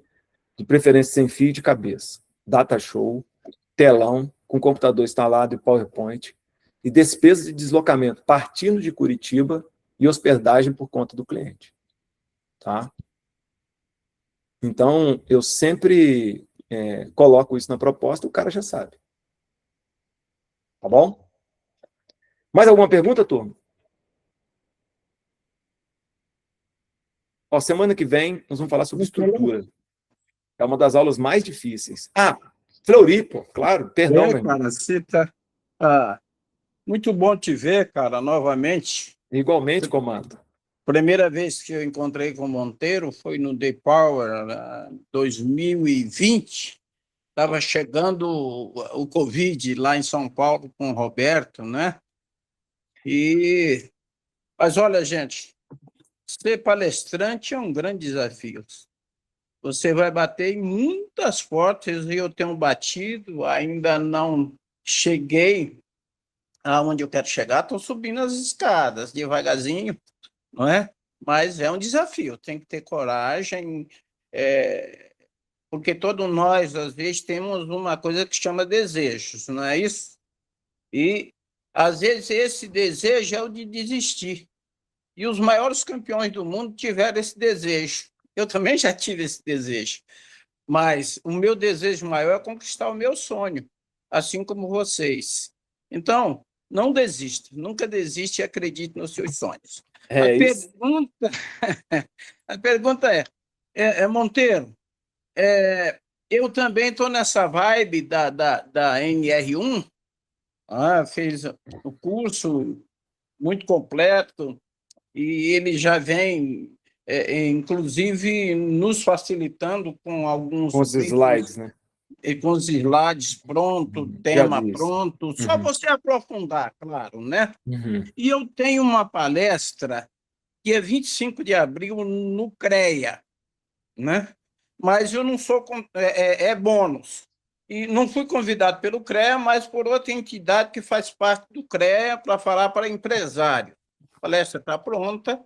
de preferência sem fio de cabeça, data show, telão com computador instalado e PowerPoint, e despesas de deslocamento partindo de Curitiba e hospedagem por conta do cliente. Tá? Então, eu sempre coloco isso na proposta, o cara já sabe. Tá bom? Mais alguma pergunta, turma? Ó, semana que vem, nós vamos falar sobre estrutura. É uma das aulas mais difíceis. Ah, Floripa, claro, perdão, meu irmão. Cara, você tá... muito bom te ver, cara, novamente. Igualmente, comando. Primeira vez que eu encontrei com o Monteiro foi no The Power, 2020. Estava chegando o Covid lá em São Paulo com o Roberto, né? Mas olha, gente, ser palestrante é um grande desafio. Você vai bater em muitas portas e eu tenho batido, ainda não cheguei aonde eu quero chegar, estou subindo as escadas devagarzinho, não é? Mas é um desafio, tem que ter coragem, porque todos nós, às vezes, temos uma coisa que chama desejos, não é isso? E, às vezes, esse desejo é o de desistir. E os maiores campeões do mundo tiveram esse desejo. Eu também já tive esse desejo. Mas o meu desejo maior é conquistar o meu sonho, assim como vocês. Então, não desista, nunca desiste e acredite nos seus sonhos. A pergunta é Monteiro, eu também estou nessa vibe da NR1, fez o curso muito completo e ele já vem, inclusive, nos facilitando com alguns... Com os slides, né? Com os slides pronto, tema pronto, só você aprofundar, claro, né? E eu tenho uma palestra que é 25 de abril no CREA, né? Mas eu não sou... é bônus. E não fui convidado pelo CREA, mas por outra entidade que faz parte do CREA para falar para empresário. A palestra está pronta,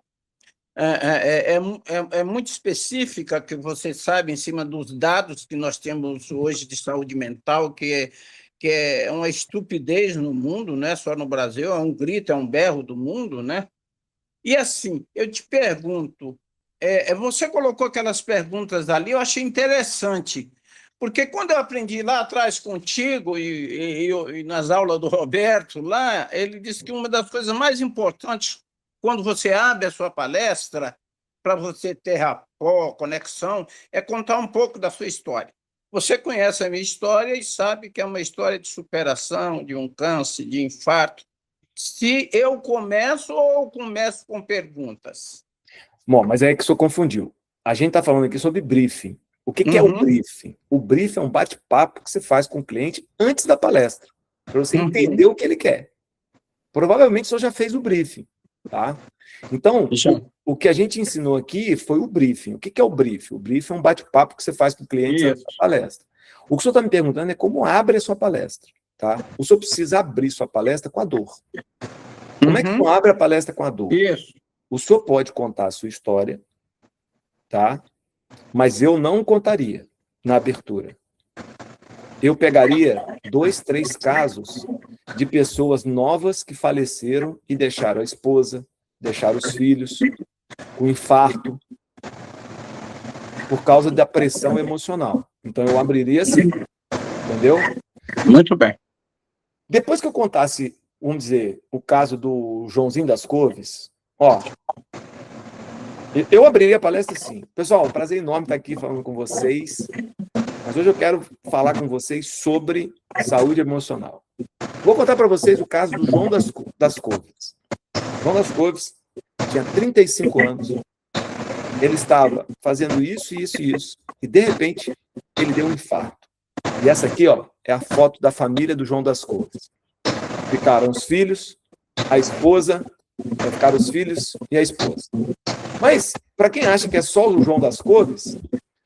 é muito específica, que você sabe, em cima dos dados que nós temos hoje de saúde mental, que é uma estupidez no mundo, né? Só no Brasil, é um grito, é um berro do mundo, né? E assim, eu te pergunto, você colocou aquelas perguntas ali, eu achei interessante, porque quando eu aprendi lá atrás contigo e nas aulas do Roberto, lá, ele disse que uma das coisas mais importantes quando você abre a sua palestra, para você ter rapport, conexão, é contar um pouco da sua história. Você conhece a minha história e sabe que é uma história de superação, de um câncer, de infarto. Se eu começo ou começo com perguntas? Bom, mas é que o senhor confundiu. A gente está falando aqui sobre briefing. O que é o briefing? O briefing é um bate-papo que você faz com o cliente antes da palestra, para você entender o que ele quer. Provavelmente o senhor já fez o briefing. Tá? Então, o que a gente ensinou aqui foi o briefing. O que é o briefing? O briefing é um bate-papo que você faz com o cliente na sua palestra. O que o senhor está me perguntando é como abre a sua palestra. Tá? O senhor precisa abrir sua palestra com a dor. Como é que não abre a palestra com a dor? Isso. O senhor pode contar a sua história, tá? Mas eu não contaria na abertura. Eu pegaria 2, 3 casos de pessoas novas que faleceram e deixaram a esposa, deixaram os filhos, com infarto, por causa da pressão emocional. Então, eu abriria assim, entendeu? Muito bem. Depois que eu contasse, vamos dizer, o caso do Joãozinho das Couves, ó, eu abriria a palestra assim. Pessoal, prazer enorme estar aqui falando com vocês, mas hoje eu quero falar com vocês sobre saúde emocional. Vou contar para vocês o caso do João das Couves. João das Couves tinha 35 anos, ele estava fazendo isso, isso e isso, e de repente ele deu um infarto. E essa aqui, ó, é a foto da família do João das Couves. Ficaram os filhos, a esposa, ficaram os filhos e a esposa. Mas, para quem acha que é só o João das Couves,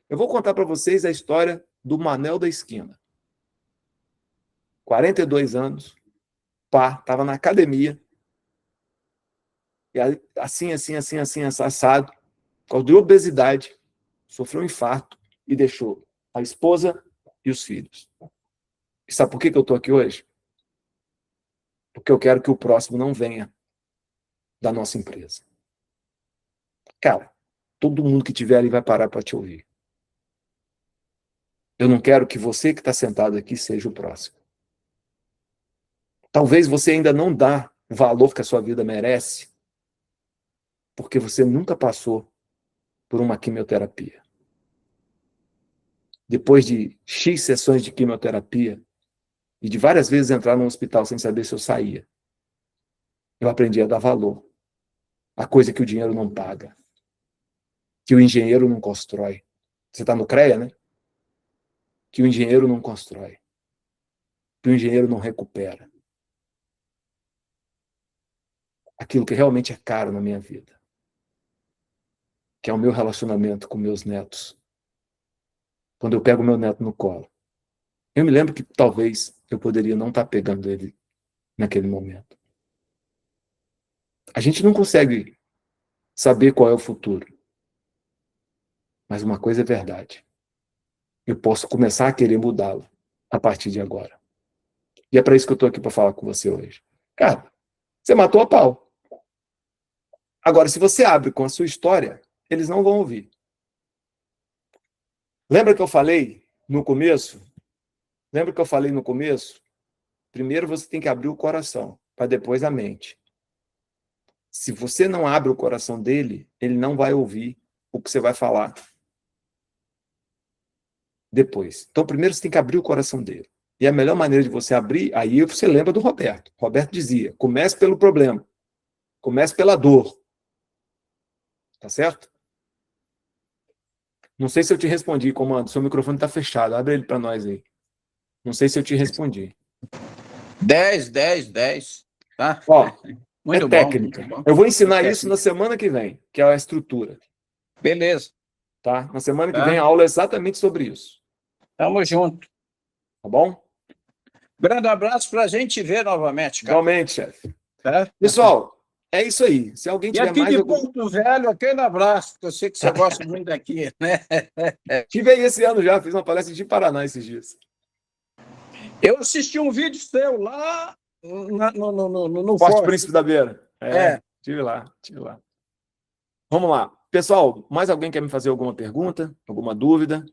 eu vou contar para vocês a história do Manel da Esquina. 42 anos, pá, estava na academia, e assim, assado, por causa de obesidade, sofreu um infarto e deixou a esposa e os filhos. E sabe por que eu estou aqui hoje? Porque eu quero que o próximo não venha da nossa empresa. Cara, todo mundo que estiver ali vai parar para te ouvir. Eu não quero que você que está sentado aqui seja o próximo. Talvez você ainda não dá o valor que a sua vida merece, porque você nunca passou por uma quimioterapia. Depois de X sessões de quimioterapia, e de várias vezes entrar no hospital sem saber se eu saía, eu aprendi a dar valor a coisa que o dinheiro não paga, que o engenheiro não constrói. Você está no CREA, né? Que o engenheiro não constrói, que o engenheiro não recupera. Aquilo que realmente é caro na minha vida, que é o meu relacionamento com meus netos. Quando eu pego meu neto no colo, eu me lembro que talvez eu poderia não estar pegando ele naquele momento. A gente não consegue saber qual é o futuro. Mas uma coisa é verdade. Eu posso começar a querer mudá-lo a partir de agora. E é para isso que eu estou aqui para falar com você hoje. Cara, você matou a pau. Agora, se você abre com a sua história, eles não vão ouvir. Lembra que eu falei no começo? Primeiro você tem que abrir o coração, para depois a mente. Se você não abre o coração dele, ele não vai ouvir o que você vai falar depois. Então, primeiro você tem que abrir o coração dele. E a melhor maneira de você abrir, aí você lembra do Roberto. Roberto dizia, comece pelo problema. Comece pela dor. Tá certo? Não sei se eu te respondi, comando. Seu microfone está fechado. Abre ele para nós aí. Não sei se eu te respondi. 10. Tá? Ó, Muito é bom, técnica. muito bom. Eu vou ensinar É isso na semana que vem, que é a estrutura. Beleza. Tá? Na semana que Tá. vem a aula é exatamente sobre isso. Tamo junto. Tá bom? Grande abraço pra gente ver novamente, cara. Igualmente, chefe. Tá? Pessoal, é isso aí. Se alguém E tiver aqui mais de algum... Porto Velho, aquele abraço, que eu sei que você gosta muito daqui, né? Tive aí esse ano já, fiz uma palestra de Paraná esses dias. Eu assisti um vídeo seu lá no Forte Forte. Príncipe da Beira. É. Tive lá. Vamos lá. Pessoal, mais alguém quer me fazer alguma pergunta? Alguma dúvida?